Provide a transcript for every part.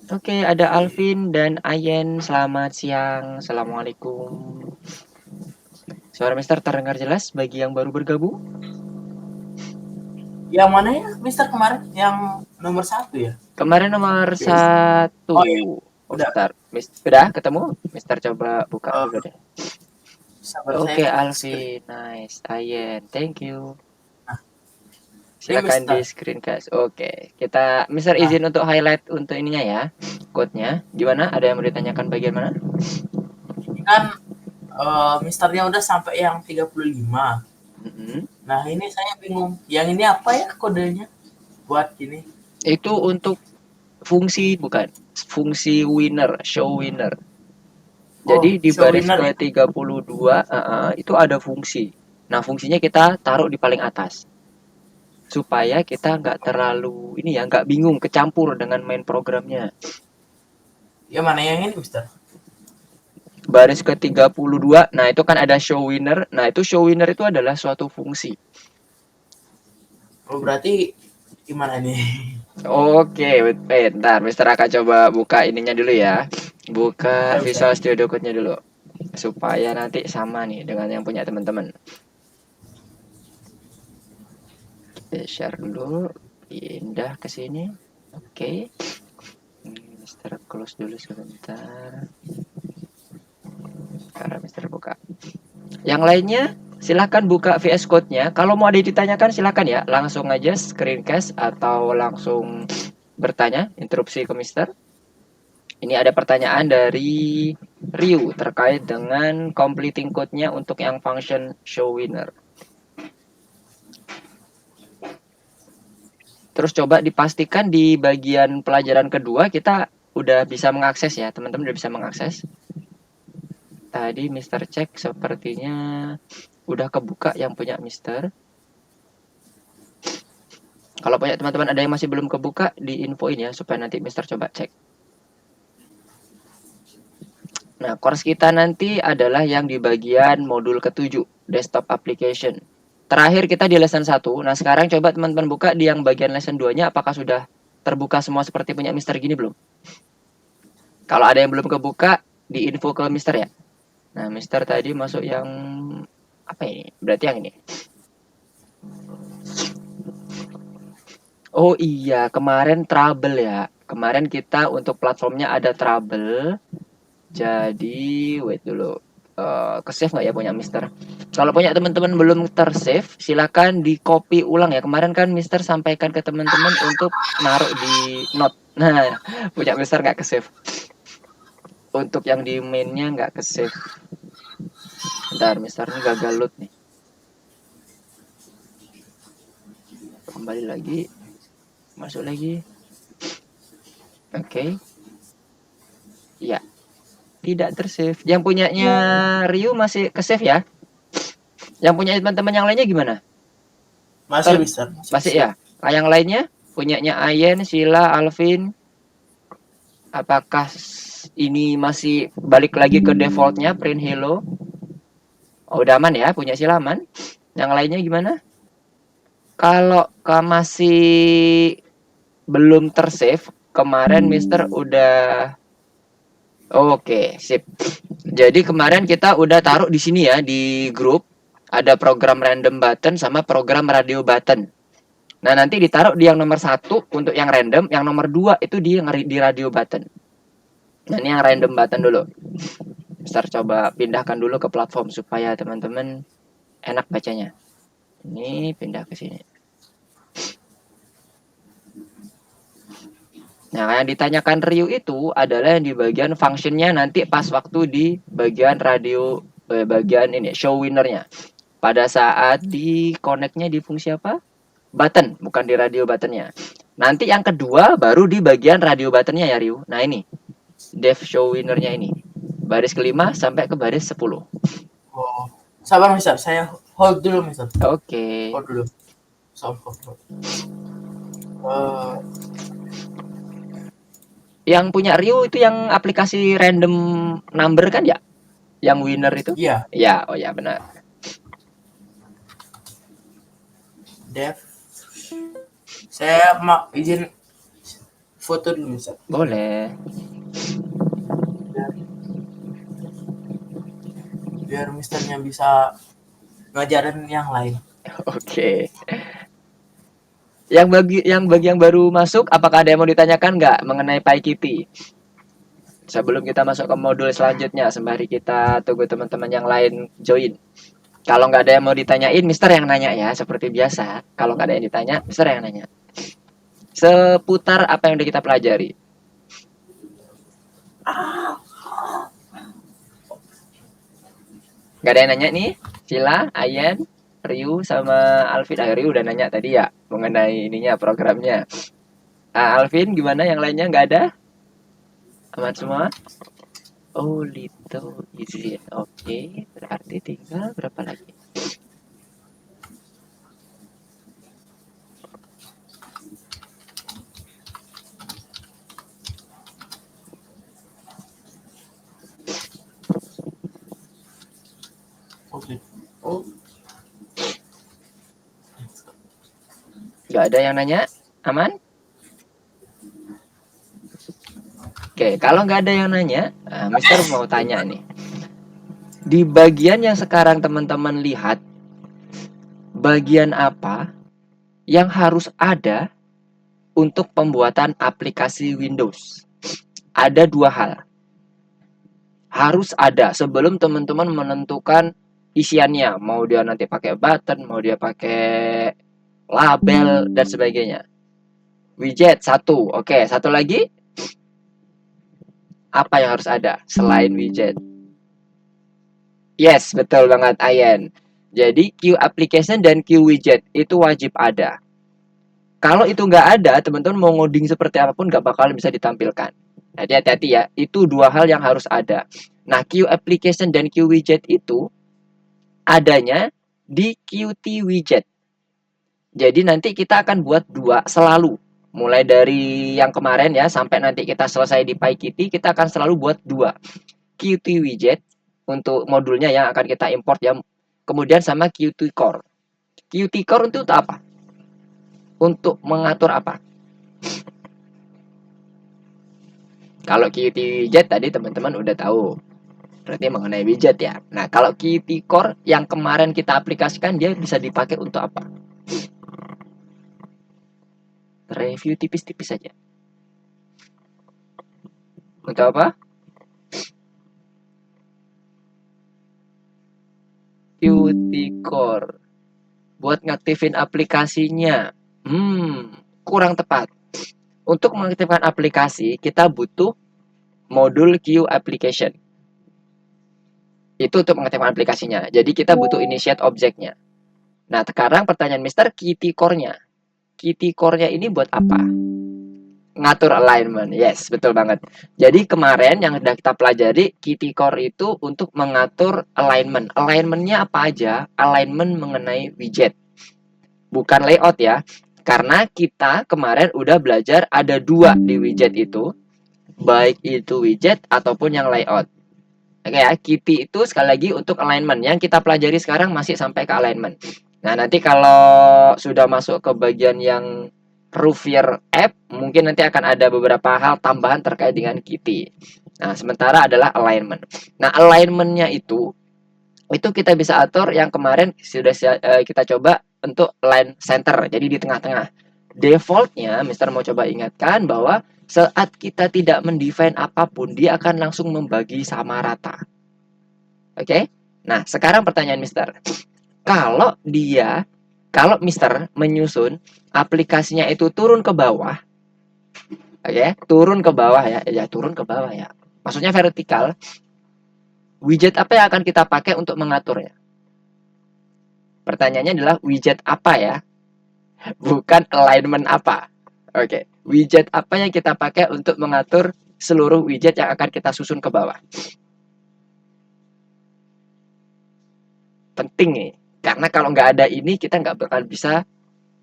Oke, ada Alvin dan Ayen. Selamat siang. Assalamualaikum. Suara Mister terdengar jelas bagi yang baru bergabung? Yang mana ya, Mister kemarin? Yang nomor satu ya? Kemarin nomor Yes. satu. Oh iya, Oh, udah. bentar. Udah ketemu? Mister coba buka dulu Eh, deh. sabar saya Oke, kan screen. Alvin. Nice. Ayen. Thank you. Nah, ini Silakan di Mister. screencast. Oke, kita Mister Nah, izin untuk highlight untuk ininya ya. Code-nya. Gimana? Ada yang mau ditanyakan bagian mana? ini kan Misternya udah sampai yang 35. Mm-mm. Nah, ini saya bingung. Yang ini apa ya kodenya? Buat ini. Itu untuk fungsi bukan? Fungsi winner, show winner. Jadi Oh, di show baris winner ya? ke-32 itu ada fungsi. Nah, fungsinya kita taruh di paling atas. Supaya kita nggak terlalu ini ya, nggak bingung kecampur dengan main programnya. Yang mana yang ini, Mister? Baris ke-32, nah itu kan ada show winner. Nah, itu show winner itu adalah suatu fungsi. Oh, berarti gimana nih? Oke, bentar. Mister akan coba buka ininya dulu ya. Buka Bisa, bisa. Visual Studio Code-nya dulu. Supaya nanti sama nih dengan yang punya teman-teman. Oke, share dulu. Pindah ke sini. Oke. Mister close dulu sebentar. Karena Mister buka. Yang lainnya silahkan buka VS Code-nya. Kalau mau ada ditanyakan silahkan ya. Langsung aja screencast atau langsung bertanya. Interupsi ke Mister. Ini ada pertanyaan dari Ryu terkait dengan completing code-nya untuk yang function show winner. Terus coba dipastikan di bagian pelajaran kedua kita udah bisa mengakses ya. Teman-teman udah bisa mengakses. Tadi Mister cek sepertinya udah kebuka yang punya Mister. Kalau punya teman-teman ada yang masih belum kebuka, di infoin ya supaya nanti Mister coba cek. Nah, course kita nanti adalah yang di bagian modul ke-7, desktop application. Terakhir kita di lesson 1. Nah, sekarang coba teman-teman buka di yang bagian lesson 2-nya apakah sudah terbuka semua seperti punya Mister gini belum? Kalau ada yang belum kebuka, di info ke Mister ya. Nah, Mister tadi masuk yang apa ini? Berarti yang ini. Oh iya, kemarin trouble ya. Kemarin kita untuk platformnya ada trouble. Jadi, wait dulu. Ke save nggak ya punya Mister? Kalau punya teman-teman belum tersave, silakan di copy ulang ya. Kemarin kan Mister sampaikan ke teman-teman untuk naruh di note. Nah, punya Mister nggak ke save. Untuk yang di mainnya nggak ke save. Bentar, Mister ini gagal load nih. Kembali lagi, masuk lagi. Oke, okay. Iya, tidak tersave. Yang punyanya Ryu masih ke save ya? Yang punya teman-teman yang lainnya gimana? Masih, Mister. Masih Masih save. ya? Nah, yang lainnya? Punyanya Ayen, Sila, Alvin. Apakah ini masih balik lagi ke defaultnya print hello? Oh, udah aman ya, punya Sila aman. Yang lainnya gimana? Kalau masih belum tersave, kemarin Mister udah oke, sip. Jadi kemarin kita udah taruh di sini ya di grup ada program random button sama program radio button. Nah, nanti ditaruh di yang nomor 1 untuk yang random, yang nomor 2 itu di radio button. Nah, ini yang random button dulu. Mister coba pindahkan dulu ke platform supaya teman-teman enak bacanya. Ini pindah ke sini. Nah, yang ditanyakan Ryu itu adalah yang di bagian functionnya nanti pas waktu di bagian radio bagian ini show winnernya. Pada saat di connectnya di fungsi apa? Button, bukan di radio buttonnya. Nanti yang kedua baru di bagian radio buttonnya ya Ryu. Nah ini, dev show winnernya ini. Baris kelima sampai ke baris 10. Oh, sabar, Mister. Saya hold dulu, Mister. Oke. Hold dulu. Sound hold, hold. Eh, Yang punya Ryu itu yang aplikasi random number kan ya? Yang winner itu? iya, Ya, oh ya benar. Dev. Saya izin foto dulu Mister. Boleh. Biar Misternya bisa ngajarin yang lain. Oke. Yang baru masuk, apakah ada yang mau ditanyakan nggak mengenai PyKitty? Sebelum kita masuk ke modul selanjutnya, sembari kita tunggu teman-teman yang lain join. Kalau nggak ada yang mau ditanyain, Mister yang nanya ya, seperti biasa. Kalau nggak ada yang ditanya, Mister yang nanya. Seputar apa yang udah kita pelajari. Nggak ada yang nanya nih? Sila, Ayen, Ryu, sama Alvin. Ryu udah nanya tadi ya, mengenai ininya, programnya. Alvin, gimana yang lainnya? Nggak ada? Aman semua? Oh, little easy. Oke, berarti tinggal berapa lagi? Oke. Oh, Nggak ada yang nanya? Aman? Oke, kalau nggak ada yang nanya, Mister mau tanya nih. Di bagian yang sekarang teman-teman lihat, bagian apa yang harus ada untuk pembuatan aplikasi Windows? Ada dua hal. Harus ada sebelum teman-teman menentukan isiannya. Mau dia nanti pakai button, mau dia pakai label, dan sebagainya. Widget, satu. Oke, satu lagi. Apa yang harus ada selain widget? Yes, betul banget, Ayen. Jadi, queue application dan queue widget itu wajib ada. Kalau itu nggak ada, teman-teman mau ngoding seperti apapun nggak bakal bisa ditampilkan. Jadi hati-hati ya, itu dua hal yang harus ada. Nah, queue application dan queue widget itu adanya di Qt widget. Jadi nanti kita akan buat dua selalu. Mulai dari yang kemarin ya, sampai nanti kita selesai di PyKitty, kita akan selalu buat dua. Qt widget untuk modulnya yang akan kita import ya. Kemudian sama Qt core. Qt core itu apa? Untuk mengatur apa? Kalau Qt widget tadi teman-teman udah tahu. Berarti mengenai widget ya. Nah, kalau Qt core yang kemarin kita aplikasikan dia bisa dipakai untuk apa? Review tipis-tipis saja. Untuk apa? Qt core. Buat ngaktifin aplikasinya. Kurang tepat. Untuk mengaktifkan aplikasi, kita butuh modul Q application. Itu untuk mengaktifkan aplikasinya. Jadi kita butuh initiate objeknya. Nah, sekarang pertanyaan Mister, Qt core-nya. Qt core-nya ini buat apa? Ngatur alignment. Yes, betul banget. Jadi kemarin yang sudah kita pelajari, Qt core itu untuk mengatur alignment. Alignment-nya apa aja? Alignment mengenai widget. Bukan layout ya. Karena kita kemarin udah belajar ada dua di widget itu. Baik itu widget ataupun yang layout. Oke ya, Qt itu sekali lagi untuk alignment. Yang kita pelajari sekarang masih sampai ke alignment. Nah, nanti kalau sudah masuk ke bagian yang Rovier app, mungkin nanti akan ada beberapa hal tambahan terkait dengan Qt. Nah, sementara adalah alignment. Nah, alignment-nya itu kita bisa atur yang kemarin sudah kita coba untuk line center, jadi di tengah-tengah. Defaultnya, Mister mau coba ingatkan bahwa saat kita tidak mendefine apapun, dia akan langsung membagi sama rata. Oke? Nah, sekarang pertanyaan Mister. Kalau Mister menyusun aplikasinya itu turun ke bawah, oke? Turun ke bawah ya turun ke bawah ya. Maksudnya vertikal. Widget apa yang akan kita pakai untuk mengaturnya? Pertanyaannya adalah widget apa ya? Bukan alignment apa. Oke, widget apa yang kita pakai untuk mengatur seluruh widget yang akan kita susun ke bawah? Penting nih, karena kalau nggak ada ini kita nggak bakal bisa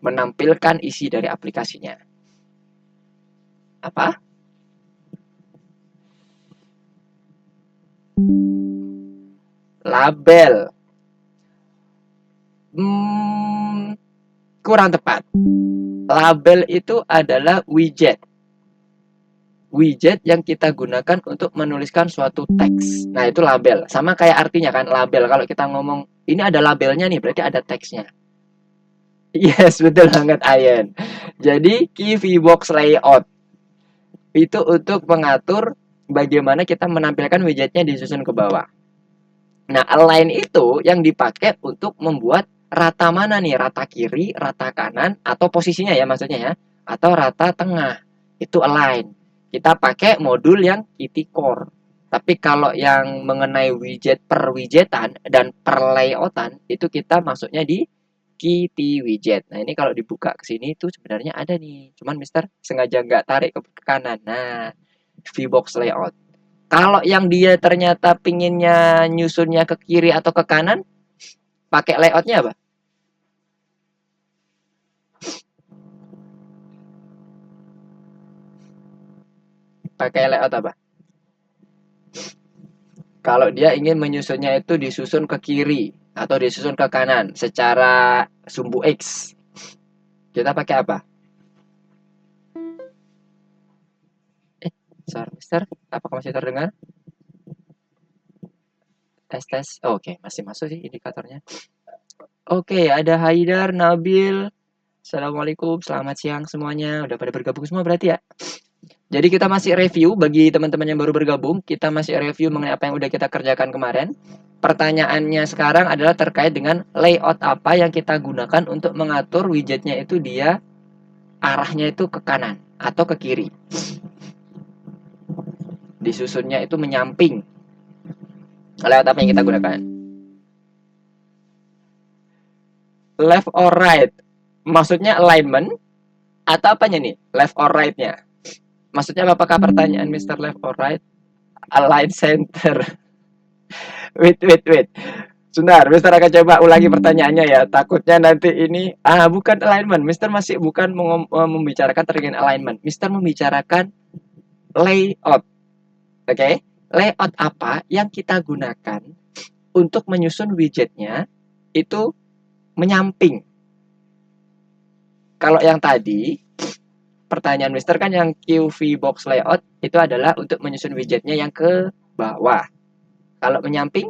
menampilkan isi dari aplikasinya. Apa? Label. Kurang tepat. Label itu adalah widget. widget yang kita gunakan untuk menuliskan suatu teks. Nah, itu label. Sama kayak artinya kan, label. Kalau kita ngomong, ini ada labelnya nih, berarti ada teksnya. Yes, betul banget, Ayen. Jadi, key VBox layout itu untuk mengatur bagaimana kita menampilkan widgetnya disusun ke bawah. Nah, align itu yang dipakai untuk membuat rata mana nih, rata kiri, rata kanan, atau posisinya ya maksudnya ya, atau rata tengah. Itu align. Kita pakai modul yang kitty core. Tapi kalau yang mengenai widget per widgetan dan per layoutan, itu kita masuknya di kitty widget. Nah, ini kalau dibuka ke sini itu sebenarnya ada nih. Cuman Mister sengaja nggak tarik ke kanan. Nah, VBox layout. Kalau yang dia ternyata pinginnya nyusunnya ke kiri atau ke kanan, pakai layoutnya apa? Pakai layout apa? Kalau dia ingin menyusunnya itu disusun ke kiri atau disusun ke kanan secara sumbu X, kita pakai apa? Sorry, Mister, apakah masih terdengar? Tes tes. Oh, oke, masih masuk sih indikatornya. Oke, ada Haidar, Nabil. Assalamualaikum, selamat siang semuanya. Udah pada bergabung semua berarti ya? Jadi kita masih review bagi teman-teman yang baru bergabung, kita masih review mengenai apa yang udah kita kerjakan kemarin. Pertanyaannya sekarang adalah terkait dengan layout apa yang kita gunakan untuk mengatur widgetnya itu dia arahnya itu ke kanan atau ke kiri. Disusunnya itu menyamping. Layout apa yang kita gunakan? Left or right? Maksudnya alignment atau apanya nih? Left or right-nya? Maksudnya apakah pertanyaan Mr. Left or right? Align center. Wait. Sebentar, Mister akan coba ulangi pertanyaannya ya. Takutnya nanti ini bukan alignment. Mister masih bukan membicarakan terkait alignment. Mister membicarakan layout. Oke? Okay? Layout apa yang kita gunakan untuk menyusun widgetnya itu menyamping. Kalau yang tadi pertanyaan Mister kan yang QV box layout itu adalah untuk menyusun widgetnya yang ke bawah. Kalau menyamping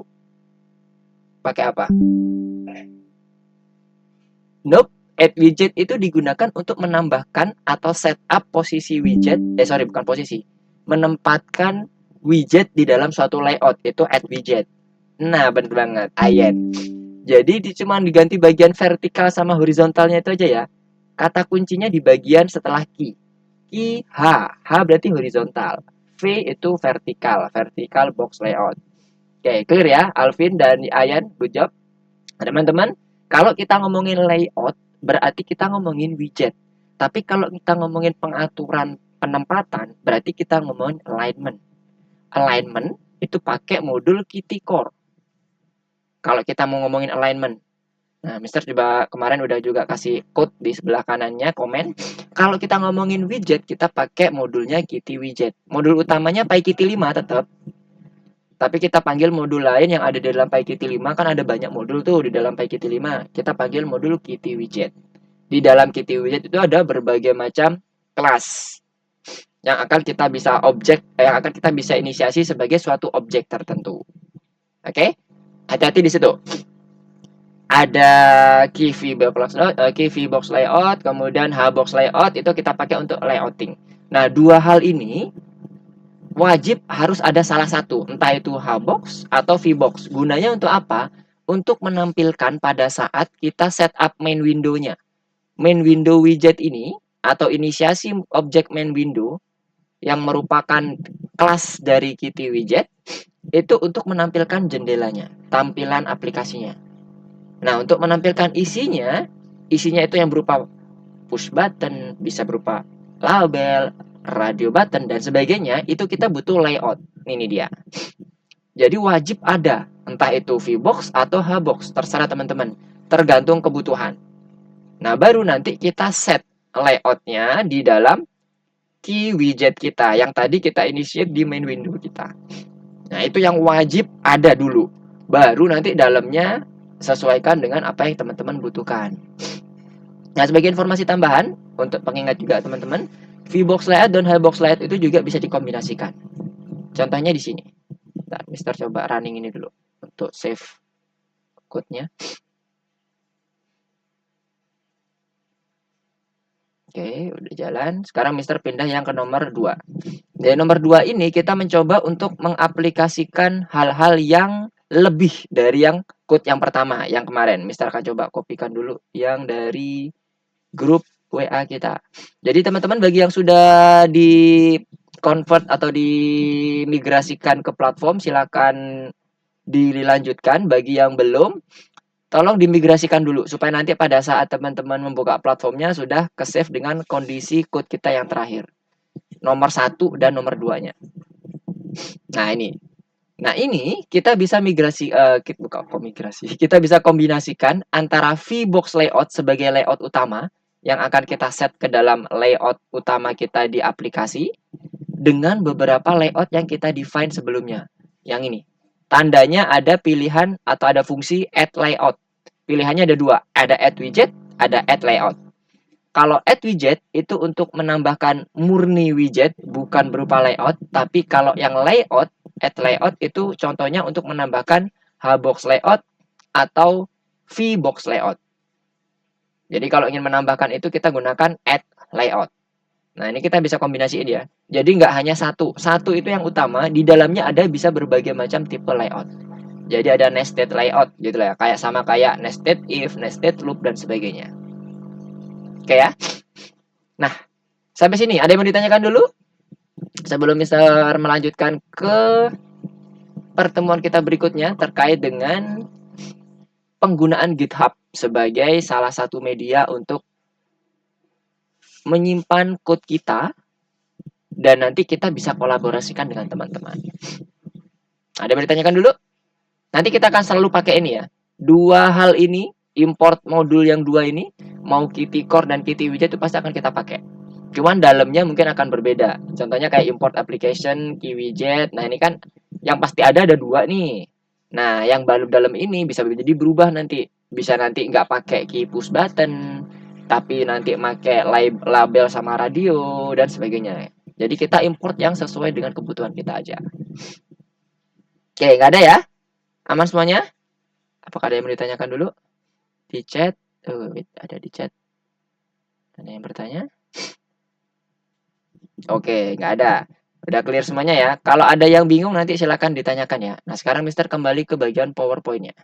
pakai apa? Nope, add widget itu digunakan untuk menambahkan atau setup posisi widget. Bukan posisi. Menempatkan widget di dalam suatu layout, itu add widget. Nah, bener banget, Ayen. Jadi cuma diganti bagian vertikal sama horizontalnya itu aja ya. Kata kuncinya di bagian setelah key. Key H. H berarti horizontal. V itu vertikal, vertikal box layout. Oke, clear ya, Alvin dan Ayan, good job. Teman-teman, kalau kita ngomongin layout, berarti kita ngomongin widget. Tapi kalau kita ngomongin pengaturan penempatan, berarti kita ngomongin alignment. Alignment itu pakai modul kitty core. Kalau kita mau ngomongin alignment. Nah, Mister coba kemarin udah juga kasih code di sebelah kanannya, komen. Kalau kita ngomongin widget, kita pakai modulnya kitty widget. Modul utamanya PyKitty 5 tetap. Tapi kita panggil modul lain yang ada di dalam PyKitty 5, kan ada banyak modul tuh di dalam PyKitty 5. Kita panggil modul Kitty Widget. Di dalam Kitty Widget itu ada berbagai macam kelas yang akan kita bisa yang akan kita bisa inisiasi sebagai suatu objek tertentu. Oke? Hati-hati di situ. Ada key VBox layout, kemudian HBox layout itu kita pakai untuk layouting. Nah, dua hal ini wajib harus ada salah satu, entah itu Hbox atau Vbox. Gunanya untuk apa? Untuk menampilkan pada saat kita setup main window-nya. Main window widget ini atau inisiasi objek main window yang merupakan kelas dari Kitty widget itu untuk menampilkan jendelanya, tampilan aplikasinya. Nah, untuk menampilkan isinya itu yang berupa push button, bisa berupa label, radio button dan sebagainya, itu kita butuh layout. Ini dia. Jadi wajib ada, entah itu Vbox atau Hbox, terserah teman-teman, tergantung kebutuhan. Nah, baru nanti kita set layoutnya di dalam key widget kita yang tadi kita initiate di main window kita. Nah, itu yang wajib ada dulu. Baru nanti dalamnya sesuaikan dengan apa yang teman-teman butuhkan. Nah, sebagai informasi tambahan untuk pengingat juga teman-teman, VBox layout dan HBox layout itu juga bisa dikombinasikan. Contohnya di sini. Nah, Mister coba running ini dulu untuk save code-nya. Oke, udah jalan. Sekarang Mister pindah yang ke nomor 2. Di nomor 2 ini kita mencoba untuk mengaplikasikan hal-hal yang lebih dari yang code yang pertama, yang kemarin. Mister akan coba kopikan dulu yang dari grup WA kita. Jadi teman-teman bagi yang sudah di convert atau dimigrasikan ke platform, silakan dilanjutkan. Bagi yang belum, tolong dimigrasikan dulu supaya nanti pada saat teman-teman membuka platformnya sudah ke-save dengan kondisi code kita yang terakhir. Nomor 1 dan nomor 2-nya. Nah, ini. Nah, ini kita bisa kita bisa kombinasikan antara VBox layout sebagai layout utama yang akan kita set ke dalam layout utama kita di aplikasi dengan beberapa layout yang kita define sebelumnya. Yang ini. Tandanya ada pilihan atau ada fungsi add layout. Pilihannya ada 2, ada add widget, ada add layout. Kalau add widget itu untuk menambahkan murni widget, bukan berupa layout, tapi kalau yang layout, add layout itu contohnya untuk menambahkan HBox layout atau VBox layout. Jadi kalau ingin menambahkan itu kita gunakan add layout. Nah, ini kita bisa kombinasiin ya. Jadi nggak hanya satu. Satu itu yang utama, di dalamnya ada bisa berbagai macam tipe layout. Jadi ada nested layout gitu lah ya, kayak sama kayak nested if, nested loop dan sebagainya. Oke ya. Nah, sampai sini ada yang mau ditanyakan dulu? Sebelum Mister melanjutkan ke pertemuan kita berikutnya terkait dengan penggunaan GitHub sebagai salah satu media untuk menyimpan code kita dan nanti kita bisa kolaborasikan dengan teman-teman. Ada yang mau ditanyakan dulu? Nanti kita akan selalu pakai ini ya. Dua hal ini, import modul yang dua ini, mau Kitty Core dan Kitty Widget itu pasti akan kita pakai. Cuman dalamnya mungkin akan berbeda. Contohnya kayak import application, Key Widget. Nah, ini kan yang pasti ada dua nih. Nah, yang baru dalam ini bisa jadi berubah nanti. Bisa nanti nggak pakai key push button, tapi nanti pakai label sama radio dan sebagainya. Jadi kita import yang sesuai dengan kebutuhan kita aja. Oke, nggak ada ya? Aman semuanya? Apakah ada yang mau ditanyakan dulu? Di chat. Ada di chat. Ada yang bertanya? Oke, nggak ada. Udah clear semuanya ya. Kalau ada yang bingung nanti silakan ditanyakan ya. Nah, sekarang Mister kembali ke bagian PowerPoint-nya.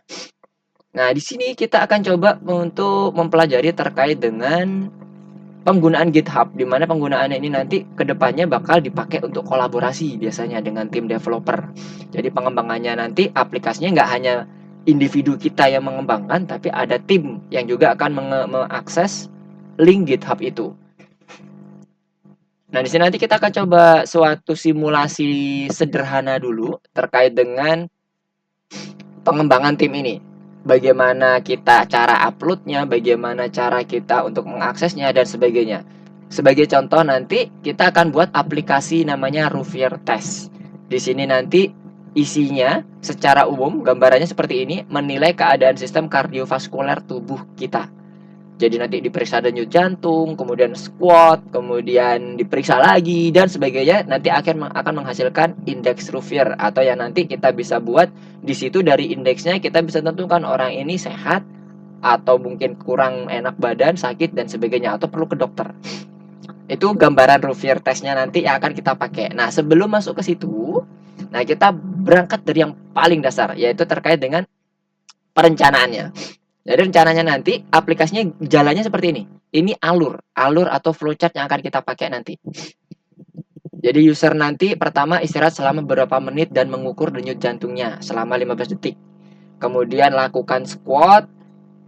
Nah, di sini kita akan coba untuk mempelajari terkait dengan penggunaan GitHub, di mana penggunaannya ini nanti kedepannya bakal dipakai untuk kolaborasi biasanya dengan tim developer. Jadi pengembangannya nanti aplikasinya nggak hanya individu kita yang mengembangkan, tapi ada tim yang juga akan mengakses link GitHub itu. Nah, di sini nanti kita akan coba suatu simulasi sederhana dulu terkait dengan pengembangan tim ini. Bagaimana kita cara uploadnya, bagaimana cara kita untuk mengaksesnya, dan sebagainya. Sebagai contoh nanti kita akan buat aplikasi namanya Ruffier Test. Di sini nanti isinya secara umum, gambarannya seperti ini, menilai keadaan sistem kardiovaskuler tubuh kita. Jadi nanti diperiksa denyut jantung, kemudian squat, kemudian diperiksa lagi dan sebagainya. Nanti akan menghasilkan indeks Ruffier atau yang nanti kita bisa buat di situ dari indeksnya kita bisa tentukan orang ini sehat atau mungkin kurang enak badan, sakit dan sebagainya atau perlu ke dokter. Itu gambaran Ruffier testnya nanti yang akan kita pakai. Nah, sebelum masuk ke situ, nah kita berangkat dari yang paling dasar yaitu terkait dengan perencanaannya. Jadi rencananya nanti aplikasinya jalannya seperti ini. Ini alur atau flowchart yang akan kita pakai nanti. Jadi user nanti pertama istirahat selama beberapa menit dan mengukur denyut jantungnya selama 15 detik. Kemudian lakukan squat,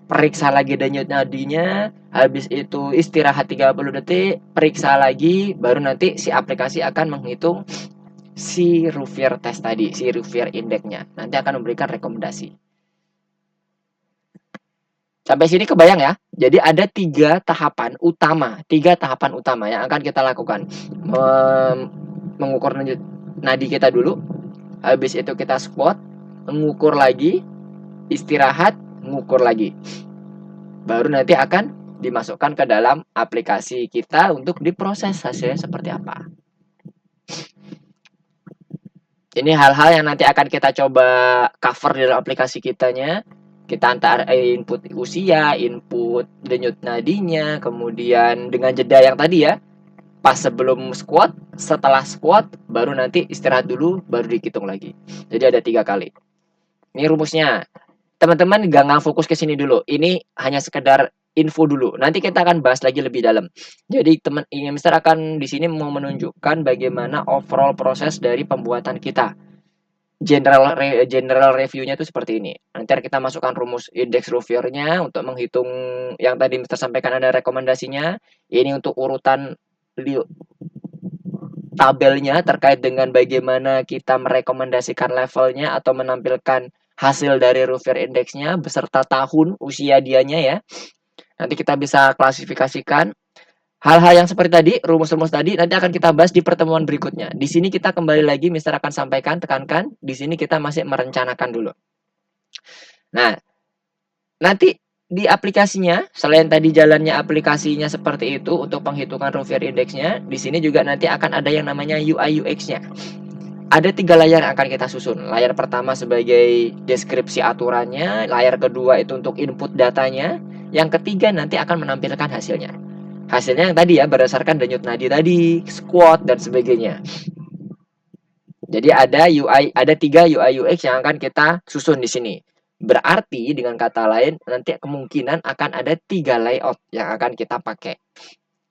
periksa lagi denyut nadinya, habis itu istirahat 30 detik, periksa lagi, baru nanti si aplikasi akan menghitung si Ruffier test tadi, si Ruffier indexnya. Nanti akan memberikan rekomendasi. Sampai sini kebayang ya. Jadi ada tiga tahapan utama yang akan kita lakukan. Mengukur nadi kita dulu. Habis itu kita squat, mengukur lagi, istirahat, mengukur lagi. Baru nanti akan dimasukkan ke dalam aplikasi kita untuk diproses hasilnya seperti apa. Ini hal-hal yang nanti akan kita coba cover di dalam aplikasi kitanya. Kita antar input usia, input denyut nadinya, kemudian dengan jeda yang tadi ya, pas sebelum squat, setelah squat, baru nanti istirahat dulu, baru dihitung lagi. Jadi ada 3 kali. Ini rumusnya. Teman-teman jangan fokus ke sini dulu. Ini hanya sekedar info dulu. Nanti kita akan bahas lagi lebih dalam. Jadi teman ini Mister akan di sini mau menunjukkan bagaimana overall proses dari pembuatan kita. General review-nya itu seperti ini. Nanti kita masukkan rumus index Rouvier-nya untuk menghitung yang tadi Mister sampaikan ada rekomendasinya. Ini untuk urutan tabelnya terkait dengan bagaimana kita merekomendasikan levelnya atau menampilkan hasil dari Rouvier Index-nya beserta tahun usia dianya ya. Nanti kita bisa klasifikasikan hal-hal yang seperti tadi, rumus-rumus tadi nanti akan kita bahas di pertemuan berikutnya. Di sini kita kembali lagi Mister akan sampaikan, tekankan, di sini kita masih merencanakan dulu. Nah, nanti di aplikasinya, selain tadi jalannya aplikasinya seperti itu untuk penghitungan Rouvier Index-nya, di sini juga nanti akan ada yang namanya UI UX-nya. Ada 3 layar yang akan kita susun. Layar pertama sebagai deskripsi aturannya, layar kedua itu untuk input datanya, yang ketiga nanti akan menampilkan hasilnya. Hasilnya yang tadi ya, berdasarkan denyut nadi tadi, squat dan sebagainya. Jadi ada 3 UI UX yang akan kita susun di sini. Berarti dengan kata lain nanti kemungkinan akan ada 3 layout yang akan kita pakai.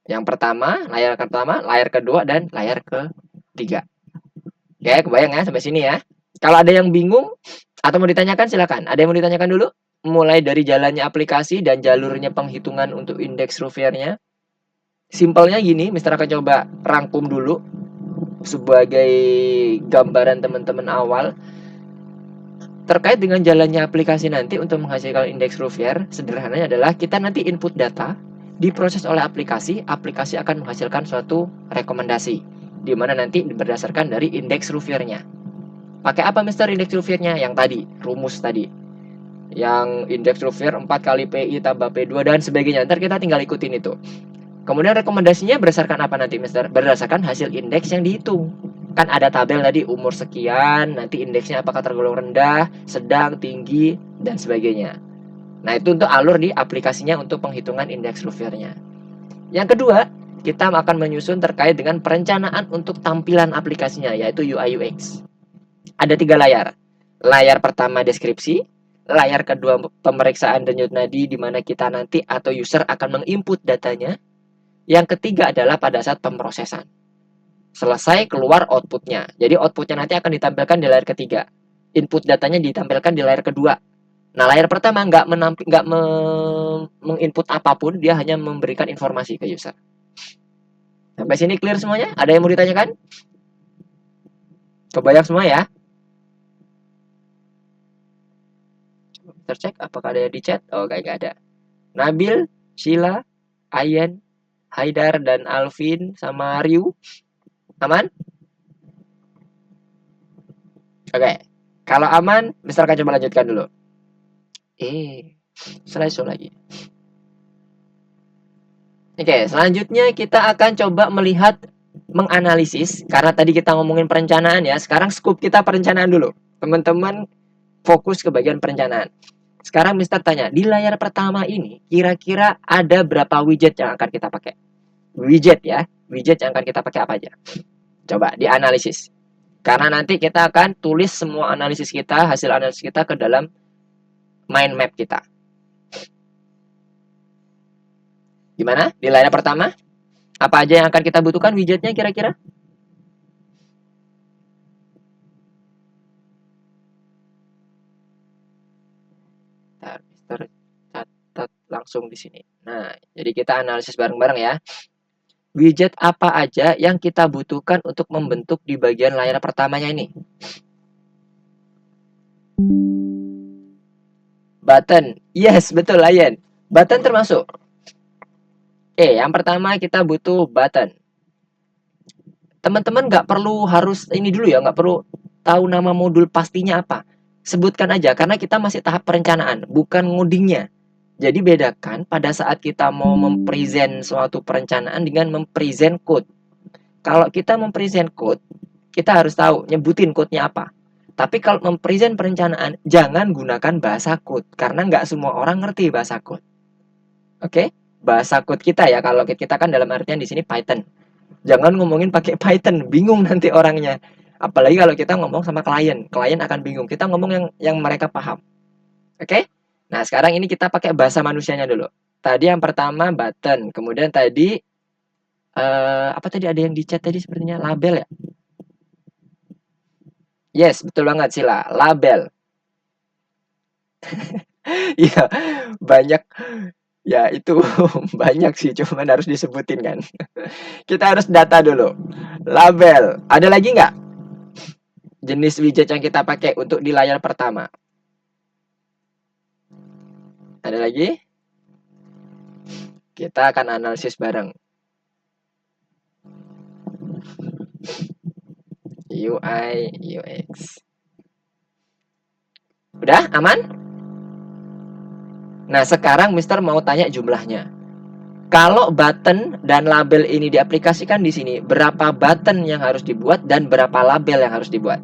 Yang pertama, layar kedua dan layar ketiga. Oke, kebayang ya sampai sini ya. Kalau ada yang bingung atau mau ditanyakan silakan. Ada yang mau ditanyakan dulu? Mulai dari jalannya aplikasi dan jalurnya penghitungan untuk indeks Rouvier-nya. Simpelnya gini, Mister akan coba rangkum dulu sebagai gambaran teman-teman awal terkait dengan jalannya aplikasi nanti untuk menghasilkan indeks Rouvier. Sederhananya adalah kita nanti input data, diproses oleh aplikasi, aplikasi akan menghasilkan suatu rekomendasi di mana nanti berdasarkan dari indeks Rouvier-nya. Pakai apa Mister indeks Rouvier-nya? Yang tadi, rumus tadi. Yang indeks Rouvier 4 kali PI tambah P2 dan sebagainya. Ntar kita tinggal ikutin itu. Kemudian rekomendasinya berdasarkan apa nanti Mister? Berdasarkan hasil indeks yang dihitung. Kan ada tabel tadi umur sekian, nanti indeksnya apakah tergolong rendah, sedang, tinggi, dan sebagainya. Nah itu untuk alur di aplikasinya untuk penghitungan indeks Rouvier-nya. Yang kedua, kita akan menyusun terkait dengan perencanaan untuk tampilan aplikasinya, yaitu UI UX. Ada 3 layar. Layar pertama deskripsi, layar kedua pemeriksaan denyut nadi di mana kita nanti atau user akan menginput datanya. Yang ketiga adalah pada saat pemrosesan. Selesai keluar outputnya. Jadi outputnya nanti akan ditampilkan di layar ketiga. Input datanya ditampilkan di layar kedua. Nah layar pertama nggak menginput apapun, dia hanya memberikan informasi ke user. Sampai sini clear semuanya? Ada yang mau ditanyakan? Kebayang semua ya? Tercek apakah ada yang di chat? Oh nggak ada. Nabil, Sheila, Ayen, Haidar, dan Alvin, sama Ryu. Aman? Oke. Kalau aman, Mister akan coba lanjutkan dulu. Slideshow lagi. Oke, selanjutnya kita akan coba melihat menganalisis. Karena tadi kita ngomongin perencanaan ya. Sekarang scoop kita perencanaan dulu. Teman-teman fokus ke bagian perencanaan. Sekarang Mister tanya, di layar pertama ini kira-kira ada berapa widget yang akan kita pakai? Widget ya, widget yang akan kita pakai apa aja? Coba dianalisis. Karena nanti kita akan tulis semua analisis kita, hasil analisis kita ke dalam mind map kita. Gimana? Di layar pertama, apa aja yang akan kita butuhkan widgetnya kira-kira? Mister catat langsung di sini. Nah, jadi kita analisis bareng-bareng ya. Widget apa aja yang kita butuhkan untuk membentuk di bagian layar pertamanya ini? Button. Yes, betul Ayen. Button termasuk. Yang pertama kita butuh button. Teman-teman nggak perlu harus ini dulu ya, nggak perlu tahu nama modul pastinya apa. Sebutkan aja, karena kita masih tahap perencanaan, bukan ngodingnya. Jadi bedakan pada saat kita mau mempresent suatu perencanaan dengan mempresent code. Kalau kita mempresent code, kita harus tahu nyebutin code-nya apa. Tapi kalau mempresent perencanaan, jangan gunakan bahasa code karena nggak semua orang ngerti bahasa code. Oke? Bahasa code kita ya, kalau kita kan dalam artian di sini Python. Jangan ngomongin pakai Python, bingung nanti orangnya. Apalagi kalau kita ngomong sama klien akan bingung. Kita ngomong yang mereka paham. Oke? Nah, sekarang ini kita pakai bahasa manusianya dulu. Tadi yang pertama button, kemudian tadi apa tadi ada yang di chat tadi sepertinya label ya? Yes, betul banget Sila, label. Iya, banyak ya itu banyak sih, cuman harus disebutin kan. Kita harus data dulu. Label. Ada lagi nggak jenis widget yang kita pakai untuk di layar pertama? Ada lagi? Kita akan analisis bareng. UI, UX. Udah aman? Nah, sekarang Mister mau tanya jumlahnya. Kalau button dan label ini diaplikasikan di sini, berapa button yang harus dibuat dan berapa label yang harus dibuat?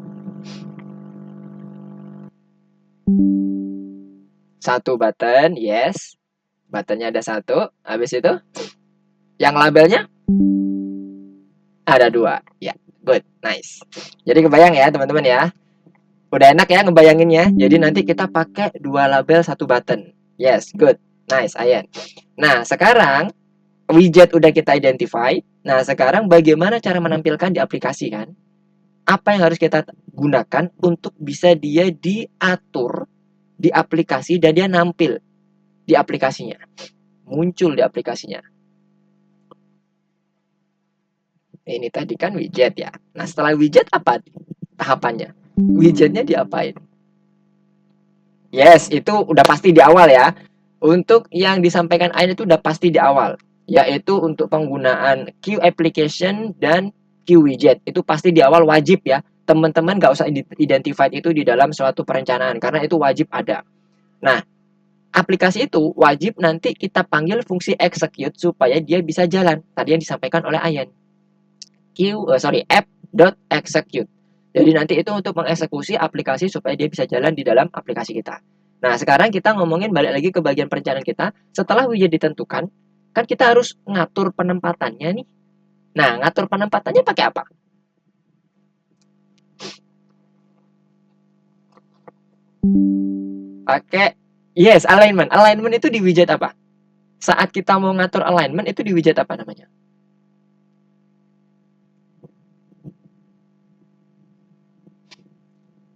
Satu button, yes. Buttonnya ada satu. Habis itu, yang labelnya ada dua. Ya, good, nice. Jadi kebayang ya teman-teman ya. Udah enak ya ngebayanginnya. Jadi nanti kita pakai dua label satu button. Yes, good, nice, Ayan. Nah, sekarang widget udah kita identify. Nah, sekarang bagaimana cara menampilkan di aplikasi kan? Apa yang harus kita gunakan untuk bisa dia diatur di aplikasi dan dia nampil di aplikasinya. Muncul di aplikasinya. Ini tadi kan widget ya. Nah, setelah widget apa tahapannya? Widgetnya diapain? Yes, itu udah pasti di awal ya. Untuk yang disampaikan Ain itu udah pasti di awal, yaitu untuk penggunaan Q application dan Q widget. Itu pasti di awal wajib ya. Teman-teman nggak usah identify itu di dalam suatu perencanaan karena itu wajib ada. Nah, aplikasi itu wajib nanti kita panggil fungsi execute supaya dia bisa jalan. Tadi yang disampaikan oleh Ayan. App.execute. Jadi nanti itu untuk mengeksekusi aplikasi supaya dia bisa jalan di dalam aplikasi kita. Nah, sekarang kita ngomongin balik lagi ke bagian perencanaan kita. Setelah widget ditentukan, kan kita harus ngatur penempatannya nih. Nah, ngatur penempatannya pakai apa? Pakai yes, alignment. Alignment itu di widget apa? Saat kita mau ngatur alignment itu di widget apa namanya?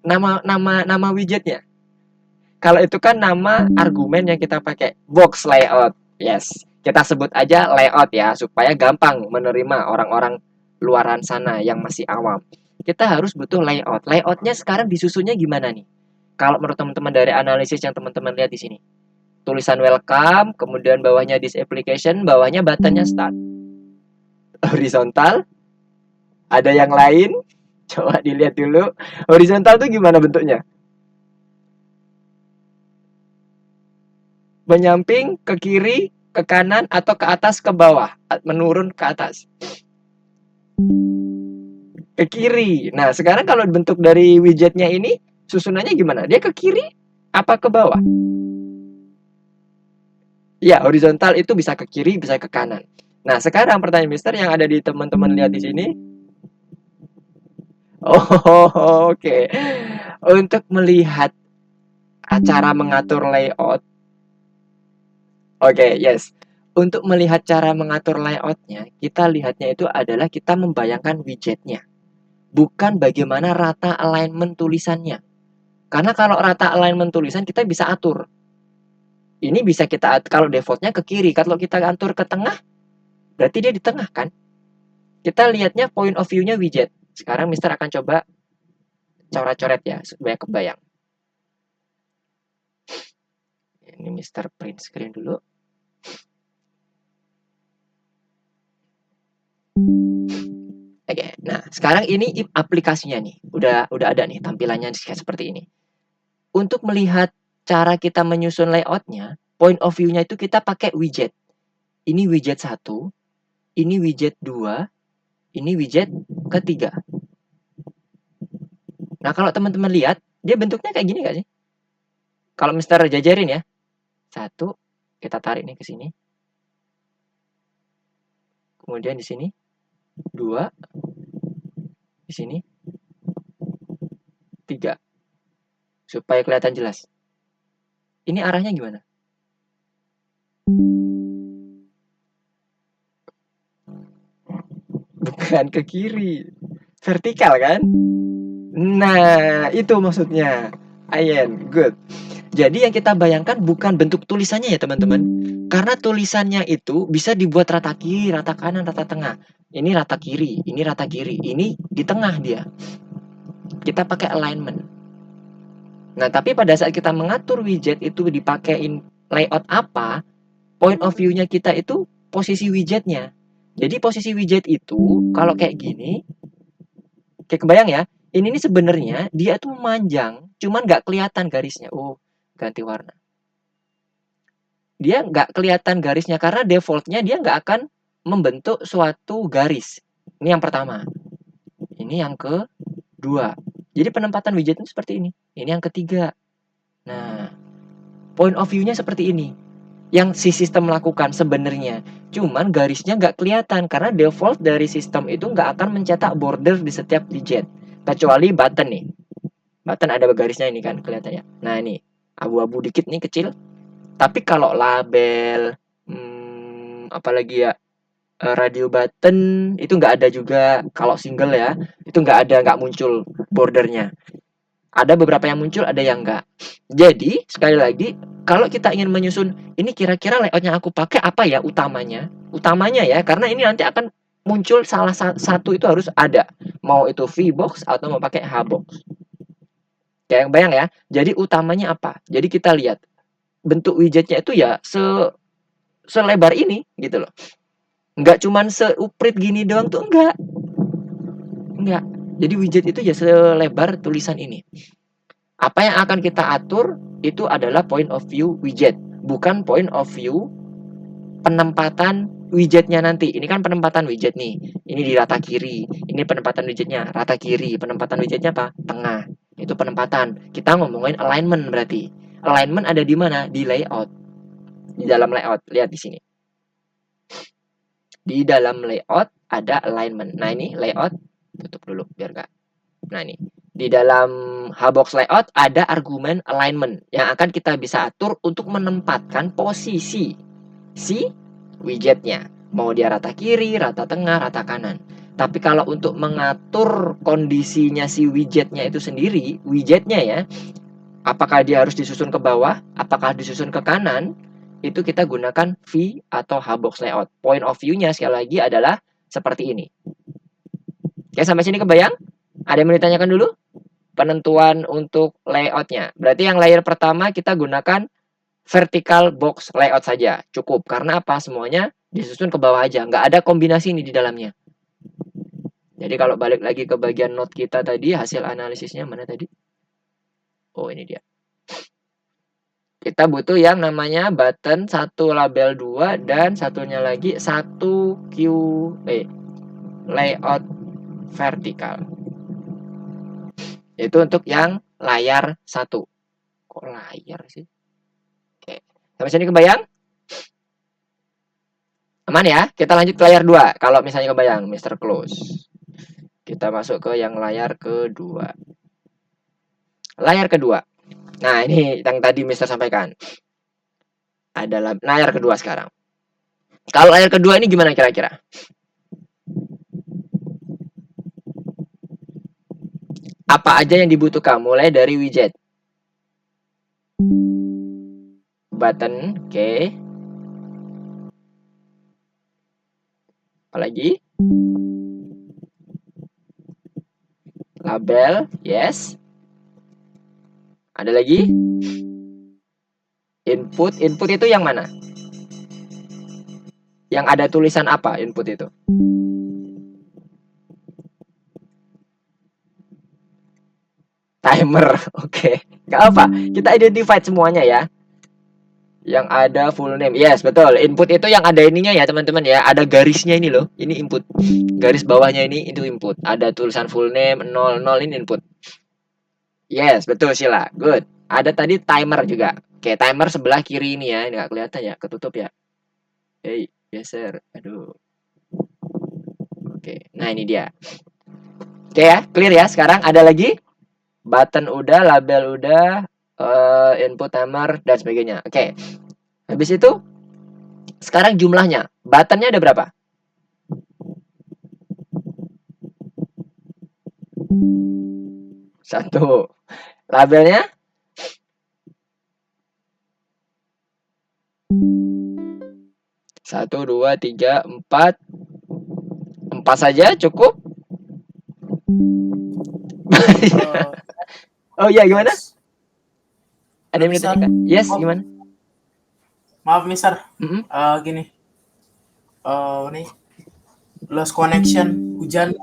Nama widgetnya. Kalau itu kan nama argumen yang kita pakai, box layout. Yes, kita sebut aja layout ya, supaya gampang menerima orang-orang luaran sana yang masih awam. Kita harus butuh layout. Layoutnya sekarang disusunnya gimana nih? Kalau menurut teman-teman dari analisis yang teman-teman lihat di sini. Tulisan welcome, kemudian bawahnya this application, bawahnya buttonnya start. Horizontal, ada yang lain? Coba dilihat dulu. Horizontal tuh gimana bentuknya? Menyamping, ke kiri, ke kanan, atau ke atas, ke bawah, menurun ke atas. Ke kiri. Nah, sekarang kalau bentuk dari widgetnya ini, susunannya gimana? Dia ke kiri apa ke bawah? Ya, horizontal itu bisa ke kiri, bisa ke kanan. Nah, sekarang pertanyaan Mister yang ada di teman-teman lihat di sini. Oh, oke. Okay. Untuk melihat cara mengatur layout. Oke, okay, yes. Untuk melihat cara mengatur layoutnya, kita lihatnya itu adalah kita membayangkan widgetnya. Bukan bagaimana rata alignment tulisannya. Karena kalau rata alignment tulisan kita bisa atur. Ini bisa kita kalau defaultnya ke kiri, kalau kita atur ke tengah, berarti dia di tengah kan? Kita lihatnya point of view-nya widget. Sekarang Mister akan coba coret-coret ya supaya kebayang. Ini Mister print screen dulu. Oke, nah sekarang ini aplikasinya nih, udah ada nih tampilannya seperti ini. Untuk melihat cara kita menyusun layoutnya, point of view-nya itu kita pakai widget. Ini widget 1, ini widget 2, ini widget ketiga. Nah, kalau teman-teman lihat, dia bentuknya kayak gini nggak sih? Kalau Mister jajarin ya. 1, kita tarik nih ke sini. Kemudian di sini 2, di sini 3. Supaya kelihatan jelas. Ini arahnya gimana? Bukan ke kiri. Vertikal kan? Nah, itu maksudnya. Ayen, good. Jadi yang kita bayangkan bukan bentuk tulisannya ya teman-teman. Karena tulisannya itu bisa dibuat rata kiri, rata kanan, rata tengah. Ini rata kiri, ini rata kiri, ini di tengah dia. Kita pakai alignment. Nah, tapi pada saat kita mengatur widget itu dipakein layout apa, point of view-nya kita itu posisi widgetnya. Jadi posisi widget itu kalau kayak gini, kayak kebayang ya, ini nih sebenarnya dia tuh memanjang, cuman nggak kelihatan garisnya. Oh, ganti warna. Dia nggak kelihatan garisnya karena defaultnya dia nggak akan membentuk suatu garis. Ini yang pertama. Ini yang kedua. Jadi penempatan widget itu seperti ini. Ini yang ketiga. Nah, point of view-nya seperti ini. Yang si sistem lakukan sebenarnya. Cuman garisnya nggak kelihatan karena default dari sistem itu nggak akan mencetak border di setiap widget. Kecuali button nih. Button ada garisnya ini kan kelihatannya. Nah ini abu-abu dikit nih kecil. Tapi kalau label, apalagi ya radio button itu nggak ada juga. Kalau single ya itu nggak muncul bordernya. Ada beberapa yang muncul, ada yang enggak. Jadi, sekali lagi, kalau kita ingin menyusun, ini kira-kira layout yang aku pakai apa ya utamanya? Utamanya ya, karena ini nanti akan muncul salah satu itu harus ada. Mau itu VBox atau mau pakai HBox. Kayak bayang ya. Jadi utamanya apa? Jadi kita lihat bentuk widgetnya itu ya selebar ini gitu loh. Enggak cuman seuprit gini doang tuh enggak. Enggak. Jadi widget itu ya selebar tulisan ini. Apa yang akan kita atur itu adalah point of view widget, bukan point of view penempatan widgetnya nanti. Ini kan penempatan widget nih. Ini di rata kiri. Ini penempatan widgetnya rata kiri. Penempatan widgetnya apa? Tengah. Itu penempatan. Kita ngomongin alignment berarti. Alignment ada di mana? Di layout. Di dalam layout. Lihat di sini. Di dalam layout ada alignment. Nah ini layout. Tutup dulu biar gak. Nah ini. Di dalam HBox layout ada argumen alignment yang akan kita bisa atur untuk menempatkan posisi si widgetnya. Mau dia rata kiri, rata tengah, rata kanan. Tapi kalau untuk mengatur kondisinya si widgetnya itu sendiri, widgetnya ya, apakah dia harus disusun ke bawah, apakah disusun ke kanan, itu kita gunakan V atau HBox layout. Point of view-nya sekali lagi adalah seperti ini. Oke, sampai sini kebayang? Ada yang mau ditanyakan dulu? Penentuan untuk layoutnya. Berarti yang layer pertama kita gunakan vertical box layout saja. Cukup. Karena apa? Semuanya disusun ke bawah aja. Nggak ada kombinasi ini di dalamnya. Jadi kalau balik lagi ke bagian note kita tadi, hasil analisisnya mana tadi? Oh, ini dia. Kita butuh yang namanya button 1 label 2 dan satunya lagi 1 QA layout vertikal. Itu untuk yang layar 1. Kok layar sih? Oke. Sampai sini kebayang? Aman ya? Kita lanjut ke layar 2. Kalau misalnya kebayang, Mr. Close. Kita masuk ke yang layar kedua. Layar kedua. Nah, ini yang tadi Mr. sampaikan. Adalah layar kedua sekarang. Kalau layar kedua ini gimana kira-kira? Apa aja yang dibutuhkan? Mulai dari widget. Button, oke. Apalagi? Label, yes. Ada lagi? Input, input itu yang mana? Yang ada tulisan apa input itu? Timer, oke. Gak apa, kita identify semuanya ya. Yang ada full name. Yes, betul. Input itu yang ada ininya ya, teman-teman ya. Ada garisnya ini loh. Ini input. Garis bawahnya ini itu input. Ada tulisan full name 00 ini input. Yes, betul Sila. Good. Ada tadi timer juga. Oke, timer sebelah kiri ini ya. Ini nggak kelihatan ya, ketutup ya. Hey, geser. Aduh. Oke. Nah, ini dia. Oke ya, clear ya. Sekarang ada lagi button udah, label udah, input timer dan sebagainya. Oke. Habis itu sekarang jumlahnya. Buttonnya ada berapa? Satu. Labelnya satu, dua, tiga, empat. Empat saja cukup. Eh, Oh iya, gimana? guys, Ada yang Mister. bertanya? Yes, Oh, gimana? maaf Mister. Mm-mm. Gini. Nih, lost connection, hujan.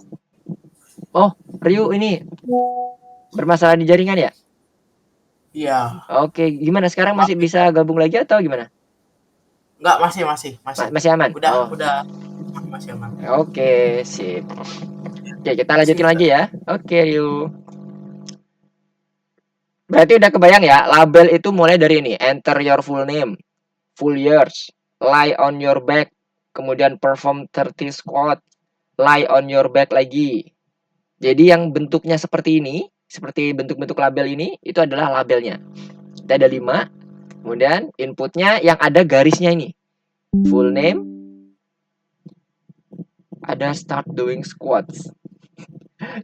Oh, Ryu ini bermasalah di jaringan ya? Iya. Oke, gimana sekarang Maaf, masih bisa gabung lagi atau gimana? enggak, masih. Masih aman? Oh, Udah masih aman. oke, sip. Oke, kita Masih lanjutin Mister. lagi ya. Oke, Ryu. Berarti udah kebayang ya, label itu mulai dari ini, enter your full name, full years, lie on your back, kemudian perform 30 squat, lie on your back lagi. Jadi yang bentuknya seperti ini, seperti bentuk-bentuk label ini, itu adalah labelnya. Kita ada 5, kemudian inputnya yang ada garisnya ini. Full name, ada start doing squats.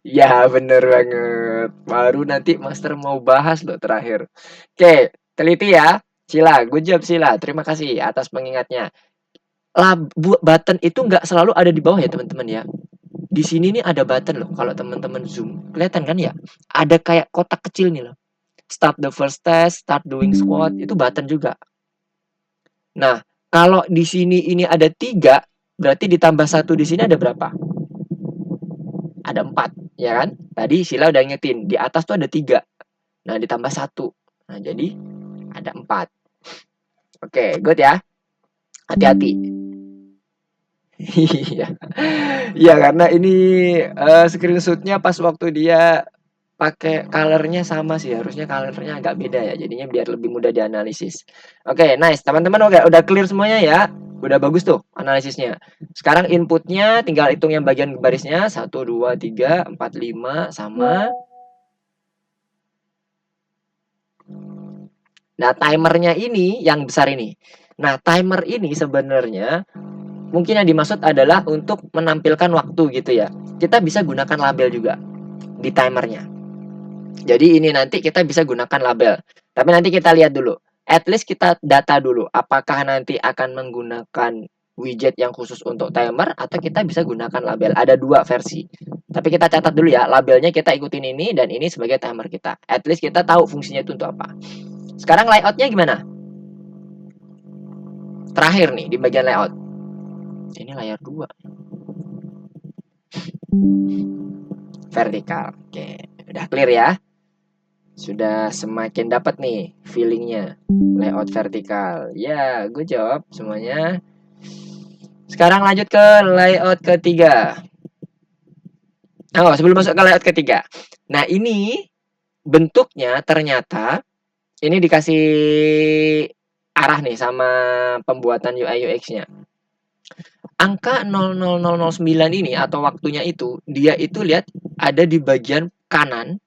Ya, bener banget. Baru nanti master mau bahas loh terakhir. Oke, teliti ya. Sila, good job Sila. Terima kasih atas pengingatnya. Button itu nggak selalu ada di bawah ya teman-teman ya. Di sini nih ada button loh. Kalau teman-teman zoom, kelihatan kan ya? Ada kayak kotak kecil nih loh. Start the first test, start doing squat, itu button juga. Nah, kalau di sini ini ada 3, berarti ditambah 1 di sini ada berapa? Ada 4, ya kan? Tadi Sila udah ingetin, di atas tuh ada 3. Nah, ditambah 1. Nah, jadi ada 4. Oke, good ya. Hati-hati. Iya. Iya, karena ini screenshotnya pas waktu dia pakai colornya sama sih. Harusnya colornya agak beda ya. Jadinya biar lebih mudah dianalisis. Oke, nice. Teman-teman oke, udah clear semuanya ya. Udah bagus tuh analisisnya. Sekarang inputnya tinggal hitung yang bagian barisnya. 1, 2, 3, 4, 5 sama. Nah, timernya ini yang besar ini. Nah, timer ini sebenarnya mungkin yang dimaksud adalah untuk menampilkan waktu gitu ya. Kita bisa gunakan label juga di timernya. Jadi ini nanti kita bisa gunakan label. Tapi nanti kita lihat dulu. At least kita data dulu. Apakah nanti akan menggunakan widget yang khusus untuk timer atau kita bisa gunakan label. Ada 2 versi. Tapi kita catat dulu ya. Labelnya kita ikutin ini dan ini sebagai timer kita. At least kita tahu fungsinya itu untuk apa. Sekarang layoutnya gimana? Terakhir nih di bagian layout. Ini layar 2. Vertikal. Oke, udah clear ya. Sudah semakin dapat nih feelingnya. Layout vertikal. Ya, good job semuanya. Sekarang lanjut ke layout ketiga. Oh, sebelum masuk ke layout ketiga. Nah, ini bentuknya ternyata ini dikasih arah nih sama pembuatan UI UX-nya. Angka 00009 ini atau waktunya itu, dia itu lihat ada di bagian kanan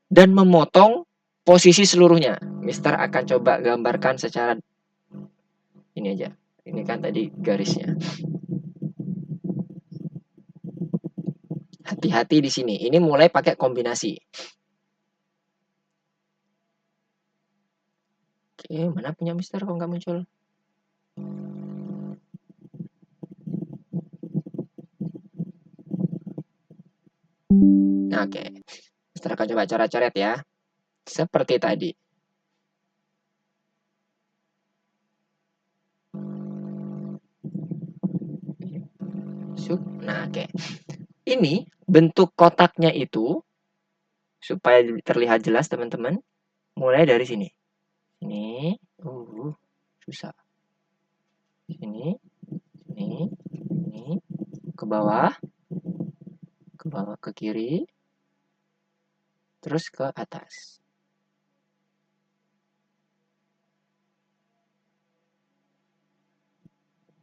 dan memotong posisi seluruhnya. Mister akan coba gambarkan secara ini aja. Ini kan tadi garisnya. Hati-hati di sini. Ini mulai pakai kombinasi. Oke, mana punya Mister kok nggak muncul? Nah, oke. Mister akan coba coret-coret ya. Seperti tadi. Nah, oke. Ini bentuk kotaknya itu supaya terlihat jelas teman-teman. Mulai dari sini. Ini, susah. Ini, ini, ke bawah, ke kiri, terus ke atas.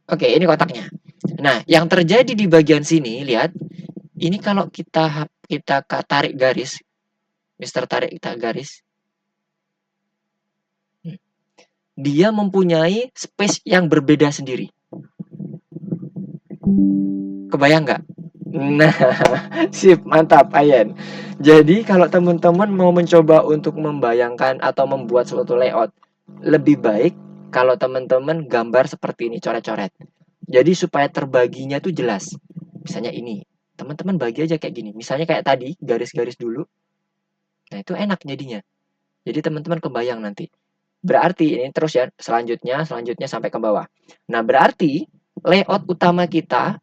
Oke, ini kotaknya. Nah, yang terjadi di bagian sini, lihat. Ini kalau kita tarik garis, Mister tarik garis, dia mempunyai space yang berbeda sendiri. Kebayang nggak? Nah, sip, mantap, Ayen. Jadi kalau teman-teman mau mencoba untuk membayangkan atau membuat suatu layout, lebih baik kalau teman-teman gambar seperti ini, coret-coret. Jadi supaya terbaginya tuh jelas. Misalnya ini, teman-teman bagi aja kayak gini. Misalnya kayak tadi, garis-garis dulu. Nah, itu enak jadinya. Jadi teman-teman kebayang nanti. Berarti ini terus ya, selanjutnya sampai ke bawah. Nah, berarti layout utama kita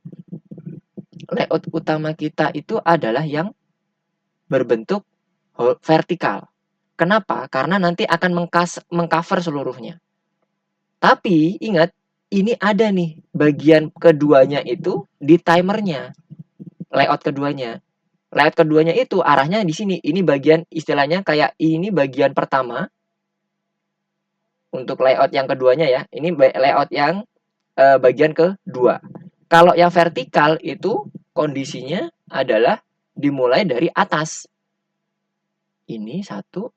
itu adalah yang berbentuk vertikal. Kenapa? Karena nanti akan mengcover seluruhnya. Tapi ingat, ini ada nih bagian keduanya itu di timernya. Layout keduanya. Layout keduanya itu arahnya di sini. Ini bagian istilahnya kayak ini bagian pertama. Untuk layout yang keduanya ya. Ini layout yang bagian kedua. Kalau yang vertikal itu kondisinya adalah dimulai dari atas. Ini 1,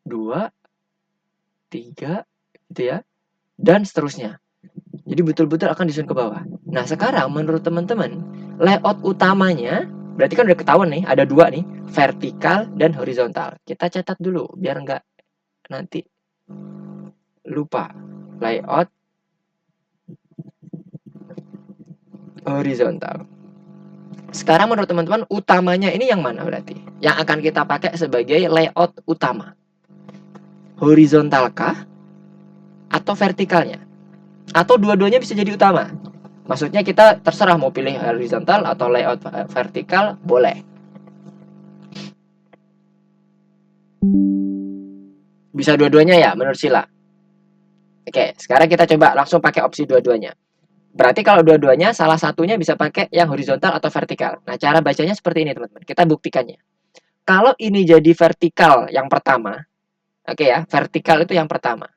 2, 3, gitu ya. Dan seterusnya. Jadi betul-betul akan disusun ke bawah. Nah, sekarang menurut teman-teman, layout utamanya, berarti kan udah ketahuan nih, ada 2 nih, vertikal dan horizontal. Kita catat dulu, biar nggak nanti lupa. Layout horizontal. Sekarang menurut teman-teman, utamanya ini yang mana berarti? Yang akan kita pakai sebagai layout utama. Horizontalkah? Atau vertikalnya? Atau dua-duanya bisa jadi utama? Maksudnya kita terserah mau pilih horizontal atau layout vertikal, boleh. Bisa dua-duanya ya menurut Sila. Oke, sekarang kita coba langsung pakai opsi dua-duanya. Berarti kalau dua-duanya salah satunya bisa pakai yang horizontal atau vertikal. Nah, cara bacanya seperti ini teman-teman. Kita buktikannya. Kalau ini jadi vertikal yang pertama, oke ya, vertikal itu yang pertama.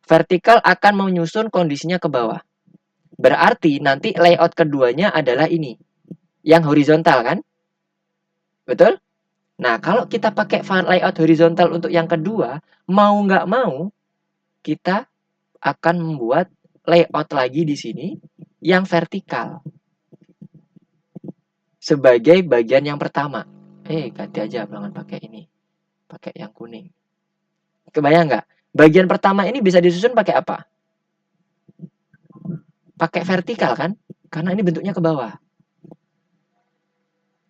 Vertikal akan menyusun kondisinya ke bawah. Berarti nanti layout keduanya adalah ini. Yang horizontal kan? Betul? Nah, kalau kita pakai layout horizontal untuk yang kedua, mau nggak mau, kita akan membuat layout lagi di sini yang vertikal. Sebagai bagian yang pertama. Ganti aja, jangan pakai ini. Pakai yang kuning. Kebayang nggak? Bagian pertama ini bisa disusun pakai apa? Pakai vertikal kan? Karena ini bentuknya ke bawah.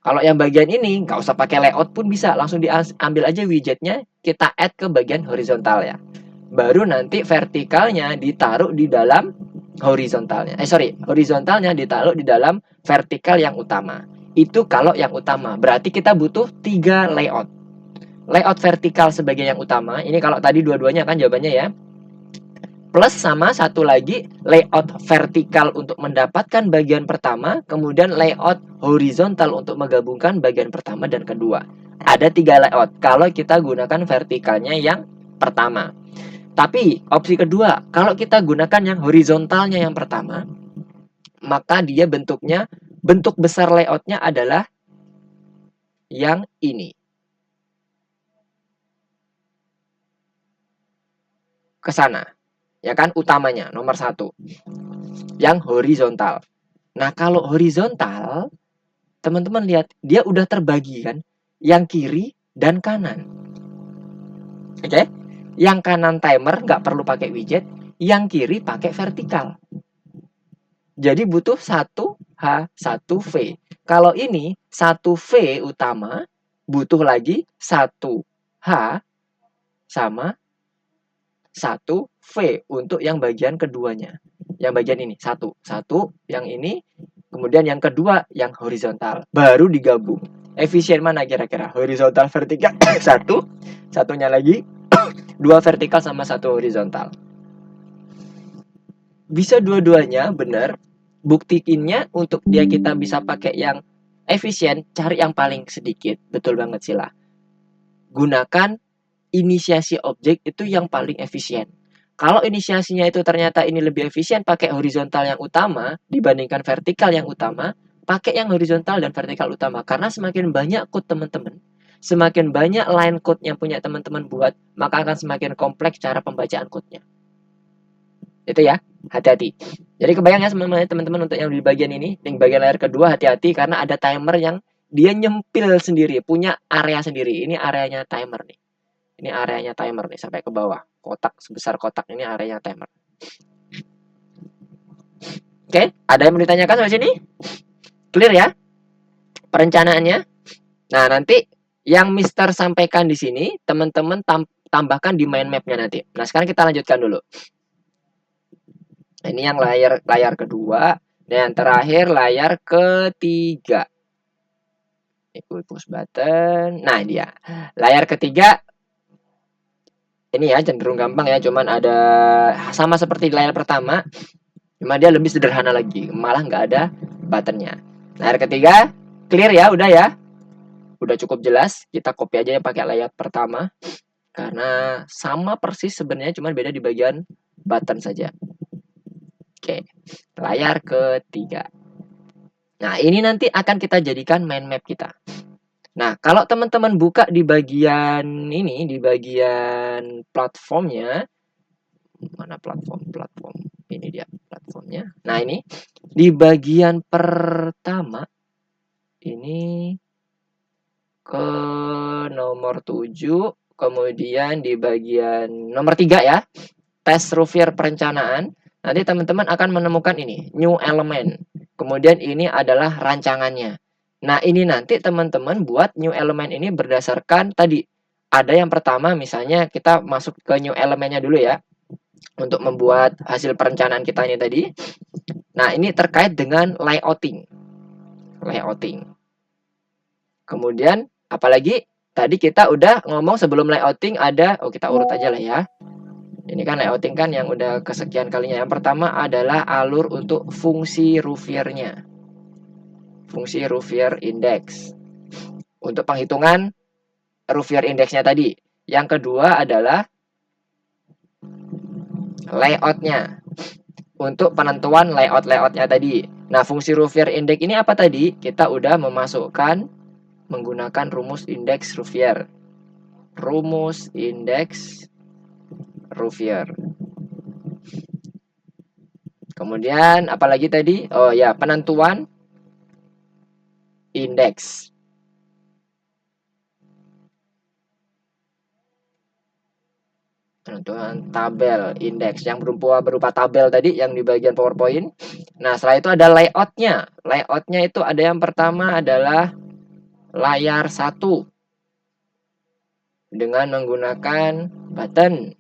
Kalau yang bagian ini, nggak usah pakai layout pun bisa. Langsung diambil aja widgetnya, kita add ke bagian horizontal ya. Baru nanti vertikalnya ditaruh di dalam horizontalnya. Horizontalnya ditaruh di dalam vertikal yang utama. Itu kalau yang utama. Berarti kita butuh 3 layout. Layout vertikal sebagai yang utama. Ini kalau tadi dua-duanya kan jawabannya ya. Plus sama satu lagi layout vertikal untuk mendapatkan bagian pertama, kemudian layout horizontal untuk menggabungkan bagian pertama dan kedua. Ada 3 layout kalau kita gunakan vertikalnya yang pertama. Tapi opsi kedua, kalau kita gunakan yang horizontalnya yang pertama, maka dia bentuk besar layoutnya adalah yang ini. Ke sana. Ya kan, utamanya nomor 1 yang horizontal. Nah, kalau horizontal, teman-teman lihat dia udah terbagi kan, yang kiri dan kanan. Oke, yang kanan timer nggak perlu pakai widget, yang kiri pakai vertikal. Jadi butuh 1H, 1V. Kalau ini 1V utama, butuh lagi 1H sama 1V untuk yang bagian keduanya. Yang bagian ini, satu yang ini, kemudian yang kedua yang horizontal. Baru digabung. Efisien mana kira-kira? Horizontal vertikal satunya lagi 2 vertikal sama 1 horizontal. Bisa dua-duanya, benar. Buktiinnya untuk dia kita bisa pakai yang efisien, cari yang paling sedikit. Betul banget Sila. Gunakan inisiasi objek itu yang paling efisien. Kalau inisiasinya itu ternyata ini lebih efisien pakai horizontal yang utama dibandingkan vertikal yang utama, pakai yang horizontal dan vertikal utama. Karena semakin banyak code teman-teman, semakin banyak line code yang punya teman-teman buat, maka akan semakin kompleks cara pembacaan code-nya. Itu ya, hati-hati. Jadi kebayang ya semuanya teman-teman untuk yang di bagian ini, di bagian layar kedua hati-hati karena ada timer yang dia nyempil sendiri, punya area sendiri. Ini areanya timer nih. Ini areanya timer nih sampai ke bawah. Kotak sebesar kotak ini areanya timer. Oke, ada yang mau ditanyakan sampai sini? Clear ya perencanaannya? Nah, nanti yang Mister sampaikan di sini, teman-teman tambahkan di mind map-nya nanti. Nah, sekarang kita lanjutkan dulu. Ini yang layar kedua, dan yang terakhir layar ketiga. Ini push button. Nah, dia. Layar ketiga ini ya cenderung gampang ya, cuman ada sama seperti di layar pertama, cuma dia lebih sederhana lagi, malah nggak ada buttonnya. Layar ketiga clear ya, udah cukup jelas. Kita copy aja ya pakai layar pertama karena sama persis sebenarnya, cuma beda di bagian button saja. Oke, layar ketiga. Nah, ini nanti akan kita jadikan mind map kita. Nah, kalau teman-teman buka di bagian ini, di bagian platformnya, mana platform ini dia platformnya. Nah, ini di bagian pertama ini ke nomor 7, kemudian di bagian nomor 3 ya, tes Ruffier perencanaan. Nanti teman-teman akan menemukan ini, new element. Kemudian ini adalah rancangannya. Nah, ini nanti teman-teman buat new element ini berdasarkan tadi. Ada yang pertama misalnya kita masuk ke new elemennya dulu ya. Untuk membuat hasil perencanaan kita ini tadi. Nah, ini terkait dengan layouting. Kemudian apalagi tadi kita udah ngomong sebelum layouting ada, kita urut aja lah ya. Ini kan layouting kan yang udah kesekian kalinya. Yang pertama adalah alur untuk fungsi Ruffier-nya. Fungsi Ruffier index. Untuk penghitungan Ruffier index-nya tadi. Yang kedua adalah layout-nya. Untuk penentuan layout-layoutnya tadi. Nah, fungsi Ruffier index ini apa tadi? Kita udah memasukkan menggunakan rumus indeks Ruffier. Rumus indeks Ruffier. Kemudian apalagi tadi? Oh ya, penentuan indeks. Penentuan tabel indeks yang berupa tabel tadi yang di bagian PowerPoint. Nah, setelah itu ada layoutnya. Layoutnya itu ada yang pertama adalah layar 1 dengan menggunakan button.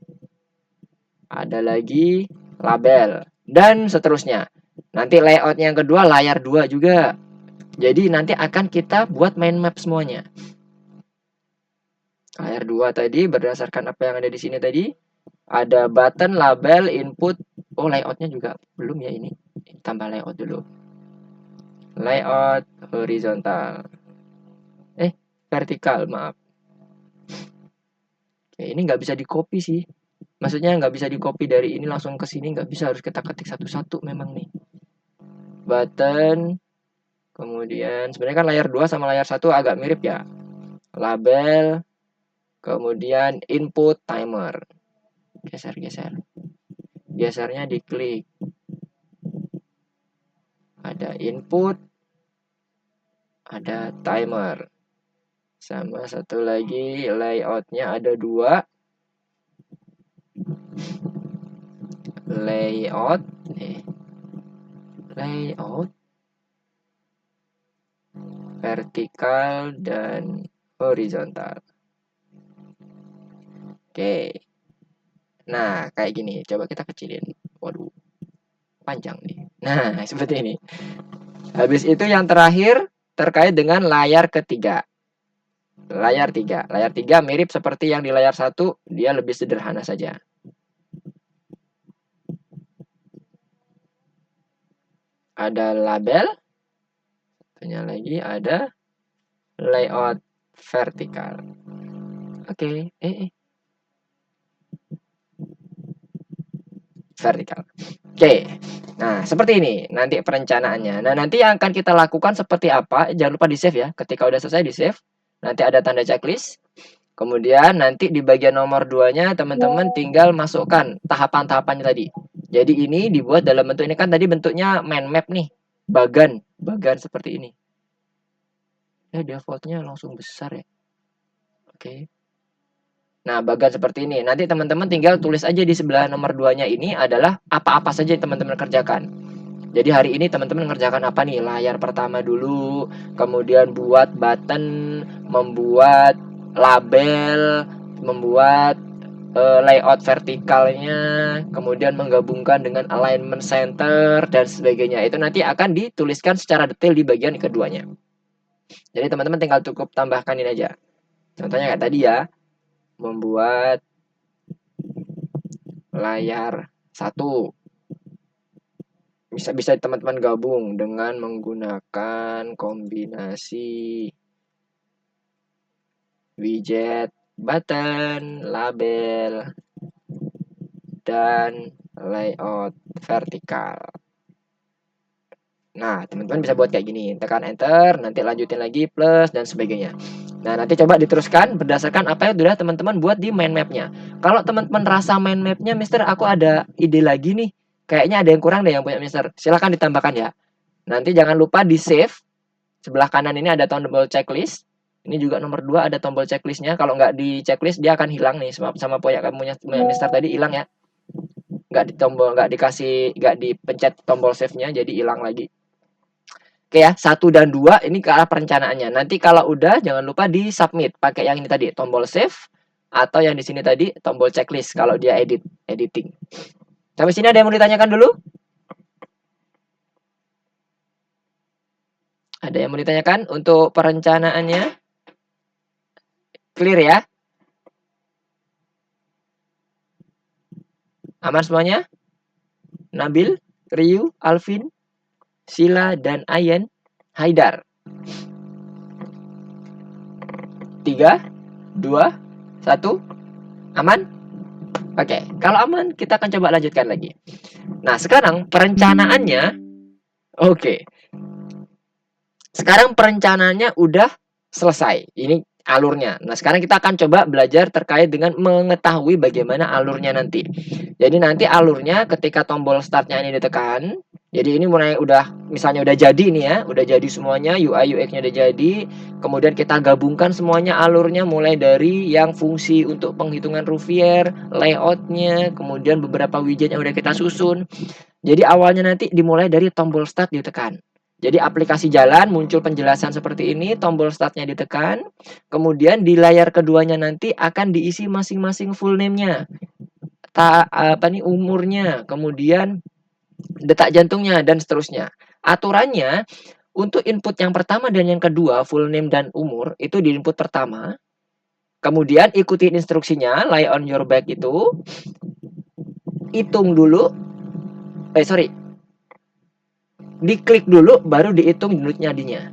Ada lagi label dan seterusnya. Nanti layoutnya yang kedua layar 2 juga. Jadi nanti akan kita buat mind map semuanya. Layar 2 tadi berdasarkan apa yang ada di sini tadi. Ada button, label, input. Oh, layoutnya juga belum ya ini. Tambah layout dulu. Layout horizontal. Vertikal, maaf. Oke, ini nggak bisa di copy sih. Maksudnya nggak bisa di copy dari ini langsung ke sini, nggak bisa, harus kita ketik satu-satu memang nih. Button, kemudian sebenarnya kan layar 2 sama layar 1 agak mirip ya. Label, kemudian input timer. Geser. Gesernya diklik. Ada input, ada timer. Sama satu lagi layoutnya ada 2. Layout vertikal dan horizontal. Oke. Nah, kayak gini. Coba kita kecilin. Waduh, panjang nih. Nah, seperti ini. Habis itu yang terakhir terkait dengan layar ketiga. Layar 3. Layar 3 mirip seperti yang di layar 1, dia lebih sederhana saja. Ada label, satunya lagi ada layout vertikal. Oke, vertikal. Oke. Nah, seperti ini nanti perencanaannya. Nah, nanti yang akan kita lakukan seperti apa? Jangan lupa di-save ya. Ketika udah selesai di-save, nanti ada tanda checklist. Kemudian nanti di bagian nomor 2-nya teman-teman tinggal masukkan tahapan-tahapannya tadi. Jadi ini dibuat dalam bentuk ini kan tadi bentuknya mind map nih. Bagan seperti ini. Defaultnya langsung besar ya. Oke. Nah, bagan seperti ini. Nanti teman-teman tinggal tulis aja di sebelah nomor 2-nya ini adalah apa-apa saja yang teman-teman kerjakan. Jadi hari ini teman-teman mengerjakan apa nih? Layar pertama dulu, kemudian buat button, membuat label, membuat layout vertikalnya, kemudian menggabungkan dengan alignment center dan sebagainya. Itu nanti akan dituliskan secara detail di bagian keduanya. Jadi teman-teman tinggal cukup tambahkan ini aja. Contohnya kayak tadi ya, membuat layar 1. Bisa teman-teman gabung dengan menggunakan kombinasi widget, button, label, dan layout vertikal. Nah, teman-teman bisa buat kayak gini. Tekan enter, nanti lanjutin lagi plus dan sebagainya. Nah, nanti coba diteruskan berdasarkan apa yang sudah teman-teman buat di mind map-nya. Kalau teman-teman rasa mind map-nya, Mister, aku ada ide lagi nih. Kayaknya ada yang kurang deh yang punya Mister. Silahkan ditambahkan ya. Nanti jangan lupa di save. Sebelah kanan ini ada tombol checklist. Ini juga nomor 2 ada tombol checklistnya. Kalau nggak di checklist dia akan hilang nih sama poyak kamu punya Mister tadi hilang ya. Nggak dipencet tombol save-nya jadi hilang lagi. Oke ya, 1 dan 2 ini ke arah perencanaannya. Nanti kalau udah jangan lupa di submit pakai yang ini tadi, tombol save atau yang di sini tadi tombol checklist kalau dia editing. Sampai sini ada yang mau ditanyakan dulu? Ada yang mau ditanyakan untuk perencanaannya? Clear ya? Aman semuanya? Nabil, Ryu, Alvin, Sila, dan Ayen, Haidar. 3, 2, 1, aman? Oke, kalau aman kita akan coba lanjutkan lagi. Nah, sekarang perencanaannya, oke. Sekarang perencanaannya udah selesai. Ini alurnya. Nah, sekarang kita akan coba belajar terkait dengan mengetahui bagaimana alurnya nanti. Jadi nanti alurnya ketika tombol startnya ini ditekan, jadi ini mulai misalnya udah jadi nih ya, udah jadi semuanya, UI UX-nya udah jadi, kemudian kita gabungkan semuanya alurnya mulai dari yang fungsi untuk penghitungan Rouvier, layoutnya, kemudian beberapa widget yang udah kita susun. Jadi awalnya nanti dimulai dari tombol start ditekan. Jadi aplikasi jalan, muncul penjelasan seperti ini, tombol startnya ditekan, kemudian di layar keduanya nanti akan diisi masing-masing full name-nya, umurnya, kemudian detak jantungnya, dan seterusnya. Aturannya, untuk input yang pertama dan yang kedua, full name dan umur, itu di input pertama, kemudian ikuti instruksinya, lie on your back itu, hitung dulu, diklik dulu baru dihitung denyut nadinya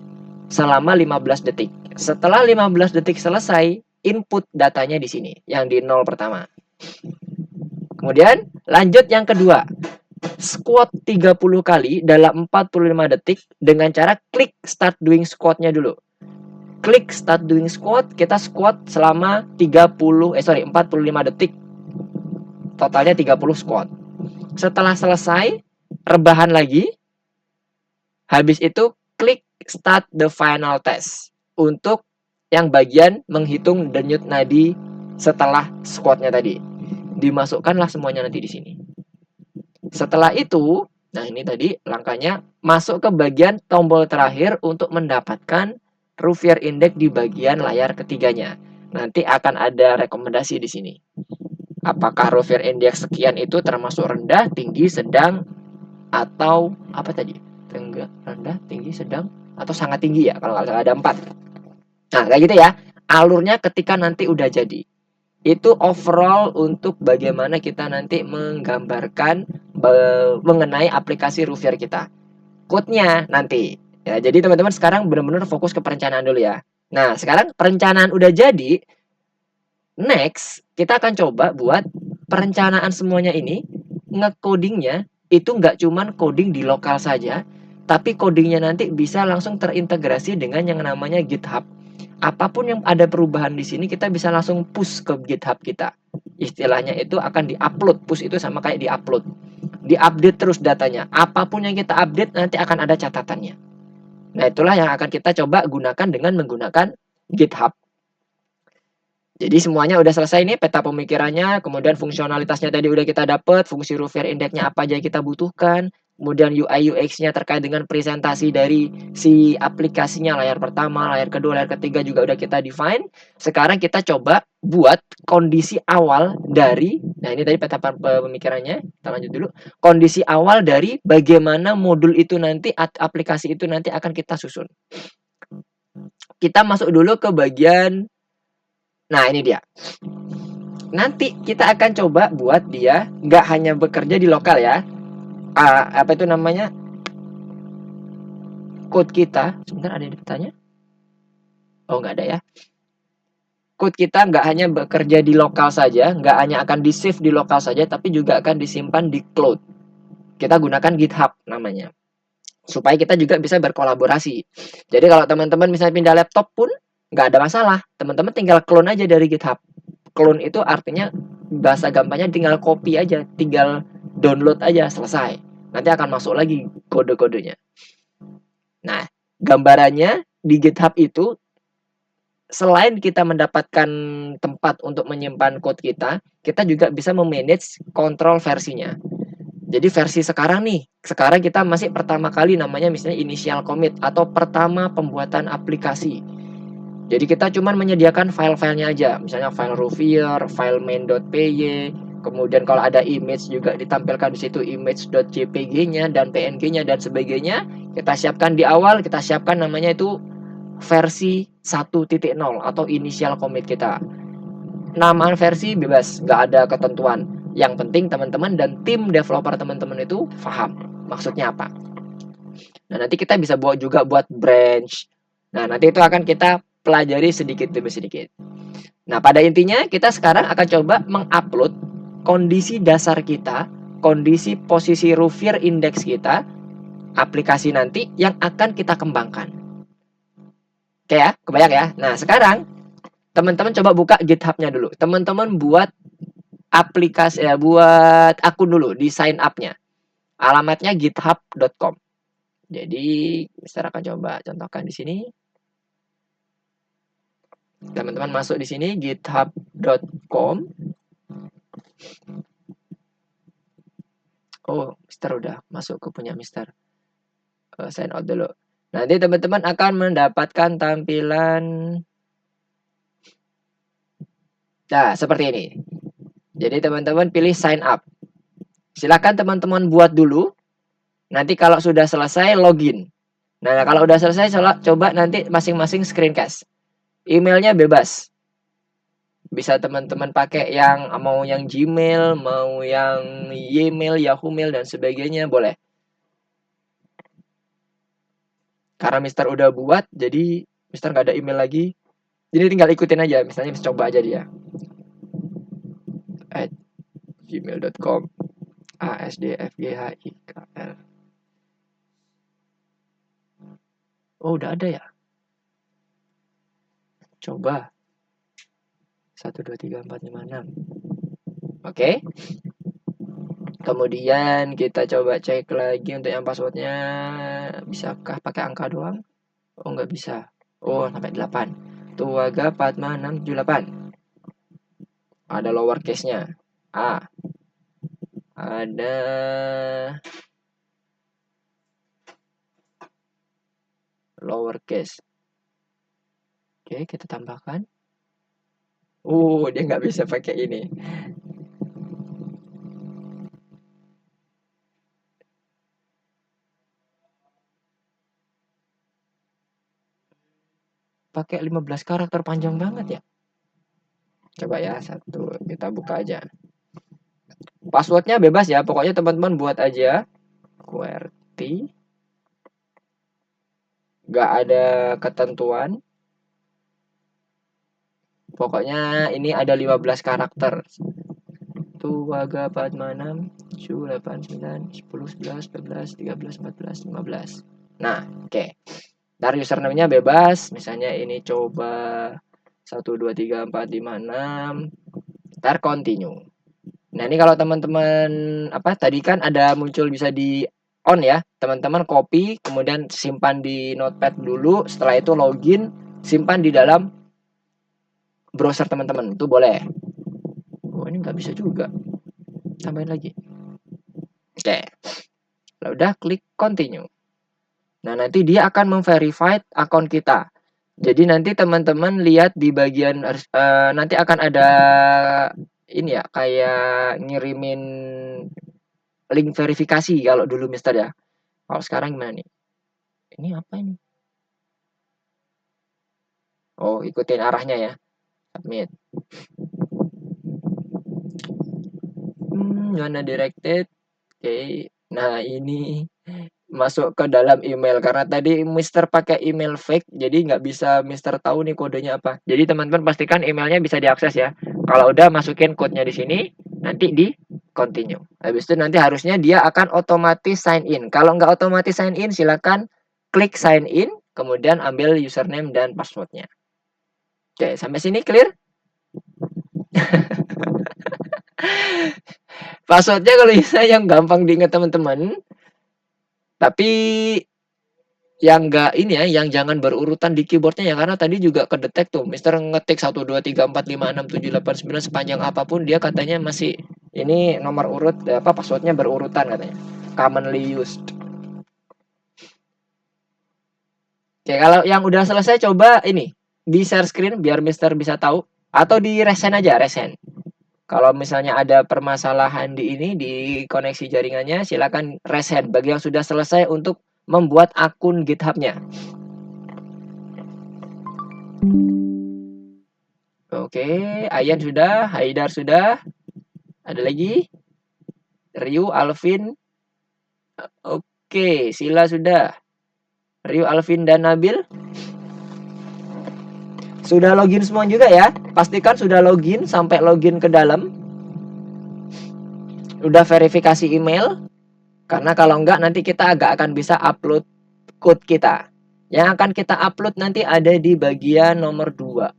selama 15 detik. Setelah 15 detik selesai, input datanya di sini yang di 0 pertama. Kemudian lanjut yang kedua. Squat 30 kali dalam 45 detik dengan cara klik start doing squat-nya dulu. Klik start doing squat, kita squat selama 45 detik. Totalnya 30 squat. Setelah selesai, rebahan lagi. Habis itu klik start the final test untuk yang bagian menghitung denyut nadi setelah squatnya tadi. Dimasukkanlah semuanya nanti di sini. Setelah itu, nah ini tadi langkahnya masuk ke bagian tombol terakhir untuk mendapatkan Rouvier Index di bagian layar ketiganya. Nanti akan ada rekomendasi di sini. Apakah Rouvier Index sekian itu termasuk rendah, tinggi, sedang, atau apa tadi? Rendah, tinggi, sedang, atau sangat tinggi ya, kalau nggak salah ada 4. Nah, kayak gitu ya. alurnya ketika nanti udah jadi. Itu overall untuk bagaimana kita nanti menggambarkan mengenai aplikasi Rovier kita. Code-nya nanti. Ya, jadi teman-teman sekarang benar-benar fokus ke perencanaan dulu ya. Nah, sekarang perencanaan udah jadi, next kita akan coba buat perencanaan semuanya ini, nge-codingnya itu nggak cuman coding di lokal saja, tapi codingnya nanti bisa langsung terintegrasi dengan yang namanya GitHub. Apapun yang ada perubahan di sini kita bisa langsung push ke GitHub kita. Istilahnya itu akan diupload, push itu sama kayak diupload. Diupdate terus datanya. Apapun yang kita update nanti akan ada catatannya. Nah, itulah yang akan kita coba gunakan dengan menggunakan GitHub. Jadi semuanya udah selesai nih, peta pemikirannya, kemudian fungsionalitasnya tadi udah kita dapat, fungsi Rovier Index-nya apa aja yang kita butuhkan, kemudian UI UX-nya terkait dengan presentasi dari si aplikasinya, layar pertama, layar kedua, layar ketiga juga udah kita define. Sekarang kita coba buat kondisi awal dari, nah ini tadi peta pemikirannya, kita lanjut dulu. Kondisi awal dari bagaimana modul itu nanti, aplikasi itu nanti akan kita susun. Kita masuk dulu ke bagian, nah ini dia. Nanti kita akan coba buat dia nggak hanya bekerja di lokal ya. Apa itu namanya? Code kita. Sebentar, ada yang ditanya? Oh, nggak ada ya. Code kita nggak hanya bekerja di lokal saja, nggak hanya akan di-save di lokal saja, tapi juga akan disimpan di cloud. Kita gunakan GitHub namanya. Supaya kita juga bisa berkolaborasi. Jadi kalau teman-teman misalnya pindah laptop pun nggak ada masalah. Teman-teman tinggal clone aja dari GitHub. Clone itu artinya bahasa gampangnya tinggal copy aja, tinggal download aja, selesai. Nanti akan masuk lagi kode-kodenya. Nah, gambarannya di GitHub itu selain kita mendapatkan tempat untuk menyimpan code kita juga bisa memanage kontrol versinya. Jadi versi sekarang nih, sekarang kita masih pertama kali namanya misalnya initial commit atau pertama pembuatan aplikasi. Jadi kita cuma menyediakan file-filenya aja, misalnya file Rovier, file main.py, kemudian kalau ada image juga ditampilkan di situ image.jpg-nya dan png-nya dan sebagainya. Kita siapkan di awal, kita siapkan namanya itu versi 1.0 atau initial commit kita. Nama versi bebas, nggak ada ketentuan. Yang penting teman-teman dan tim developer teman-teman itu paham maksudnya apa. Nah, nanti kita bisa juga buat branch. Nah, nanti itu akan kita pelajari sedikit demi sedikit. Nah, pada intinya kita sekarang akan coba mengupload kondisi dasar kita, kondisi posisi Rovier index kita, aplikasi nanti yang akan kita kembangkan. Oke ya, kebayang ya? Nah, sekarang teman-teman coba buka GitHub-nya dulu. Teman-teman buat aplikasi ya, buat akun dulu di sign up-nya. Alamatnya github.com. Jadi, Mister akan coba contohkan di sini. Teman-teman masuk di sini github.com. Oh, Mister udah masuk ke punya Mister. Sign out dulu. Nanti teman-teman akan mendapatkan tampilan nah, seperti ini. Jadi teman-teman pilih sign up. Silakan teman-teman buat dulu. Nanti kalau sudah selesai login. Nah, kalau udah selesai coba nanti masing-masing screencast. Emailnya bebas. Bisa teman-teman pakai yang mau yang Gmail, mau yang Ymail, Yahoo Mail dan sebagainya boleh. Karena Mister udah buat, jadi Mister nggak ada email lagi. Jadi tinggal ikutin aja. Misalnya coba aja dia. @gmail.com ASDFGHIKL. Oh, udah ada ya? Coba. 1, 2, 3, 4, 5, 6. Oke. Kemudian kita coba cek lagi untuk yang passwordnya. Bisakah pakai angka doang? Oh, nggak bisa. Oh, sampai 8. Tuaga 45678. Ada lowercase-nya. A. Ada lowercase. Oke, kita tambahkan. Dia nggak bisa pakai ini. pakai 15 karakter, panjang banget ya. Coba ya, satu kita buka aja. Passwordnya bebas ya, pokoknya teman-teman buat aja. QWERTY. Gak ada ketentuan. Pokoknya ini ada 15 karakter. 2, 4, 6, 7, 8, 9, 10, 11, 12, 13, 14, 15. Nah, oke. Ntar username-nya bebas. Misalnya ini coba 1, 2, 3, 4, 5, 6. Ntar continue. Nah, ini kalau teman-teman tadi kan ada muncul bisa di on ya. Teman-teman copy, kemudian simpan di notepad dulu. Setelah itu login, simpan di dalam browser teman-teman. Itu boleh. Oh, ini nggak bisa juga. Tambahin lagi. Oke. Lalu udah klik continue. Nah, nanti dia akan memverified akun kita. Jadi nanti teman-teman lihat di bagian nanti akan ada ini ya, kayak ngirimin link verifikasi kalau dulu Mister ya. Kalau sekarang gimana nih? Ini apa ini? Oh, ikutin arahnya ya. Submit. Mana directed? Oke. Nah, ini masuk ke dalam email karena tadi Mister pakai email fake, jadi nggak bisa Mister tahu nih kodenya apa. Jadi teman-teman pastikan emailnya bisa diakses ya. Kalau udah masukin kodenya di sini, nanti di continue. Habis itu nanti harusnya dia akan otomatis sign in. Kalau nggak otomatis sign in, silakan klik sign in, kemudian ambil username dan passwordnya. Oke, sampai sini clear? Passwordnya kalau bisa yang gampang diingat teman-teman, tapi yang enggak ini ya, yang jangan berurutan di keyboardnya ya, karena tadi juga kedetek tuh, Mister ngetik 1, 2, 3, 4, 5, 6, 7, 8, 9 sepanjang apapun dia katanya masih ini nomor urut passwordnya berurutan katanya. Commonly used. Oke, kalau yang udah selesai coba ini di share screen biar Mister bisa tahu atau di resen aja, resen. Kalau misalnya ada permasalahan di ini di koneksi jaringannya, silakan reset bagi yang sudah selesai untuk membuat akun GitHub-nya. Oke, Ayan sudah, Haidar sudah. Ada lagi? Ryu, Alvin. Oke, Sila sudah. Ryu, Alvin, dan Nabil. Sudah login semua juga ya? Pastikan sudah login sampai login ke dalam. Udah verifikasi email. Karena kalau enggak nanti kita agak akan bisa upload code kita. Yang akan kita upload nanti ada di bagian nomor 2.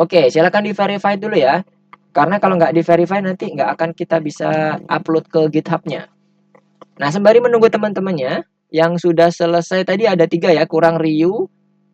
Oke, silakan di-verify dulu ya. Karena kalau nggak di-verify nanti nggak akan kita bisa upload ke GitHub-nya. Nah, sembari menunggu teman-temannya, yang sudah selesai tadi ada 3 ya, kurang Ryu.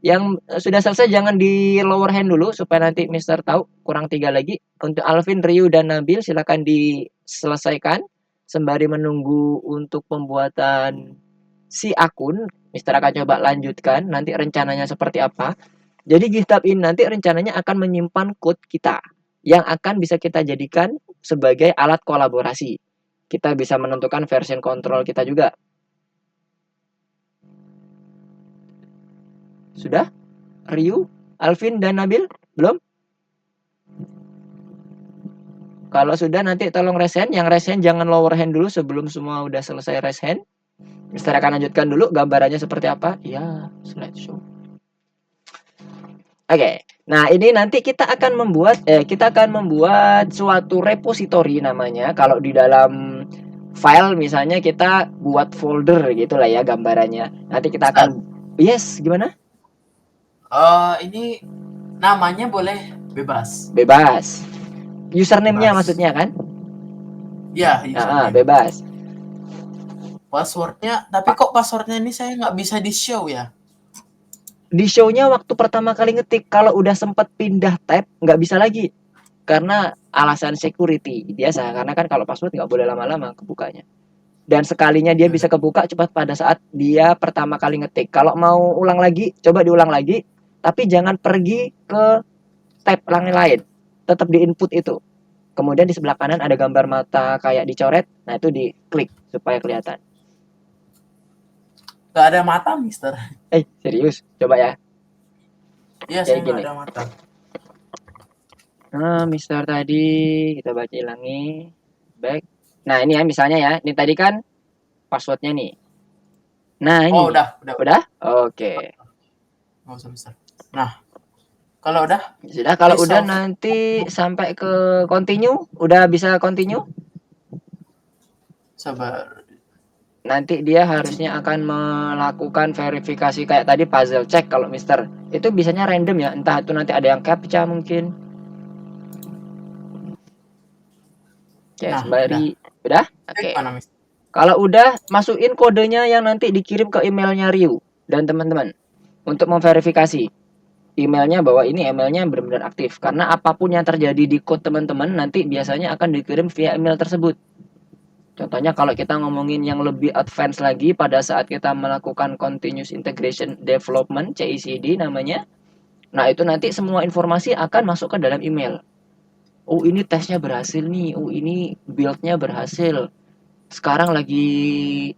Yang sudah selesai jangan di lower hand dulu supaya nanti Mister tahu, kurang 3 lagi. Untuk Alvin, Ryu, dan Nabil silakan diselesaikan. Sembari menunggu untuk pembuatan si akun, Mister akan coba lanjutkan nanti rencananya seperti apa. Jadi GitHub ini nanti rencananya akan menyimpan code kita yang akan bisa kita jadikan sebagai alat kolaborasi. Kita bisa menentukan version control kita juga. Sudah? Ryu, Alvin, dan Nabil? Belum? Kalau sudah nanti tolong raise hand. Yang raise hand jangan lower hand dulu sebelum semua udah selesai raise hand. Mister akan lanjutkan dulu gambarannya seperti apa. Ya, slideshow. Oke. Nah, ini nanti kita akan membuat suatu repository namanya. Kalau di dalam file misalnya kita buat folder gitulah ya gambarannya. Nanti kita akan yes, gimana? Ini namanya boleh bebas. Bebas. Username-nya maksudnya kan? Ya, username. Bebas. Passwordnya, tapi kok passwordnya ini saya nggak bisa di-show ya? Di show-nya waktu pertama kali ngetik, kalau udah sempat pindah tab nggak bisa lagi karena alasan security biasa, karena kan kalau password nggak boleh lama-lama kebukanya, dan sekalinya dia bisa kebuka cepat pada saat dia pertama kali ngetik. Kalau mau ulang lagi coba diulang lagi, tapi jangan pergi ke tab lain, tetap di input itu, kemudian di sebelah kanan ada gambar mata kayak dicoret, nah itu diklik supaya kelihatan. Gak ada mata, Mister. Serius, coba ya. Iya, Jadi saya nggak gini. ada mata. Mister tadi kita baca ulangi. Baik. Nah, ini ya misalnya ya. Ini tadi kan passwordnya nih. Nah, ini Oh, nih. udah. Udah? Oke. Nggak usah besar. Nah, kalau udah, Sudah, kalau please udah solve. nanti sampai ke continue. Udah bisa continue. Sabar. Nanti dia harusnya akan melakukan verifikasi kayak tadi puzzle check kalau Mister. Itu bisanya random ya. Entah itu nanti ada yang captcha mungkin. Oke, Nah, udah. sembari. Udah? Cek Oke. mana, Mister? Kalau udah, masukin kodenya yang nanti dikirim ke emailnya Ryu dan teman-teman untuk memverifikasi emailnya bahwa ini emailnya benar-benar aktif. Karena apapun yang terjadi di code teman-teman nanti biasanya akan dikirim via email tersebut. Contohnya kalau kita ngomongin yang lebih advance lagi pada saat kita melakukan continuous integration development CICD namanya. Nah, itu nanti semua informasi akan masuk ke dalam email. Oh, ini tesnya berhasil nih. Oh, ini build-nya berhasil. Sekarang lagi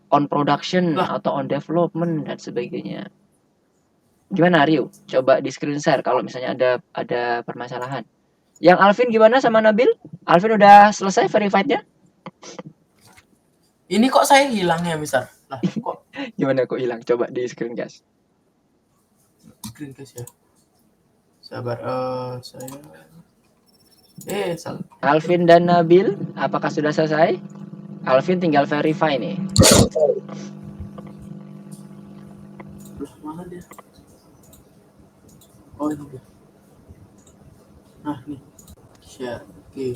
on production Lah, atau on development dan sebagainya. Gimana Rio? Coba di screen share kalau misalnya ada permasalahan. Yang Alvin gimana sama Nabil? Alvin udah selesai verified-nya? ini kok saya hilang ya, Mister? Lah, kok Gimana kok hilang? Coba di screen guys. screen case ya? Sabar, saya... salah. Alvin dan Nabil, apakah sudah selesai? Alvin tinggal verify nih. Lah, mana dia? Oh, ini dia. Nah, nih. Share. Oke.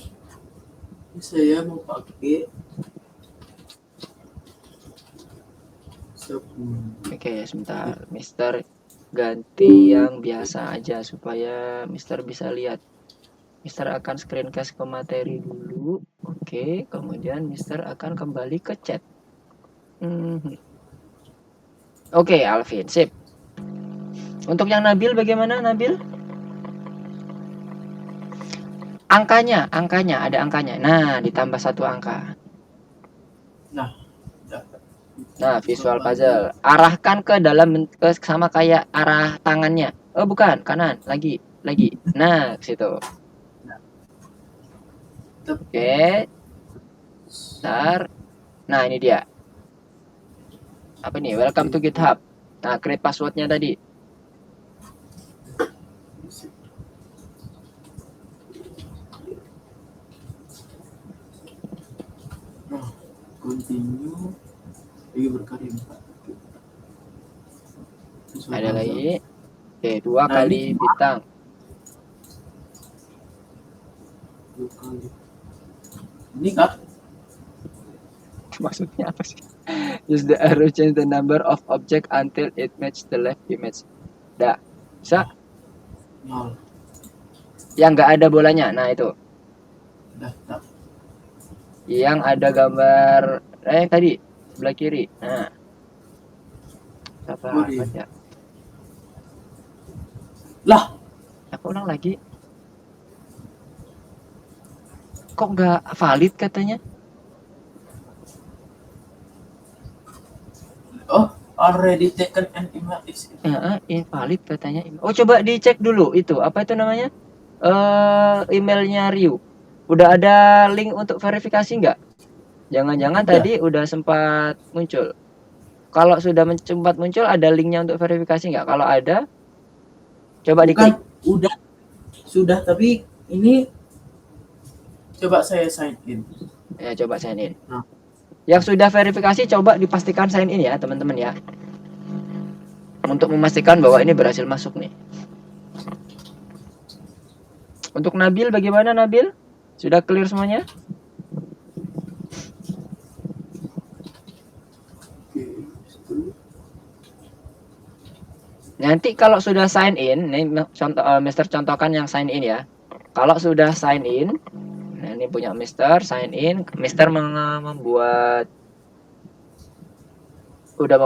Ini saya mau pakai Oke, sebentar. Mister ganti yang biasa aja supaya Mister bisa lihat. Mister akan screencast ke materi dulu. Oke, kemudian Mister akan kembali ke chat. Oke, Alvin, sip. Untuk yang Nabil bagaimana, Nabil? Angkanya, ada angkanya. Nah, ditambah satu angka. Nah, Nah, visual puzzle. Arahkan ke dalam ke sama kayak arah tangannya. Oh, bukan, kanan, lagi. Nah, ke situ. Oke. Bentar. Nah, ini dia. Apa nih? Welcome to GitHub. Nah, create passwordnya tadi. Nah, continue. Lagi berkarya. Ada lagi. Oke, 2 Nah, kali ini bintang. 2 kali. Ini kah? Maksudnya apa sih? Use the arrow change the number of object until it match the left image. Dah. Bisa? 0. Yang nggak ada bolanya. Nah, itu. Dah. Yang ada gambar yang tadi sebelah kiri. Nah. Apa ya? Lah, Aku ulang lagi. Kok nggak valid katanya? oh, already taken an image. Invalid katanya. Oh, coba dicek dulu itu. Apa itu namanya? Emailnya Ryu. Udah ada link untuk verifikasi nggak? Jangan-jangan tadi udah sempat muncul. Kalau sudah sempat muncul, ada linknya untuk verifikasi nggak? Kalau ada, coba diklik. Udah, sudah, tapi ini coba saya sign in. Ya, coba sign in. Yang sudah verifikasi, coba dipastikan sign in ya, teman-teman ya. Untuk memastikan bahwa ini berhasil masuk nih. Untuk Nabil, bagaimana Nabil? Sudah clear semuanya? Nanti kalau sudah sign in, nih Mister contohkan yang sign in ya. Kalau sudah sign in, nah ini punya Mister sign in, Mister udah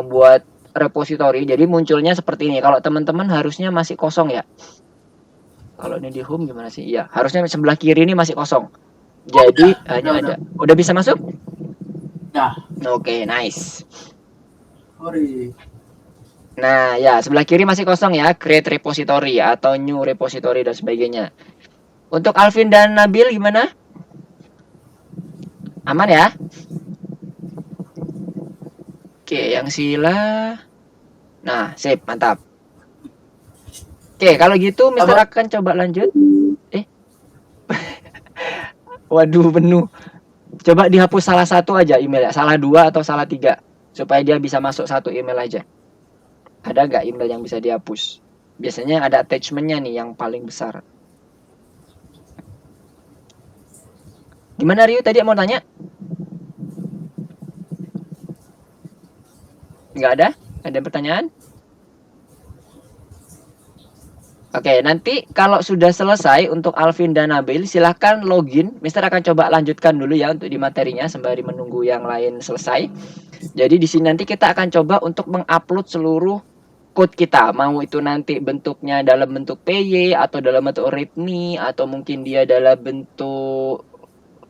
membuat repository. Jadi munculnya seperti ini. Kalau teman-teman harusnya masih kosong ya. Kalau ini di home gimana sih? Iya, harusnya sebelah kiri ini masih kosong. Jadi hanya ada. Udah bisa masuk? Dah. Oke, nice. Sorry. Nah, ya, sebelah kiri masih kosong ya, create repository atau new repository dan sebagainya. Untuk Alvin dan Nabil gimana? Aman ya? Oke, yang sila. Nah, sip, mantap. Oke, kalau gitu Mister Apa? akan coba lanjut. Eh, waduh, penuh. Coba dihapus salah satu aja email ya, salah dua atau salah tiga, supaya dia bisa masuk satu email aja. Ada nggak email yang bisa dihapus? Biasanya ada attachmentnya nih yang paling besar. Gimana Ryu tadi mau tanya? Nggak ada? Ada pertanyaan? Oke, nanti kalau sudah selesai untuk Alvin dan Nabil, silahkan login. Mister akan coba lanjutkan dulu ya untuk di materinya sembari menunggu yang lain selesai. Jadi di sini nanti kita akan coba untuk mengupload seluruh code kita. Mau itu nanti bentuknya dalam bentuk PY atau dalam bentuk README atau mungkin dia dalam bentuk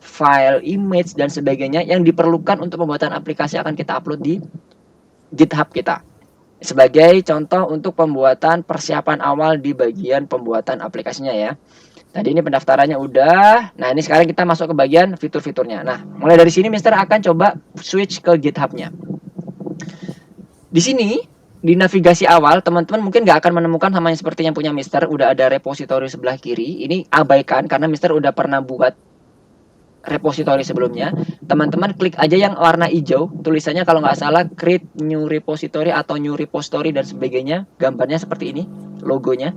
file image dan sebagainya yang diperlukan untuk pembuatan aplikasi akan kita upload di GitHub kita. Sebagai contoh untuk pembuatan persiapan awal di bagian pembuatan aplikasinya ya. Tadi ini pendaftarannya udah. Nah, ini sekarang kita masuk ke bagian fitur-fiturnya. Nah, mulai dari sini Mister akan coba switch ke GitHub-nya. Di sini, di navigasi awal, teman-teman mungkin nggak akan menemukan sama yang seperti yang punya Mister. Udah ada repository sebelah kiri. Ini abaikan karena Mister udah pernah buat repository sebelumnya. Teman-teman klik aja yang warna hijau, tulisannya kalau nggak salah create new repository atau new repository dan sebagainya. Gambarnya seperti ini, logonya.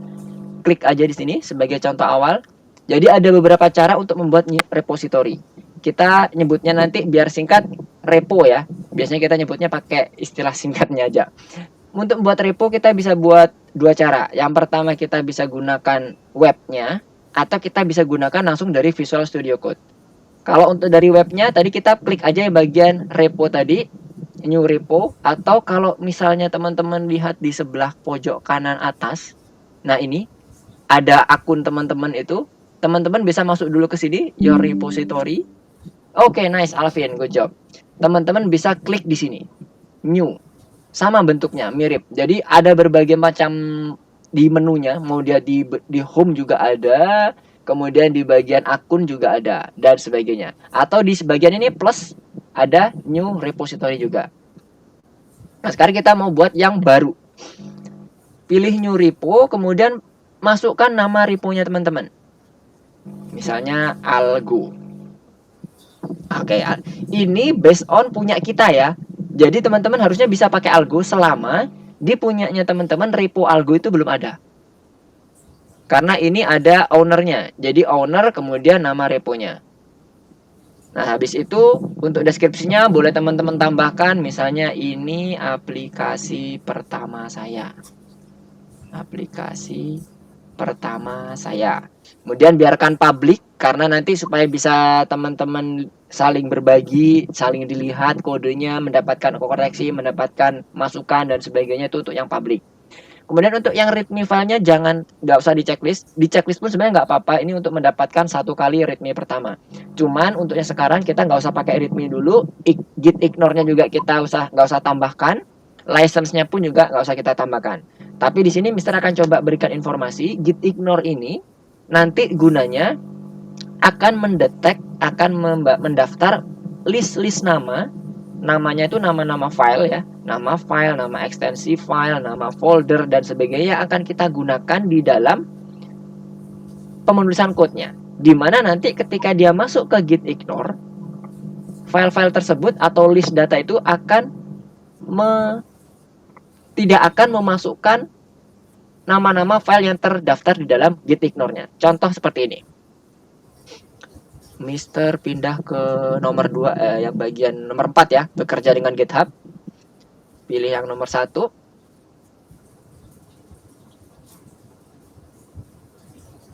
Klik aja di sini sebagai contoh awal. Jadi ada beberapa cara untuk membuat repository. Kita nyebutnya nanti biar singkat repo ya. Biasanya kita nyebutnya pakai istilah singkatnya aja. Untuk membuat repo kita bisa buat dua cara. Yang pertama kita bisa gunakan webnya atau kita bisa gunakan langsung dari Visual Studio Code. Kalau untuk dari webnya tadi kita klik aja yang bagian repo tadi, new repo, atau kalau misalnya teman-teman lihat di sebelah pojok kanan atas, nah ini ada akun teman-teman itu, teman-teman bisa masuk dulu ke sini, your repository. Oke, nice Alvin, good job. Teman-teman bisa klik di sini, new, sama bentuknya, mirip. Jadi ada berbagai macam di menunya, mau dia di home juga ada, kemudian di bagian akun juga ada, dan sebagainya. Atau di sebagian ini plus ada new repository juga. Nah, sekarang kita mau buat yang baru. Pilih new repo, kemudian masukkan nama reponya teman-teman. Misalnya Algo. Oke, ini based on punya kita ya. Jadi teman-teman harusnya bisa pakai Algo selama di punyanya teman-teman repo Algo itu belum ada. Karena ini ada ownernya. Jadi owner kemudian nama reponya. Nah, habis itu untuk deskripsinya boleh teman-teman tambahkan misalnya ini aplikasi pertama saya. Aplikasi pertama saya. Kemudian biarkan public karena nanti supaya bisa teman-teman saling berbagi, saling dilihat kodenya, mendapatkan koreksi, mendapatkan masukan dan sebagainya itu untuk yang public. Kemudian untuk yang readme filenya jangan nggak usah di checklist. Di checklist pun sebenarnya nggak apa-apa. Ini untuk mendapatkan satu kali readme pertama. Cuman untuk yang sekarang kita nggak usah pakai readme dulu. Git ignore-nya juga kita nggak usah tambahkan. License-nya pun juga nggak usah kita tambahkan. Tapi di sini Mister akan coba berikan informasi. Git ignore ini nanti gunanya akan mendetek, akan mendaftar list-list nama. Namanya itu nama-nama file ya, nama file, nama ekstensi file, nama folder dan sebagainya akan kita gunakan di dalam penulisan code-nya. Dimana nanti ketika dia masuk ke git ignore, file-file tersebut atau list data itu akan tidak akan memasukkan nama-nama file yang terdaftar di dalam git ignore-nya. Contoh seperti ini. Mister pindah ke nomor 2 yang bagian nomor 4 ya, bekerja dengan GitHub. Pilih yang nomor 1.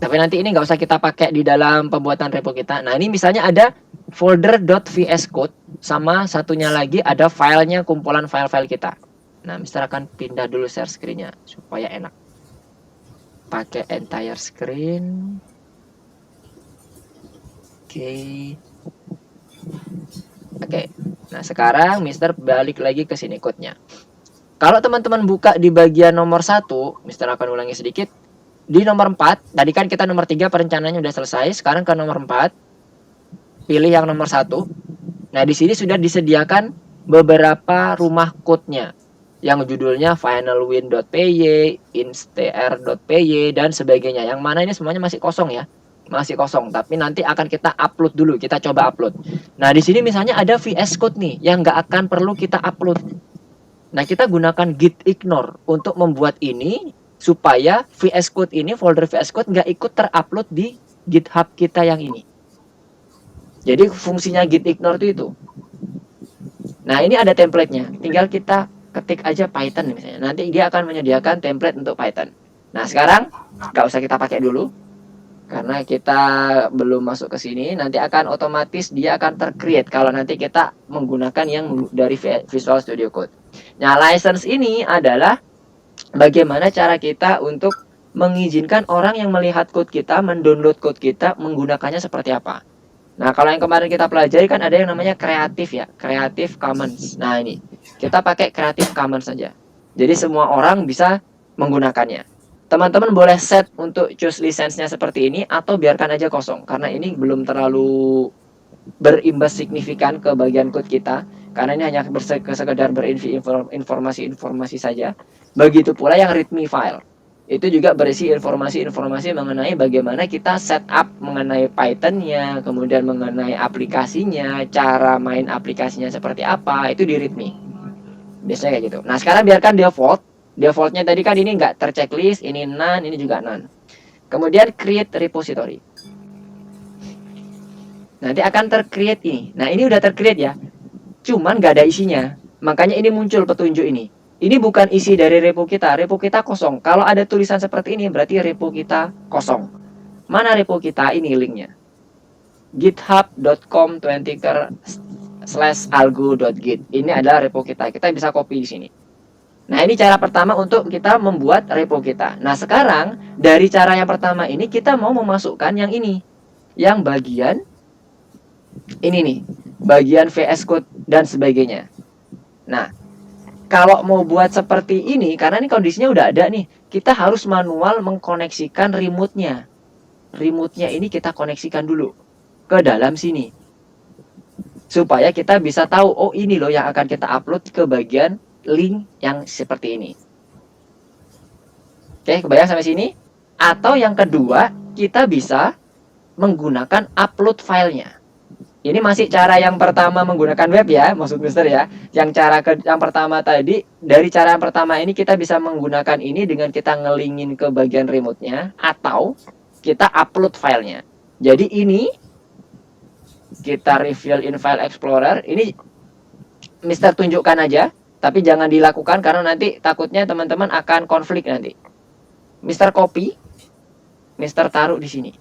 Tapi nanti ini nggak usah kita pakai di dalam pembuatan repo kita. Nah, ini misalnya ada folder.vs code sama satunya lagi ada filenya, kumpulan file-file kita. Nah, Mister akan pindah dulu share screen-nya supaya enak. Pakai entire screen. Oke. Nah, sekarang Mister balik lagi ke sini code-nya. Kalau teman-teman buka di bagian nomor 1, Mister akan ulangi sedikit. Di nomor 4, tadi kan kita nomor 3 perencanaannya udah selesai, sekarang ke nomor 4. Pilih yang nomor 1. Nah, di sini sudah disediakan beberapa rumah code-nya yang judulnya finalwin.py, instr.py dan sebagainya. Yang mana ini semuanya masih kosong ya. Masih kosong, tapi nanti akan kita upload dulu, kita coba upload. Nah, di sini misalnya ada VS Code nih yang nggak akan perlu kita upload. Nah, kita gunakan git ignore untuk membuat ini supaya VS Code ini, folder VS Code nggak ikut terupload di GitHub kita yang ini. Jadi fungsinya git ignore itu. Nah, ini ada template-nya. Tinggal kita ketik aja Python misalnya. Nanti dia akan menyediakan template untuk Python. Nah, sekarang nggak usah kita pakai dulu. Karena kita belum masuk ke sini, nanti akan otomatis dia akan tercreate kalau nanti kita menggunakan yang dari Visual Studio Code. Nah, license ini adalah bagaimana cara kita untuk mengizinkan orang yang melihat code kita, mendownload code kita, menggunakannya seperti apa. Nah, kalau yang kemarin kita pelajari kan ada yang namanya kreatif ya, Creative Commons. Nah, ini kita pakai Creative Commons saja. Jadi semua orang bisa menggunakannya. Teman-teman boleh set untuk choose lisensinya seperti ini atau biarkan aja kosong karena ini belum terlalu berimbas signifikan ke bagian code kita karena ini hanya sekedar berinformasi saja. Begitu pula yang readme file. Itu juga berisi informasi-informasi mengenai bagaimana kita setup mengenai Python-nya, kemudian mengenai aplikasinya, cara main aplikasinya seperti apa, itu di readme. Biasanya kayak gitu. Nah, sekarang biarkan default. Defaultnya tadi kan ini nggak terchecklist, ini none, ini juga none. Kemudian create repository. Nanti akan tercreate ini. Nah, ini udah tercreate ya. Cuman nggak ada isinya. Makanya ini muncul petunjuk ini. Ini bukan isi dari repo kita. Repo kita kosong. Kalau ada tulisan seperti ini berarti repo kita kosong. Mana repo kita? Ini linknya. github.com/algo.git. Ini adalah repo kita. Kita bisa copy di sini. Nah, ini cara pertama untuk kita membuat repo kita. Nah, sekarang dari cara yang pertama ini kita mau memasukkan yang ini. Yang bagian ini nih. Bagian VS Code dan sebagainya. Nah, kalau mau buat seperti ini, karena ini kondisinya udah ada nih, kita harus manual mengkoneksikan remote-nya. Remote-nya ini kita koneksikan dulu ke dalam sini. Supaya kita bisa tahu, oh ini loh yang akan kita upload ke bagian link yang seperti ini. Oke, kebayang sampai sini? Atau yang kedua, kita bisa menggunakan upload filenya. Ini masih cara yang pertama menggunakan web ya, maksud Mister ya. Yang cara yang pertama tadi, dari cara yang pertama ini kita bisa menggunakan ini dengan kita ngelingin ke bagian remote-nya atau kita upload filenya. Jadi ini kita reveal in file explorer. Ini Mister tunjukkan aja. Tapi jangan dilakukan karena nanti takutnya teman-teman akan konflik nanti. Mister copy, Mister taruh di sini.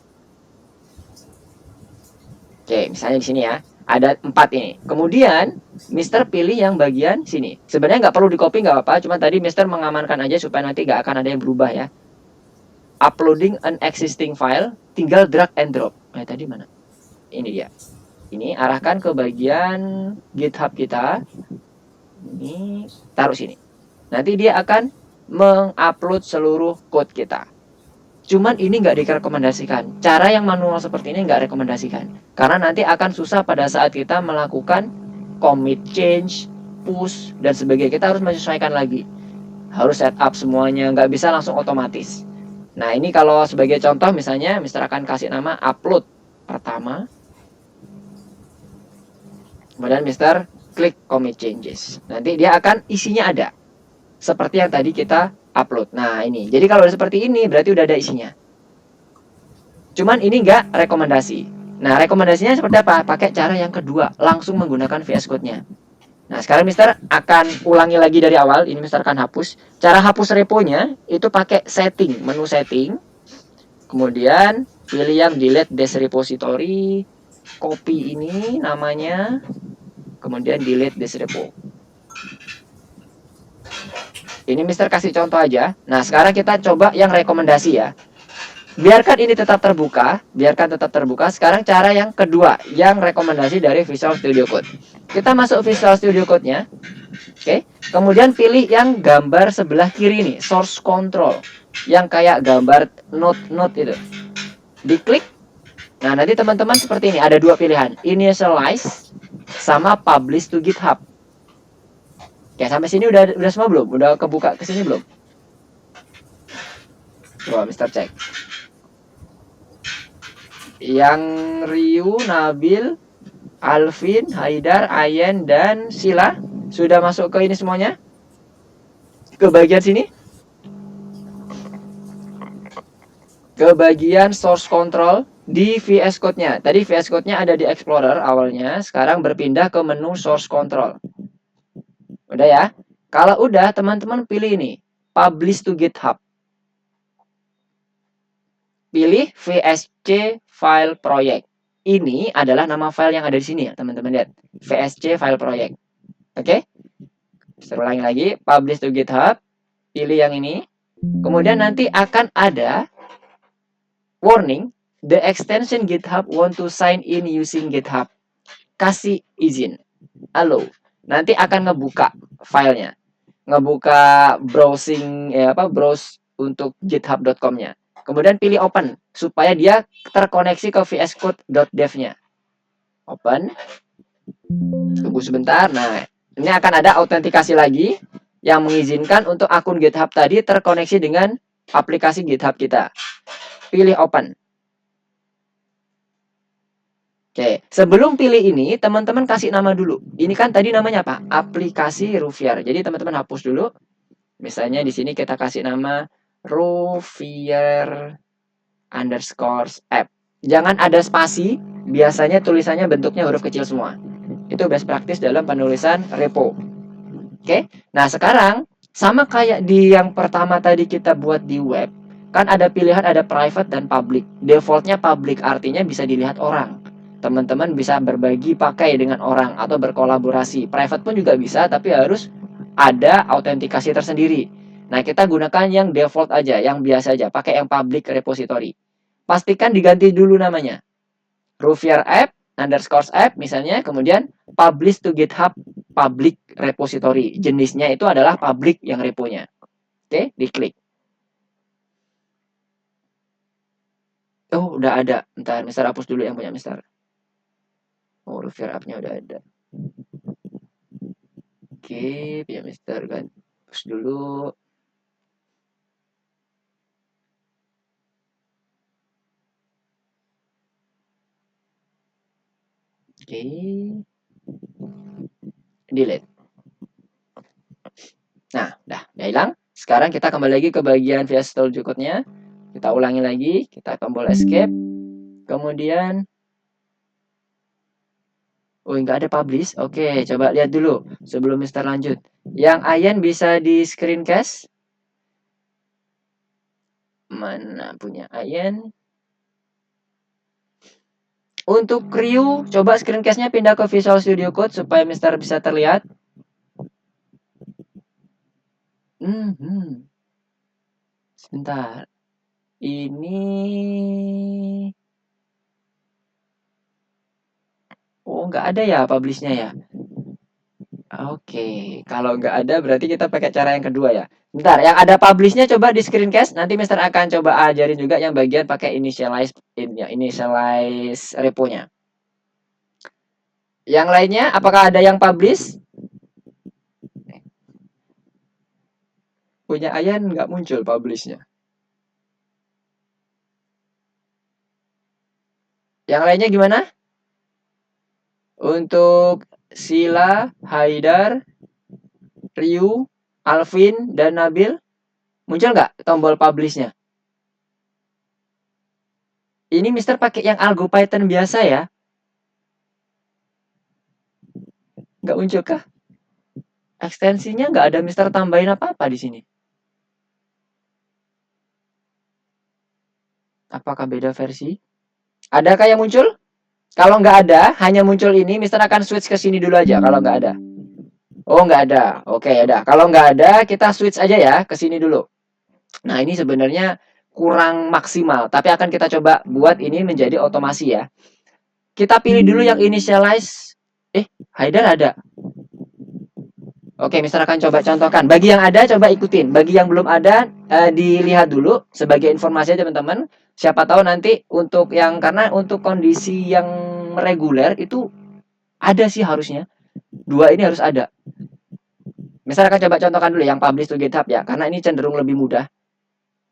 Oke, misalnya di sini ya. Ada 4 ini. Kemudian Mister pilih yang bagian sini. Sebenarnya nggak perlu di copy nggak apa-apa. Cuma tadi Mister mengamankan aja supaya nanti nggak akan ada yang berubah ya. Uploading an existing file, tinggal drag and drop. Nah, tadi mana? Ini dia. Ini arahkan ke bagian GitHub kita. Ini taruh sini. Nanti dia akan mengupload seluruh code kita. Cuman ini nggak direkomendasikan. Cara yang manual seperti ini nggak rekomendasikan. Karena nanti akan susah pada saat kita melakukan commit change, push, dan sebagainya. Kita harus menyesuaikan lagi. Harus setup semuanya. Nggak bisa langsung otomatis. Nah, ini kalau sebagai contoh misalnya, Mister akan kasih nama upload pertama. Kemudian Mister klik commit changes. Nanti dia akan isinya ada. Seperti yang tadi kita upload. Nah, ini. Jadi kalau udah seperti ini berarti udah ada isinya. Cuman ini enggak rekomendasi. Nah, rekomendasinya seperti apa? Pakai cara yang kedua, langsung menggunakan VS Code-nya. Nah, sekarang Mister akan ulangi lagi dari awal. Ini Mister akan hapus. Cara hapus reponya itu pakai setting, menu setting. Kemudian pilih yang delete this repository. Copy ini namanya. Kemudian delete this repo. Ini Mister kasih contoh aja. Nah, sekarang kita coba yang rekomendasi ya. Biarkan ini tetap terbuka. Biarkan tetap terbuka. Sekarang cara yang kedua, yang rekomendasi dari Visual Studio Code. Kita masuk Visual Studio Code-nya. Oke, kemudian pilih yang gambar sebelah kiri nih, source control, yang kayak gambar note itu. Diklik. Nah, nanti teman-teman seperti ini, ada dua pilihan, initialize sama publish to GitHub. Oke, sampai sini udah semua belum? Udah kebuka ke sini belum? Coba Mister cek. Yang Ryu, Nabil, Alvin, Haidar, Ayen, dan Sila sudah masuk ke ini semuanya? Ke bagian sini? Ke bagian source control di VS Code-nya. Tadi VS Code-nya ada di Explorer awalnya, sekarang berpindah ke menu source control. Udah ya? Kalau udah, teman-teman pilih ini, publish to GitHub. Pilih VSC file project. Ini adalah nama file yang ada di sini ya, teman-teman lihat. VSC file project. Oke? Ulangi lagi, publish to GitHub. Pilih yang ini. Kemudian nanti akan ada warning, the extension GitHub want to sign in using GitHub. Kasih izin. Halo. Nanti akan ngebuka filenya. Ngebuka browsing browse untuk github.com-nya. Kemudian pilih open supaya dia terkoneksi ke vscode.dev-nya. Open. Tunggu sebentar. Nah, ini akan ada autentikasi lagi yang mengizinkan untuk akun GitHub tadi terkoneksi dengan aplikasi GitHub kita. Pilih open. Oke, sebelum pilih ini, teman-teman kasih nama dulu. Ini kan tadi namanya apa? Aplikasi Ruvier. Jadi teman-teman hapus dulu. Misalnya di sini kita kasih nama Ruvier _app. Jangan ada spasi, biasanya tulisannya bentuknya huruf kecil semua. Itu best practice dalam penulisan repo. Oke, nah sekarang sama kayak di yang pertama tadi kita buat di web, kan ada pilihan ada private dan public. Defaultnya public, artinya bisa dilihat orang. Teman-teman bisa berbagi pakai dengan orang atau berkolaborasi. Private pun juga bisa, tapi harus ada autentikasi tersendiri. Nah, kita gunakan yang default aja, yang biasa aja, pakai yang public repository. Pastikan diganti dulu namanya. Ruvier app _app misalnya, kemudian publish to GitHub public repository. Jenisnya itu adalah public yang reponya. Oke, diklik. Oh, udah ada. Bentar, Mister hapus dulu yang punya Mister. Oh, Ruvier app-nya udah ada. Oke, punya Mister kan. Hapus dulu. Oke. Delete. Nah, udah hilang. Sekarang kita kembali lagi ke bagian VS Code-nya. Kita ulangi lagi, kita tombol escape. Kemudian nggak ada publish. Oke, coba lihat dulu sebelum Mister lanjut. Yang Ayan bisa di screencast? Mana punya Ayan? Untuk Ryu, coba screencast-nya pindah ke Visual Studio Code supaya Mister bisa terlihat. Sebentar. Ini nggak ada ya publish-nya ya. Oke, kalau nggak ada berarti kita pakai cara yang kedua ya. Bentar, yang ada publish-nya coba di screencast. Nanti Mister akan coba ajarin juga yang bagian pakai initialize repo-nya. Yang lainnya, apakah ada yang publish? Punya Ayan nggak muncul publish-nya. Yang lainnya gimana? Untuk Sila, Haidar, Ryu, Alvin, dan Nabil, muncul nggak tombol publish-nya? Ini Mister pakai yang Algo Python biasa ya? Nggak muncul kah? Ekstensinya nggak ada Mister tambahin apa-apa di sini. Apakah beda versi? Adakah yang muncul? Kalau nggak ada, hanya muncul ini, Mister akan switch ke sini dulu aja kalau nggak ada. Oh, nggak ada. Oke, ya udah. Kalau nggak ada, kita switch aja ya ke sini dulu. Nah, ini sebenarnya kurang maksimal, tapi akan kita coba buat ini menjadi otomasi ya. Kita pilih dulu yang initialize. Haidar ada. Oke, Mister akan coba contohkan. Bagi yang ada, coba ikutin. Bagi yang belum ada, dilihat dulu sebagai informasi aja teman-teman. Siapa tahu nanti untuk yang, karena untuk kondisi yang reguler itu ada sih harusnya. Dua ini harus ada. Mister akan coba contohkan dulu yang publish to GitHub ya, karena ini cenderung lebih mudah.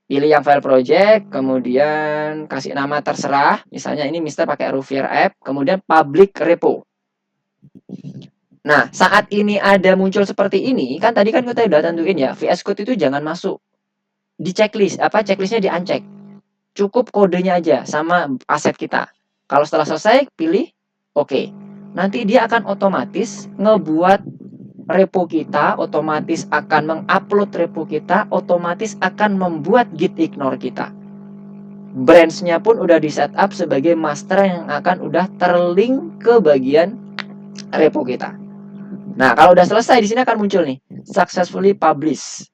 Pilih yang file project, kemudian kasih nama terserah. Misalnya ini Mister pakai Rovier app, kemudian public repo. Nah, saat ini ada muncul seperti ini, kan tadi kan kita udah tentuin ya, VS Code itu jangan masuk di checklist, checklistnya di uncheck. Cukup kodenya aja sama aset kita. Kalau setelah selesai, pilih oke. Nanti dia akan otomatis ngebuat repo kita, otomatis akan mengupload repo kita, otomatis akan membuat git ignore kita. Branch-nya pun udah di setup sebagai master yang akan udah terlink ke bagian repo kita. Nah, kalau udah selesai di sini akan muncul nih, successfully publish.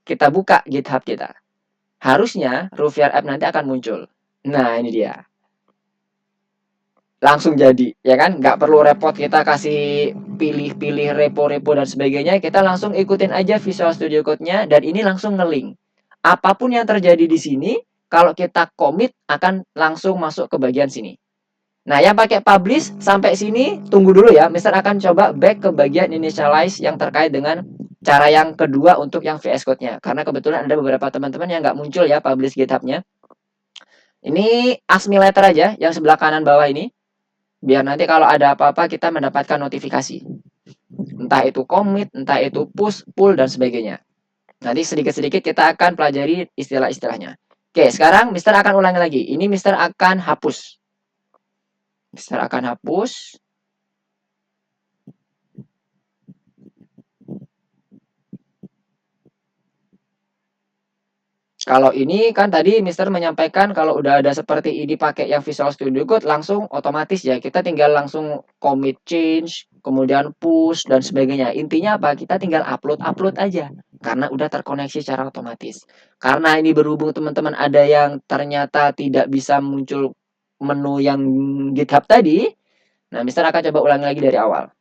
Kita buka GitHub kita. Harusnya Rovier app nanti akan muncul. Nah, ini dia. Langsung jadi, ya kan? Nggak perlu repot kita kasih pilih-pilih repo-repo dan sebagainya. Kita langsung ikutin aja Visual Studio Code-nya dan ini langsung nge-link. Apapun yang terjadi di sini, kalau kita commit akan langsung masuk ke bagian sini. Nah, yang pakai publish sampai sini tunggu dulu ya. Mister akan coba back ke bagian initialize yang terkait dengan cara yang kedua untuk yang VS Code-nya. Karena kebetulan ada beberapa teman-teman yang nggak muncul ya publish GitHub-nya. Ini ASMI letter aja yang sebelah kanan bawah ini. Biar nanti kalau ada apa-apa kita mendapatkan notifikasi. Entah itu commit, entah itu push, pull, dan sebagainya. Nanti sedikit-sedikit kita akan pelajari istilah-istilahnya. Oke, sekarang Mister akan ulangi lagi. Ini Mister akan hapus. Mister akan hapus. Kalau ini kan tadi Mister menyampaikan kalau udah ada seperti ini pakai yang Visual Studio Code langsung otomatis ya. Kita tinggal langsung commit change, kemudian push dan sebagainya. Intinya apa? Kita tinggal upload aja karena udah terkoneksi secara otomatis. Karena ini berhubung teman-teman ada yang ternyata tidak bisa muncul menu yang GitHub tadi. Nah, Mister akan coba ulangi lagi dari awal.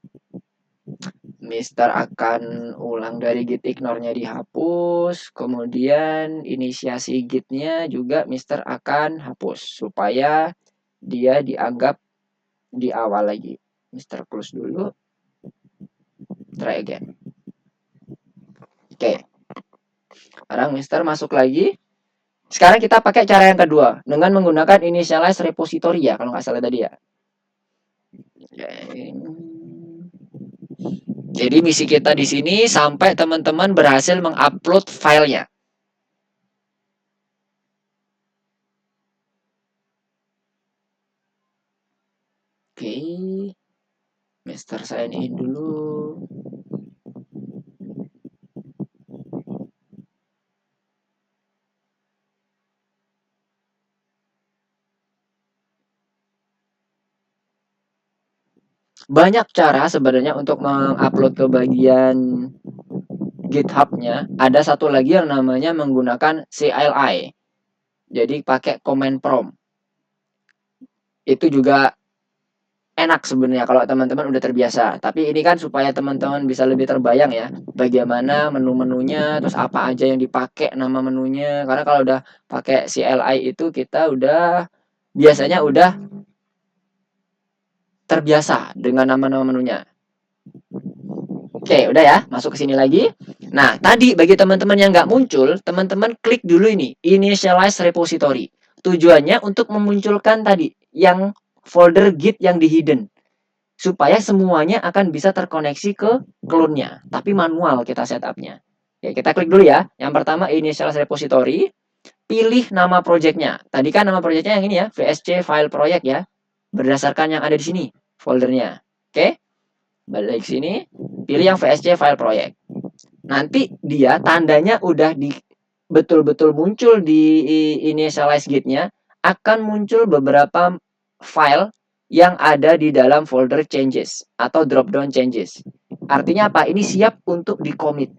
Mister akan ulang dari git ignore-nya dihapus, kemudian inisiasi git-nya juga Mister akan hapus supaya dia dianggap di awal lagi. Mister close dulu. Try again. Oke. Sekarang Mister masuk lagi. Sekarang kita pakai cara yang kedua dengan menggunakan initialize repository ya, kalau nggak salah tadi ya. Jadi misi kita di sini sampai teman-teman berhasil mengupload filenya. Oke. Mister sign in dulu. Banyak cara sebenarnya untuk mengupload ke bagian GitHub-nya. Ada satu lagi yang namanya menggunakan CLI. Jadi pakai command prompt. Itu juga enak sebenarnya kalau teman-teman udah terbiasa. Tapi ini kan supaya teman-teman bisa lebih terbayang ya, bagaimana menu-menunya, terus apa aja yang dipakai nama menunya. Karena kalau udah pakai CLI itu kita udah biasanya udah terbiasa dengan nama-nama menunya. Oke, udah ya, masuk ke sini lagi. Nah, tadi bagi teman-teman yang nggak muncul, teman-teman klik dulu ini, initialize repository. Tujuannya untuk memunculkan tadi, yang folder git yang di hidden. Supaya semuanya akan bisa terkoneksi ke clone-nya. Tapi manual kita setupnya. Oke, kita klik dulu ya. Yang pertama, initialize repository. Pilih nama project-nya. Tadi kan nama project-nya yang ini ya, VSC file project ya. Berdasarkan yang ada di sini, foldernya. Oke, balik ke sini. Pilih yang VSC file project. Nanti dia tandanya udah di betul-betul muncul di initialize git-nya, akan muncul beberapa file yang ada di dalam folder changes atau drop down changes. Artinya apa? Ini siap untuk di commit.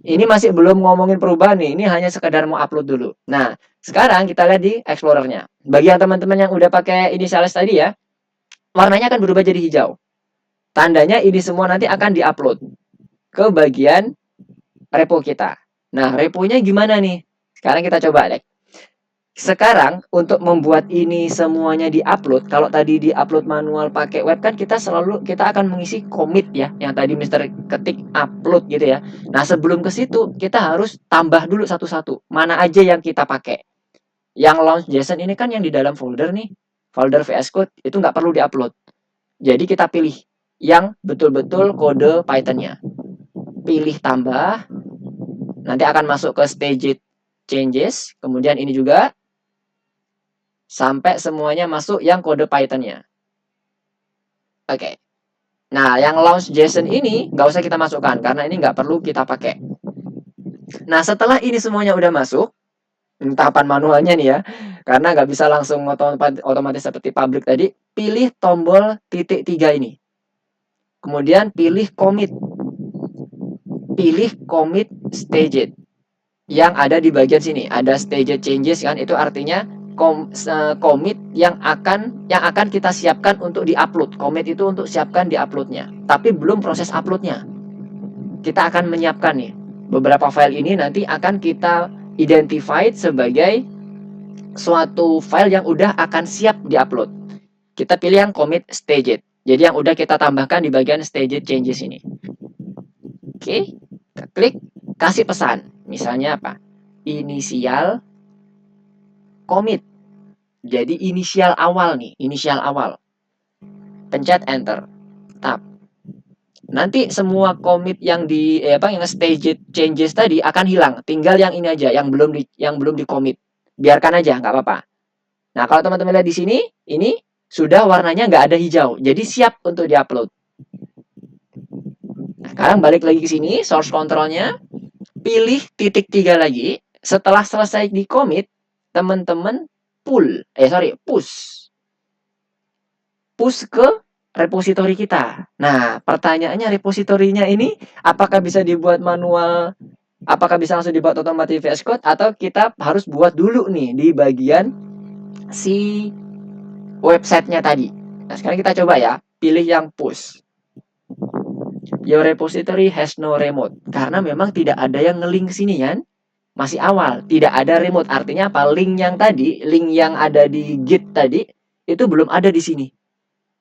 Ini masih belum ngomongin perubahan nih, ini hanya sekedar mau upload dulu. Nah, sekarang kita lihat di Explorer-nya. Bagi yang teman-teman yang udah pakai initialize tadi ya, warnanya akan berubah jadi hijau. Tandanya ini semua nanti akan diupload ke bagian repo kita. Nah, reponya gimana nih? Sekarang kita coba deh. Sekarang untuk membuat ini semuanya diupload, kalau tadi diupload manual pakai web kan kita akan mengisi commit ya, yang tadi Mister ketik upload gitu ya. Nah, sebelum ke situ kita harus tambah dulu satu-satu. Mana aja yang kita pakai. Yang launch.json ini kan yang di dalam folder nih, folder VS Code itu nggak perlu diupload. Jadi kita pilih yang betul-betul kode Python-nya. Pilih tambah, nanti akan masuk ke stage changes, kemudian ini juga sampai semuanya masuk yang kode Python-nya. Oke. Nah, yang launch.json ini nggak usah kita masukkan karena ini nggak perlu kita pakai. Nah, setelah ini semuanya udah masuk, tahapan manualnya nih ya, karena nggak bisa langsung otomatis seperti public tadi, pilih tombol titik 3 ini. Kemudian pilih commit. Pilih commit staged. Yang ada di bagian sini, ada staged changes kan, itu artinya commit yang akan kita siapkan untuk diupload. Commit itu untuk siapkan diuploadnya, tapi belum proses uploadnya. Kita akan menyiapkan nih beberapa file ini nanti akan kita identified sebagai suatu file yang udah akan siap diupload. Kita pilih yang commit staged. Jadi yang udah kita tambahkan di bagian staged changes ini. Oke, kita klik, kasih pesan. Misalnya apa? Inisial commit. Jadi inisial awal nih, inisial awal. Pencet enter. Tab. Nanti semua commit yang yang stage changes tadi akan hilang. Tinggal yang ini aja yang belum di commit. Biarkan aja, nggak apa-apa. Nah, kalau teman-teman lihat di sini, ini sudah warnanya nggak ada hijau. Jadi siap untuk diupload. Nah, sekarang balik lagi ke sini, source control-nya, pilih titik 3 lagi. Setelah selesai di commit, teman-teman push ke repositori kita. Nah, pertanyaannya repositorinya ini apakah bisa dibuat manual, apakah bisa langsung dibuat otomatis VS Code, atau kita harus buat dulu nih di bagian si websitenya tadi. Nah, sekarang kita coba ya, pilih yang push. Your repository has no remote. Karena memang tidak ada yang nge-link sini kan. Masih awal, tidak ada remote. Artinya apa? Link yang ada di Git tadi, itu belum ada di sini.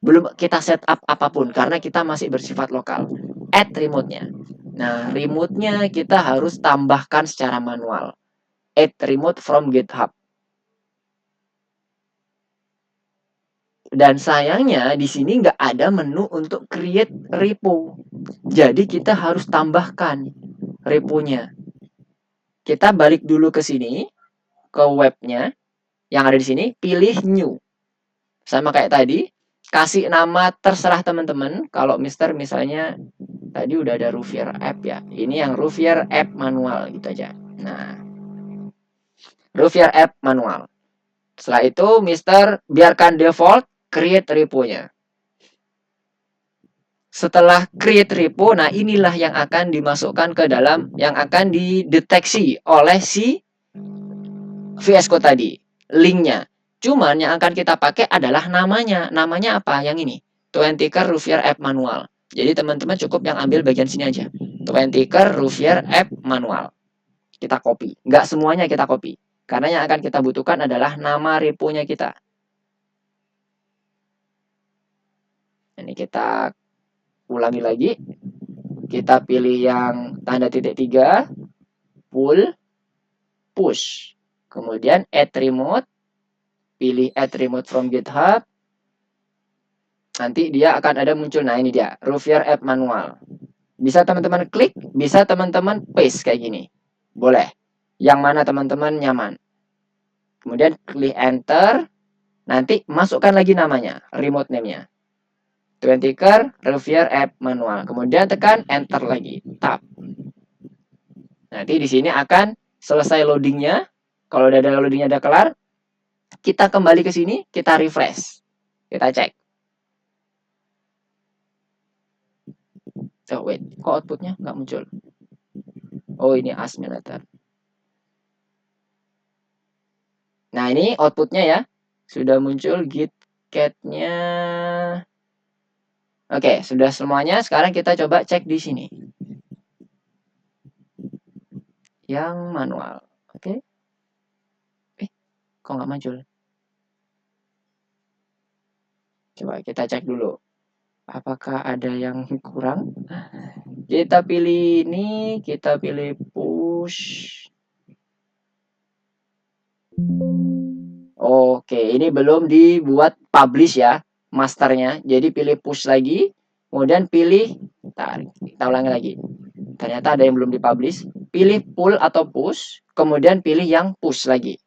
Belum kita setup apapun karena kita masih bersifat lokal. Add remote-nya. Nah, remote-nya kita harus tambahkan secara manual. Add remote from GitHub. Dan sayangnya di sini nggak ada menu untuk create repo. Jadi kita harus tambahkan reponya. Kita balik dulu ke sini, ke webnya yang ada di sini, pilih new. Sama kayak tadi, kasih nama terserah teman-teman. Kalau misalnya tadi udah ada Rouvier app ya. Ini yang Rouvier app manual gitu aja. Nah, Rouvier app manual. Setelah itu biarkan default create repo-nya. Setelah create repo, nah inilah yang akan dimasukkan ke dalam, yang akan dideteksi oleh si VS Code tadi, linknya. Cuman yang akan kita pakai adalah namanya. Namanya apa? Yang ini, Twentyker Rouvier App Manual. Jadi teman-teman cukup yang ambil bagian sini aja. Twentyker Rouvier App Manual. Kita copy. Nggak semuanya kita copy. Karena yang akan kita butuhkan adalah nama reponya kita. Ini kita ulangi lagi. Kita pilih yang tanda titik 3, push. Kemudian add remote. Pilih add remote from GitHub. Nanti dia akan ada muncul. Nah, ini dia, Rouvier App Manual. Bisa teman-teman klik, bisa teman-teman paste kayak gini. Boleh. Yang mana teman-teman nyaman. Kemudian klik enter. Nanti masukkan lagi namanya, remote name-nya. Twentyker Rouvier App Manual. Kemudian tekan enter lagi, tab. Nanti di sini akan selesai loadingnya. Kalau udah ada loadingnya udah kelar, kita kembali ke sini, kita refresh. Kita cek. Oh wait, kok outputnya nggak muncul? Oh ini ASME letter. Nah ini outputnya ya, sudah muncul git cat-nya. Oke, sudah semuanya. Sekarang kita coba cek di sini. Yang manual. Oke. Kok nggak muncul? Coba kita cek dulu. Apakah ada yang kurang? Kita pilih ini, kita pilih push. Oke, ini belum dibuat publish ya, masternya. Jadi pilih push lagi, kemudian pilih, kita ulangi lagi. Ternyata ada yang belum dipublish. Pilih pull atau push, kemudian pilih yang push lagi.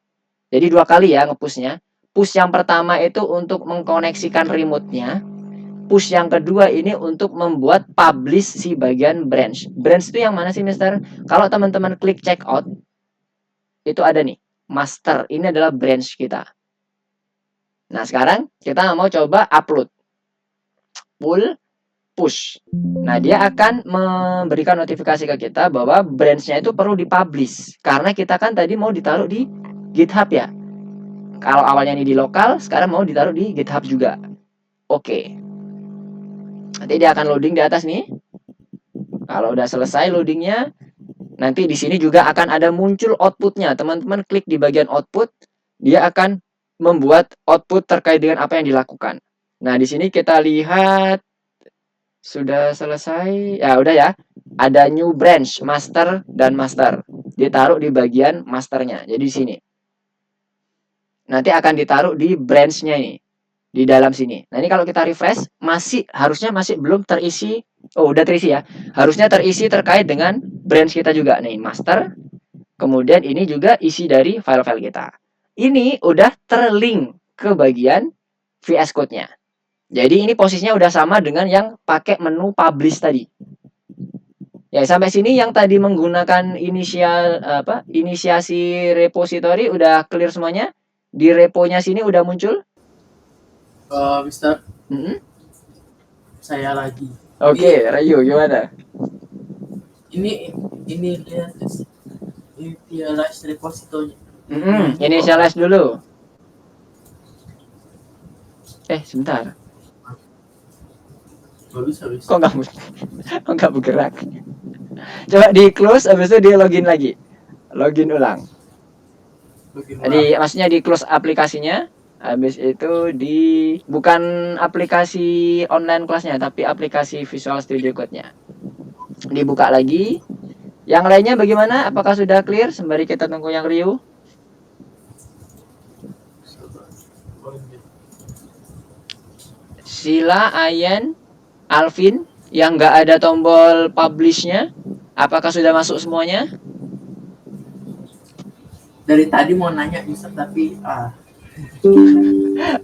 Jadi 2 kali ya nge-pushnya. Push yang pertama itu untuk mengkoneksikan remote-nya. Push yang kedua ini untuk membuat publish si bagian branch. Branch itu yang mana sih, Mister? Kalau teman-teman klik checkout, itu ada nih, master. Ini adalah branch kita. Nah, sekarang kita mau coba upload. Pull, push. Nah, dia akan memberikan notifikasi ke kita bahwa branch-nya itu perlu dipublish. Karena kita kan tadi mau ditaruh di GitHub ya. Kalau awalnya ini di lokal, sekarang mau ditaruh di GitHub juga. Oke. Nanti dia akan loading di atas nih. Kalau udah selesai loadingnya, nanti di sini juga akan ada muncul outputnya. Teman-teman klik di bagian output, dia akan membuat output terkait dengan apa yang dilakukan. Nah, di sini kita lihat sudah selesai. Ya, udah ya. Ada new branch, master dan master. Ditaruh di bagian masternya. Jadi di sini. Nanti akan ditaruh di branch-nya ini. Di dalam sini. Nah, ini kalau kita refresh, harusnya masih belum terisi. Oh, udah terisi ya. Harusnya terisi terkait dengan branch kita juga. Nih, master. Kemudian ini juga isi dari file-file kita. Ini udah terlink ke bagian VS Code-nya. Jadi ini posisinya udah sama dengan yang pakai menu publish tadi. Ya, sampai sini yang tadi menggunakan inisiasi repository udah clear semuanya. Di reponya sini udah muncul. Mister, Mm-hmm. saya lagi. Oke, Rayu gimana? Ini lihat initialize repository. Initialize dulu. Sebentar. Bisa. Kok nggak bergerak? Coba di close, habis itu di login lagi. Login ulang. Jadi maksudnya di close aplikasinya. Habis itu bukan aplikasi online kelasnya, tapi aplikasi Visual Studio Code-nya. Dibuka lagi. Yang lainnya bagaimana? Apakah sudah clear? Sembari kita tunggu yang Ryu. Sila, Ayan, Alvin, yang nggak ada tombol publish-nya, apakah sudah masuk semuanya? Dari tadi mau nanya Mister, tapi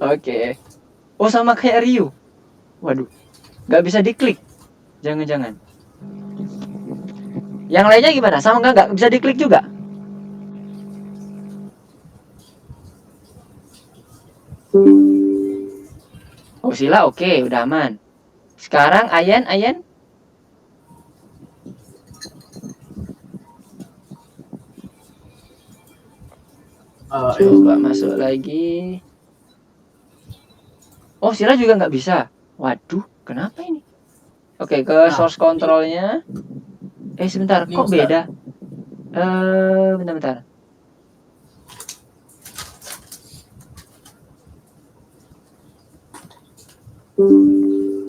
Oke. Oh, sama kayak Ryu. Waduh, nggak bisa diklik. Jangan-jangan. Yang lainnya gimana? Sama nggak bisa diklik juga? Oh, Sila oke, udah aman. Sekarang Ayan. Coba masuk lagi. Oh, Sila juga nggak bisa. Waduh, kenapa ini? Oke, ke source control-nya. Sebentar, kok beda? Bentar.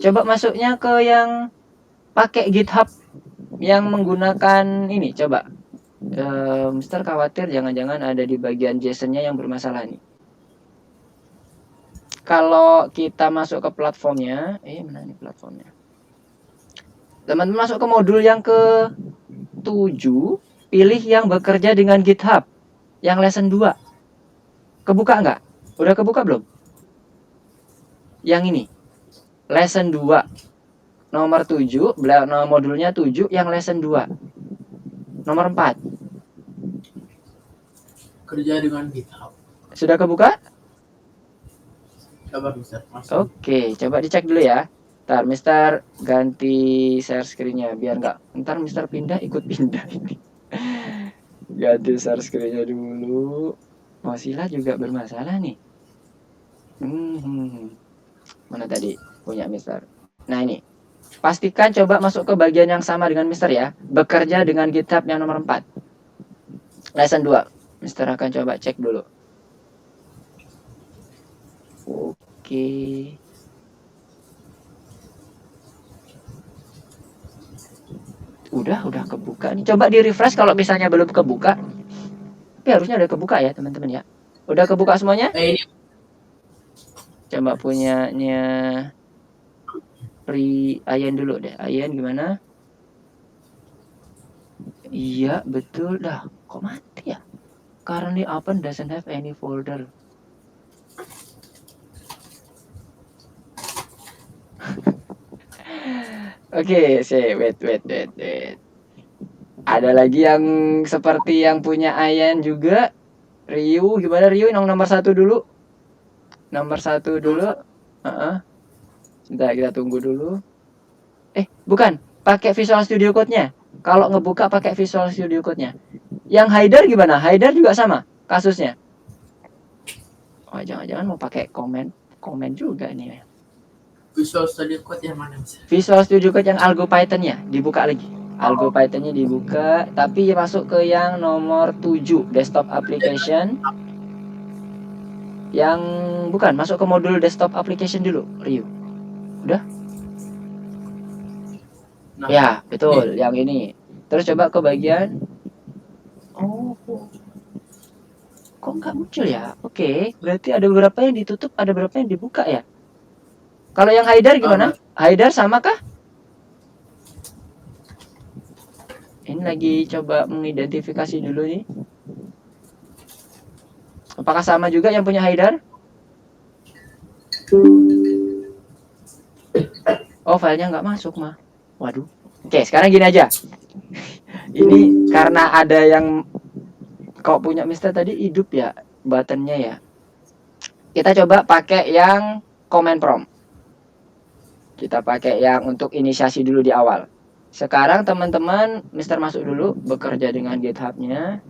Coba masuknya ke yang pakai GitHub yang menggunakan ini, coba. Mister khawatir jangan-jangan ada di bagian JSON-nya yang bermasalah nih. Kalau kita masuk ke platformnya, mana nih platformnya? Teman-teman masuk ke modul yang ke-7, pilih yang bekerja dengan GitHub, yang lesson 2. Kebuka nggak? Udah kebuka belum? Yang ini, lesson 2. Nomor 7, modulnya 7, yang lesson 2. Nomor 4. Kerja dengan GitHub. Sudah kebuka? Coba Mister. Oke, coba dicek dulu ya. Ntar Mister ganti share screen-nya biar nggak. Ntar Mister ikut pindah ini. Ganti share screen-nya dulu. Mozilla juga bermasalah nih. Mana tadi punya Mister? Nah ini, pastikan coba masuk ke bagian yang sama dengan Mister ya. Bekerja dengan GitHub yang nomor 4. Lesson 2. Mister akan coba cek dulu. Oke. Udah kebuka nih. Coba di refresh kalau misalnya belum kebuka. Tapi harusnya udah kebuka ya teman-teman ya. Udah kebuka semuanya? Ini Coba punyanya Ayan dulu deh. Ayan gimana? Iya betul dah. Kok mati ya? Currently open doesn't have any folder. Oke, wait. Ada lagi yang seperti yang punya Ayan juga. Ryu, gimana Ryu? Yang nomor 1 dulu. Nomor 1 dulu. Sebentar, kita tunggu dulu. Bukan. Pakai Visual Studio Code-nya. Kalau ngebuka pakai Visual Studio Code-nya. Yang Haider gimana? Haider juga sama kasusnya. Oh, jangan-jangan mau pakai komen juga nih. Visual Studio Code yang mana Mas? Visual Studio Code yang Algo Python-nya dibuka lagi. Algo Python-nya dibuka, tapi masuk ke yang nomor 7, desktop application. Yang bukan, masuk ke modul desktop application dulu, Ryu. Udah? Nah, ya, betul, yang ini. Terus coba ke bagian kok nggak muncul ya? Oke, berarti ada beberapa yang ditutup, ada beberapa yang dibuka ya. Kalau yang Haidar gimana? Haidar sama kah? Ini lagi coba mengidentifikasi dulu nih. Apakah sama juga yang punya Haidar? Oh, filenya nggak masuk mah. Waduh. Oke, sekarang gini aja. Ini karena ada yang kok punya Mister tadi hidup ya buttonnya ya. Kita coba pakai yang command prompt. Kita pakai yang untuk inisiasi dulu di awal. Sekarang teman-teman, Mister masuk dulu bekerja dengan GitHub-nya.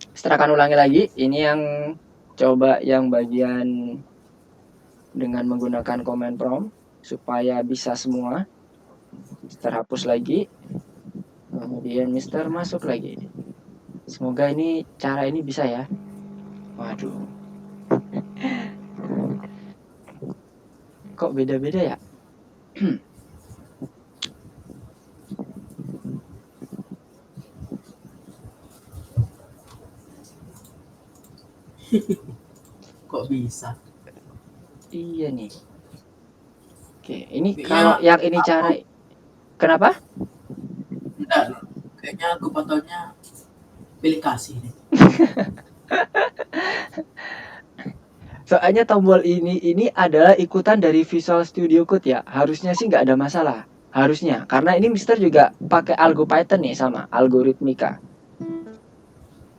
Mister akan ulangi lagi. Ini yang coba yang bagian dengan menggunakan command prompt supaya bisa semua. Mister hapus lagi. Kemudian Mister masuk lagi. Semoga ini cara ini bisa ya. Waduh. Kok beda-beda ya? Kok bisa? Iya nih. Oke, ini kalau yang ini cara kenapa? Enggak, kayaknya aku fotonya pilih kasih nih. Soalnya tombol ini adalah ikutan dari Visual Studio Code ya. Harusnya sih nggak ada masalah. Harusnya, karena ini Mister juga pakai Algo Python nih sama Algoritmika.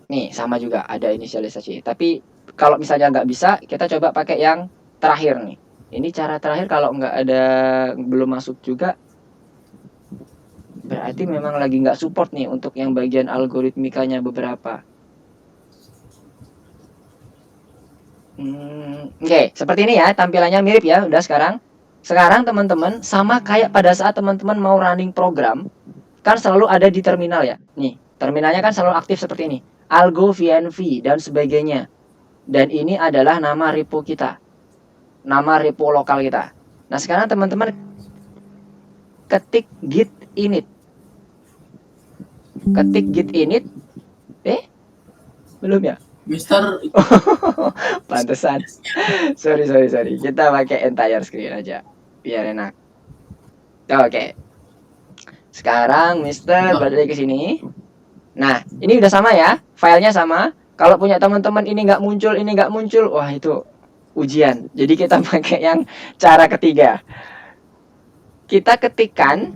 Nih sama juga ada inisialisasi. Tapi kalau misalnya nggak bisa, kita coba pakai yang terakhir nih. Ini cara terakhir kalau nggak ada belum masuk juga, berarti memang lagi nggak support nih untuk yang bagian algoritmikanya beberapa. Oke, seperti ini ya tampilannya mirip ya udah sekarang. Sekarang teman-teman sama kayak pada saat teman-teman mau running program, kan selalu ada di terminal ya. Nih, terminalnya kan selalu aktif seperti ini. Algo VNV dan sebagainya. Dan ini adalah nama repo kita. Nama repo lokal kita. Nah, sekarang teman-teman ketik git init. Ketik git init. Belum ya? Mister Pantesan. Sorry. Kita pakai entire screen aja biar enak. Oke. Sekarang Mister balik ke sini. Nah, ini udah sama ya. Filenya sama. Kalau punya teman-teman ini nggak muncul, wah itu ujian. Jadi kita pakai yang cara ketiga. Kita ketikkan,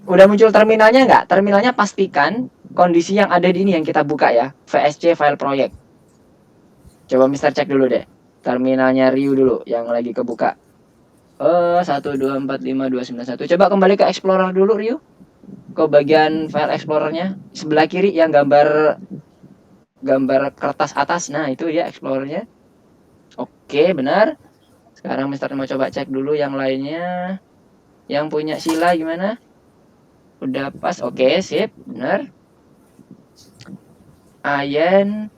udah muncul terminalnya nggak? Terminalnya pastikan kondisi yang ada di ini yang kita buka ya. VSC file project. Coba Mister cek dulu deh. Terminalnya Ryu dulu yang lagi kebuka. 1245291. Coba kembali ke Explorer dulu Ryu. Ke bagian file Explorernya. Sebelah kiri yang gambar kertas atas. Nah, itu ya Explorernya. Oke, benar. Sekarang Mister mau coba cek dulu yang lainnya. Yang punya Sila gimana? Udah pas, oke, sip, bener. Ayen,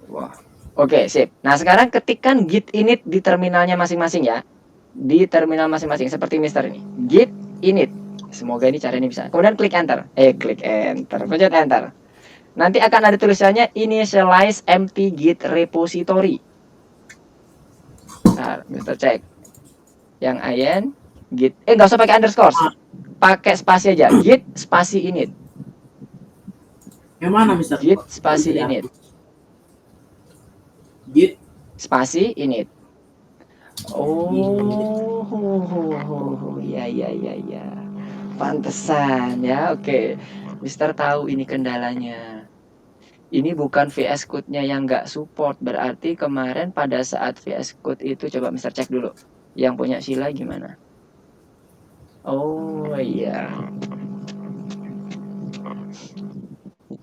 wah, oke, sip. Nah, sekarang ketikkan git init di terminalnya masing-masing ya. Di terminal masing-masing, seperti Mister ini. Git init. Semoga ini cara ini bisa. Kemudian klik enter. Klik enter. Pencet enter. Nanti akan ada tulisannya initialize empty git repository. Nah, Mister cek. Yang Ayen, git, nggak usah pakai underscore. Pakai spasi aja. Git spasi init. Yang mana, Mister? Git Kok spasi bisa init. dihapus? Git Spasi init. Oh, ya ya ya ya. Pantesan ya. Oke. Mister tahu ini kendalanya. Ini bukan VS Code-nya yang nggak support. Berarti kemarin pada saat VS Code itu coba Mister cek dulu. Yang punya Sila gimana? Oh iya.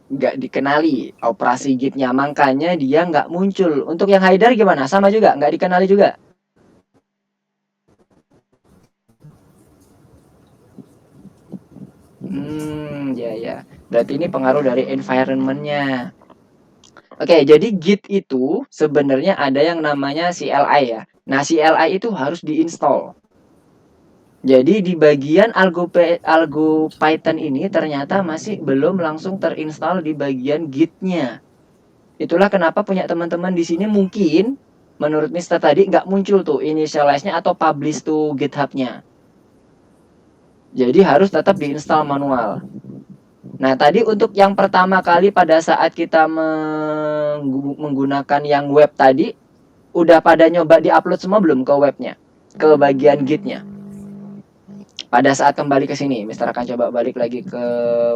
Nggak dikenali operasi gitnya. Makanya dia nggak muncul. Untuk yang Haidar gimana? Sama juga? Nggak dikenali juga? Ya ya. Berarti ini pengaruh dari environment-nya. Oke, jadi Git itu sebenarnya ada yang namanya CLI ya. Nah, CLI itu harus diinstal. Jadi di bagian algo Python ini ternyata masih belum langsung terinstall di bagian Git-nya. Itulah kenapa punya teman-teman di sini mungkin menurut Mister tadi nggak muncul tuh initialize-nya atau publish to GitHub-nya. Jadi harus tetap diinstal manual. Nah, tadi untuk yang pertama kali pada saat kita menggunakan yang web tadi, udah pada nyoba di-upload semua belum ke webnya? Ke bagian Git-nya? Pada saat kembali ke sini, Mister akan coba balik lagi ke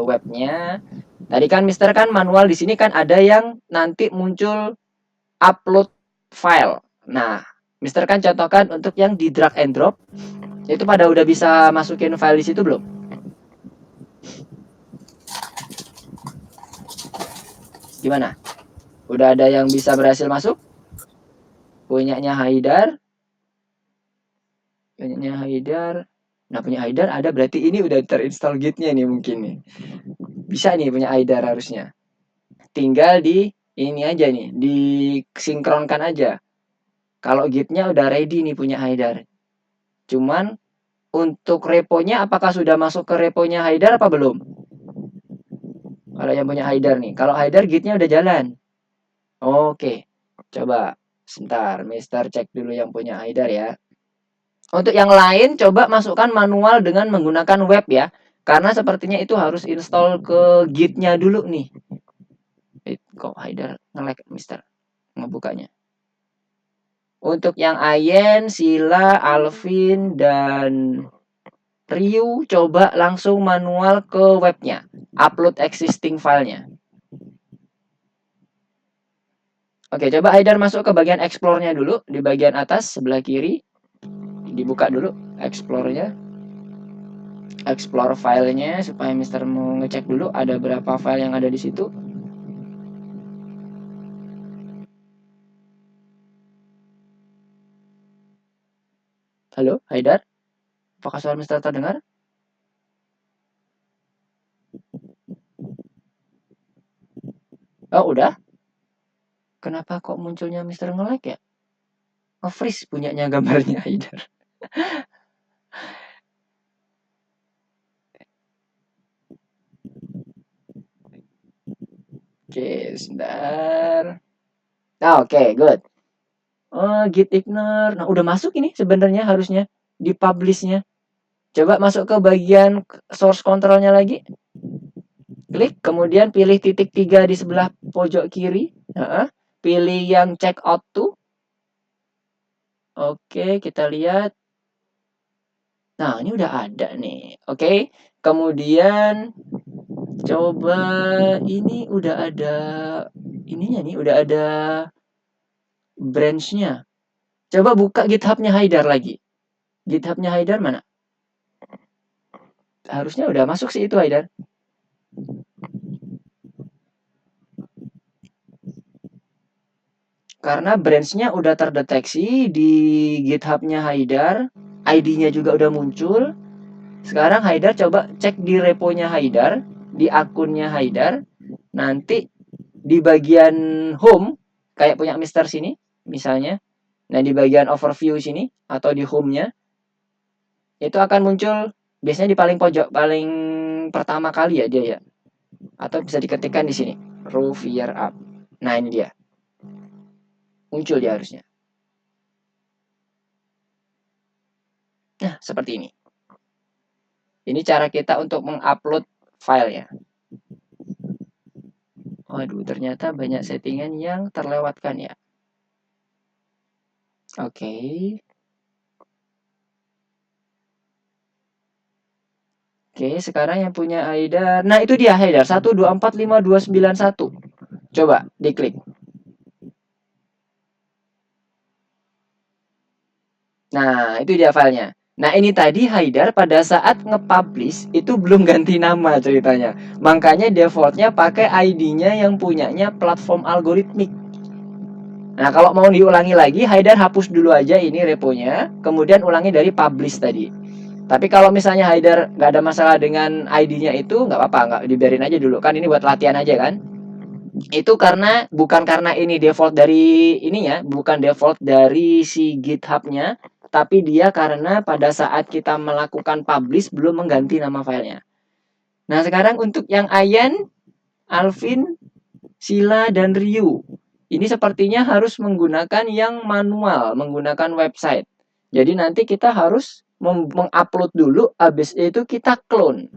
webnya. Tadi kan Mister kan manual di sini kan ada yang nanti muncul upload file. Nah, Mister kan contohkan untuk yang di drag and drop, itu pada udah bisa masukin file di situ belum? Gimana? Udah ada yang bisa berhasil masuk? Punyanya Haidar? Punyanya Haidar? Nah, punya Haidar ada berarti ini udah terinstall Git-nya nih mungkin nih. Bisa nih punya Haidar harusnya. Tinggal di ini aja nih, disinkronkan aja. Kalau Git-nya udah ready nih punya Haidar. Cuman untuk reponya apakah sudah masuk ke reponya Haidar apa belum? Kalau yang punya Haidar nih. Kalau Haidar Git-nya udah jalan. Oke. Coba sebentar, Mister cek dulu yang punya Haidar ya. Untuk yang lain coba masukkan manual dengan menggunakan web ya. Karena sepertinya itu harus install ke Git-nya dulu nih. Kok Haidar nge-lag Mister ngebukanya. Untuk yang Ayen, Sila, Alvin, dan Ryu coba langsung manual ke webnya. Upload existing filenya. Oke, coba Haidar masuk ke bagian explore-nya dulu. Di bagian atas sebelah kiri. Dibuka dulu explore-nya. Explore filenya supaya Mister mau ngecek dulu ada berapa file yang ada di situ. Halo, Haidar? Apakah suara Mister terdengar? Oh, udah? Kenapa kok munculnya Mister nge-lag ya? Nge-freeze punyanya gambarnya Haidar. Oke, sebentar. Oke, good. Git ignore. Nah, udah masuk ini sebenarnya harusnya di publish-nya. Coba masuk ke bagian source control-nya lagi. Klik, kemudian pilih titik 3 di sebelah pojok kiri. Pilih yang check out to. Oke, kita lihat. Nah, ini udah ada nih. Oke, kemudian coba ini udah ada ininya nih, udah ada branch-nya. Coba buka GitHub-nya Haidar lagi. GitHub-nya Haidar mana? Harusnya udah masuk sih itu Haidar. Karena branch-nya udah terdeteksi di GitHub-nya Haidar, ID-nya juga udah muncul. Sekarang Haidar coba cek di repo-nya Haidar, di akunnya Haidar. Nanti di bagian home, kayak punya Mister sini, misalnya. Nah, di bagian overview sini, atau di home-nya, itu akan muncul, biasanya di paling pojok, paling pertama kali ya dia ya. Atau bisa diketikkan di sini, Rovier App. Nah, ini dia. Muncul dia harusnya. Nah, seperti ini. Ini cara kita untuk mengupload filenya. Waduh, ternyata banyak settingan yang terlewatkan ya. Oke. Oke, sekarang yang punya Haidar. Nah, itu dia Haidar, 1245291. Coba diklik. Nah, itu dia filenya. Nah, ini tadi Haidar pada saat nge-publish itu belum ganti nama ceritanya. Makanya defaultnya pakai ID-nya yang punyanya platform algoritmik. Nah, kalau mau diulangi lagi, Haidar hapus dulu aja ini reponya, kemudian ulangi dari publish tadi. Tapi kalau misalnya Haidar nggak ada masalah dengan ID-nya itu, nggak apa-apa, nggak dibiarin aja dulu. Kan ini buat latihan aja kan. Itu karena bukan karena ini default dari ininya, bukan default dari si GitHub-nya, tapi dia karena pada saat kita melakukan publish belum mengganti nama filenya. Nah, sekarang untuk yang Ayan, Alvin, Sila, dan Ryu, ini sepertinya harus menggunakan yang manual, menggunakan website. Jadi nanti kita harus mengupload dulu, habis itu kita clone.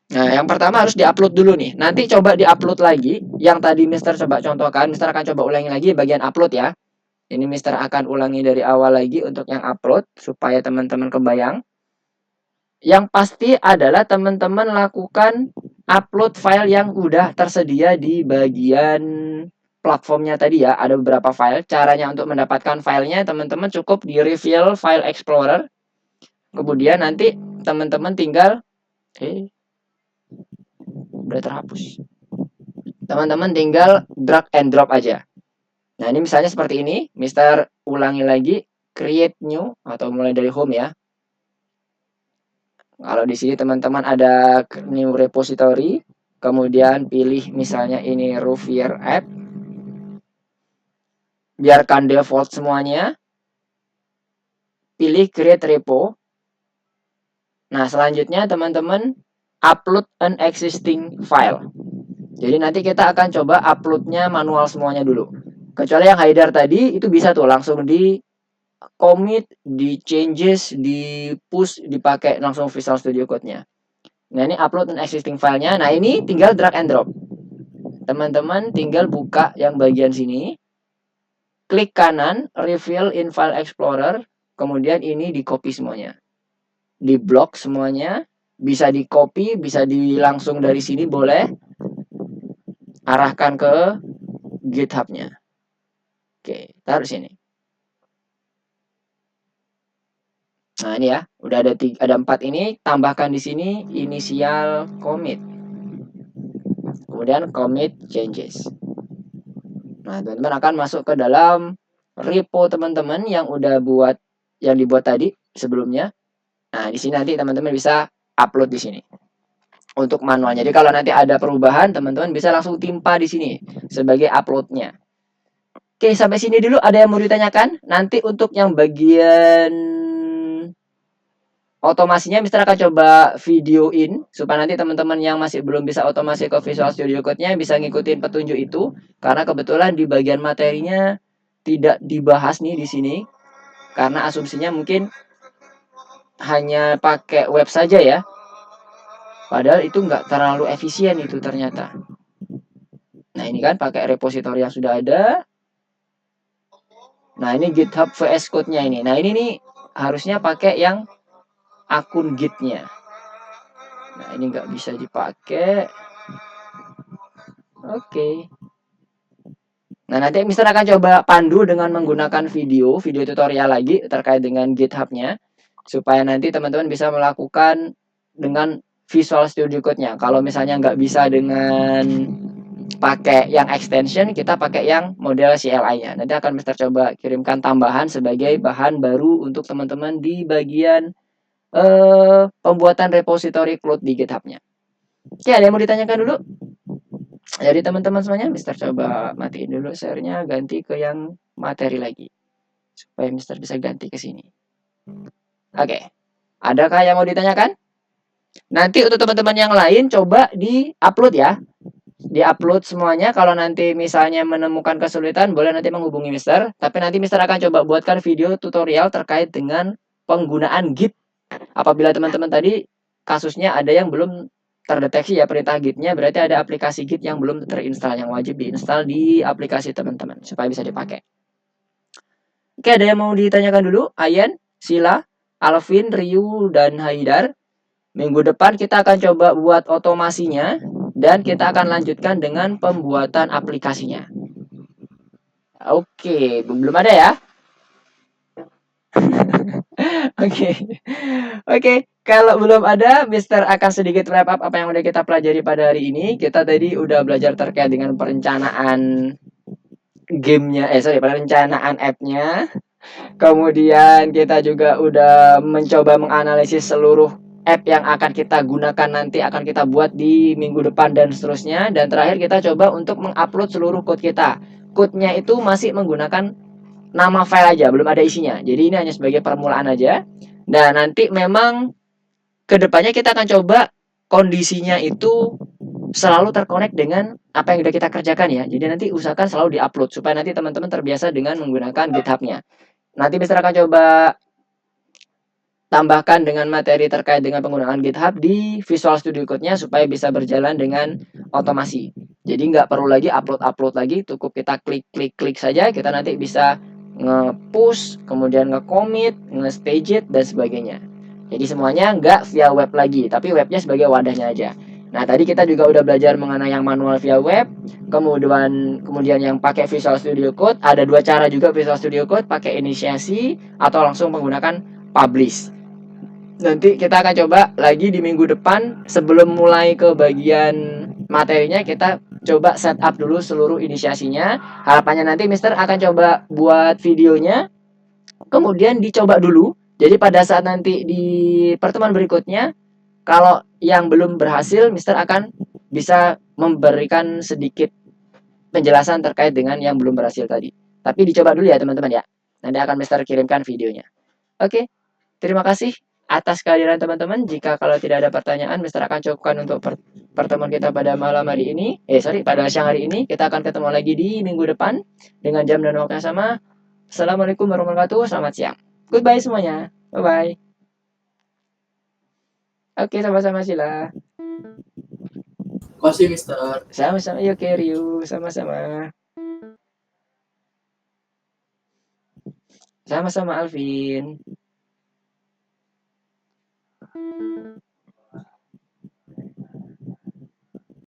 Nah, yang pertama harus diupload dulu nih. Nanti coba diupload lagi. Yang tadi Mister coba contohkan, Mister akan coba ulangi lagi bagian upload ya. Ini Mister akan ulangi dari awal lagi untuk yang upload supaya teman-teman kebayang. Yang pasti adalah teman-teman lakukan upload file yang udah tersedia di bagian platformnya tadi ya. Ada beberapa file. Caranya untuk mendapatkan filenya teman-teman cukup di reveal file explorer. Kemudian nanti teman-teman tinggal udah terhapus. Teman-teman tinggal drag and drop aja. Nah, ini misalnya seperti ini, Mister ulangi lagi, create new atau mulai dari home ya. Kalau di sini teman-teman ada new repository, kemudian pilih misalnya ini Rovier app. Biarkan default semuanya. Pilih create repo. Nah, selanjutnya teman-teman upload an existing file. Jadi nanti kita akan coba uploadnya manual semuanya dulu. Kecuali yang Haidar tadi itu bisa tuh langsung di commit, di changes, di push, dipakai langsung Visual Studio Code-nya. Nah, ini upload an existing file-nya. Nah, ini tinggal drag and drop. Teman-teman tinggal buka yang bagian sini. Klik kanan, reveal in file explorer. Kemudian ini di copy semuanya. Di blok semuanya. Bisa di copy, bisa di langsung dari sini boleh. Arahkan ke GitHub-nya. Oke, taruh sini. Nah, ini ya, udah ada 4 ini, tambahkan di sini initial commit. Kemudian commit changes. Nah, teman-teman akan masuk ke dalam repo teman-teman yang dibuat tadi sebelumnya. Nah, di sini nanti teman-teman bisa upload di sini untuk manual. Jadi kalau nanti ada perubahan, teman-teman bisa langsung timpa di sini sebagai uploadnya. Oke, sampai sini dulu. Ada yang mau ditanyakan? Nanti untuk yang bagian otomasinya Mister akan coba videoin supaya nanti teman-teman yang masih belum bisa otomasi ke Visual Studio Code-nya bisa ngikutin petunjuk itu, karena kebetulan di bagian materinya tidak dibahas nih di sini karena asumsinya mungkin hanya pakai web saja ya. Padahal itu nggak terlalu efisien itu ternyata. Nah, ini kan pakai repository yang sudah ada. Nah, ini GitHub VS Code-nya ini. Nah, ini nih harusnya pakai yang akun Git-nya. Nah, ini nggak bisa dipakai. Oke. Nah, nanti Mister akan coba pandu dengan menggunakan video tutorial lagi terkait dengan GitHub-nya. Supaya nanti teman-teman bisa melakukan dengan Visual Studio Code-nya. Kalau misalnya nggak bisa dengan pakai yang extension, kita pakai yang model CLI-nya. Nanti akan Mister coba kirimkan tambahan sebagai bahan baru untuk teman-teman di bagian pembuatan repository cloud di GitHub-nya. Oke, ada yang mau ditanyakan dulu? Jadi teman-teman semuanya, Mister coba matiin dulu share-nya, ganti ke yang materi lagi. Supaya Mister bisa ganti ke sini. Oke. Adakah yang mau ditanyakan? Nanti untuk teman-teman yang lain coba di-upload ya. Di-upload semuanya. Kalau nanti misalnya menemukan kesulitan, boleh nanti menghubungi Mister. Tapi nanti Mister akan coba buatkan video tutorial terkait dengan penggunaan Git. Apabila teman-teman tadi kasusnya ada yang belum terdeteksi ya perintah Git-nya, berarti ada aplikasi Git yang belum terinstall, yang wajib diinstal di aplikasi teman-teman supaya bisa dipakai. Oke, ada yang mau ditanyakan dulu? Ayen, Sila, Alvin, Ryu, dan Haidar. Minggu depan kita akan coba buat otomasinya dan kita akan lanjutkan dengan pembuatan aplikasinya. Oke, belum ada ya? Oke. Oke, kalau belum ada, Mister akan sedikit wrap up apa yang udah kita pelajari pada hari ini. Kita tadi udah belajar terkait dengan perencanaan gamenya, perencanaan app-nya. Kemudian kita juga udah mencoba menganalisis seluruh app yang akan kita gunakan nanti, akan kita buat di minggu depan dan seterusnya. Dan terakhir kita coba untuk mengupload seluruh code kita. Code-nya itu masih menggunakan nama file aja, belum ada isinya. Jadi ini hanya sebagai permulaan aja. Dan nanti memang kedepannya kita akan coba kondisinya itu selalu terkonek dengan apa yang sudah kita kerjakan ya. Jadi nanti usahakan selalu diupload supaya nanti teman-teman terbiasa dengan menggunakan GitHub-nya. Nanti Mister akan coba tambahkan dengan materi terkait dengan penggunaan GitHub di Visual Studio Code-nya supaya bisa berjalan dengan otomasi. Jadi nggak perlu lagi upload lagi, cukup kita klik saja, kita nanti bisa nge-push, kemudian nge-commit, nge-stage it, dan sebagainya. Jadi semuanya nggak via web lagi, tapi webnya sebagai wadahnya aja. Nah, tadi kita juga udah belajar mengenai yang manual via web, kemudian yang pakai Visual Studio Code. Ada dua cara juga Visual Studio Code, pakai inisiasi atau langsung menggunakan publish. Nanti kita akan coba lagi di minggu depan sebelum mulai ke bagian materinya, kita coba setup dulu seluruh inisiasinya. Harapannya nanti Mister akan coba buat videonya, kemudian dicoba dulu. Jadi pada saat nanti di pertemuan berikutnya, kalau yang belum berhasil, Mister akan bisa memberikan sedikit penjelasan terkait dengan yang belum berhasil tadi. Tapi dicoba dulu ya teman-teman ya. Nanti akan Mister kirimkan videonya. Oke, terima kasih atas kehadiran teman-teman. Jika kalau tidak ada pertanyaan, Mister akan cukupkan untuk pertemuan kita pada malam hari ini. Pada siang hari ini. Kita akan ketemu lagi di minggu depan dengan jam dan waktu yang sama. Assalamualaikum warahmatullahi wabarakatuh. Selamat siang. Goodbye semuanya. Bye-bye. Oke, sama-sama Sila. Kasih Mister. Sama-sama. Yuk, Ryu. Sama-sama. Sama-sama Alvin.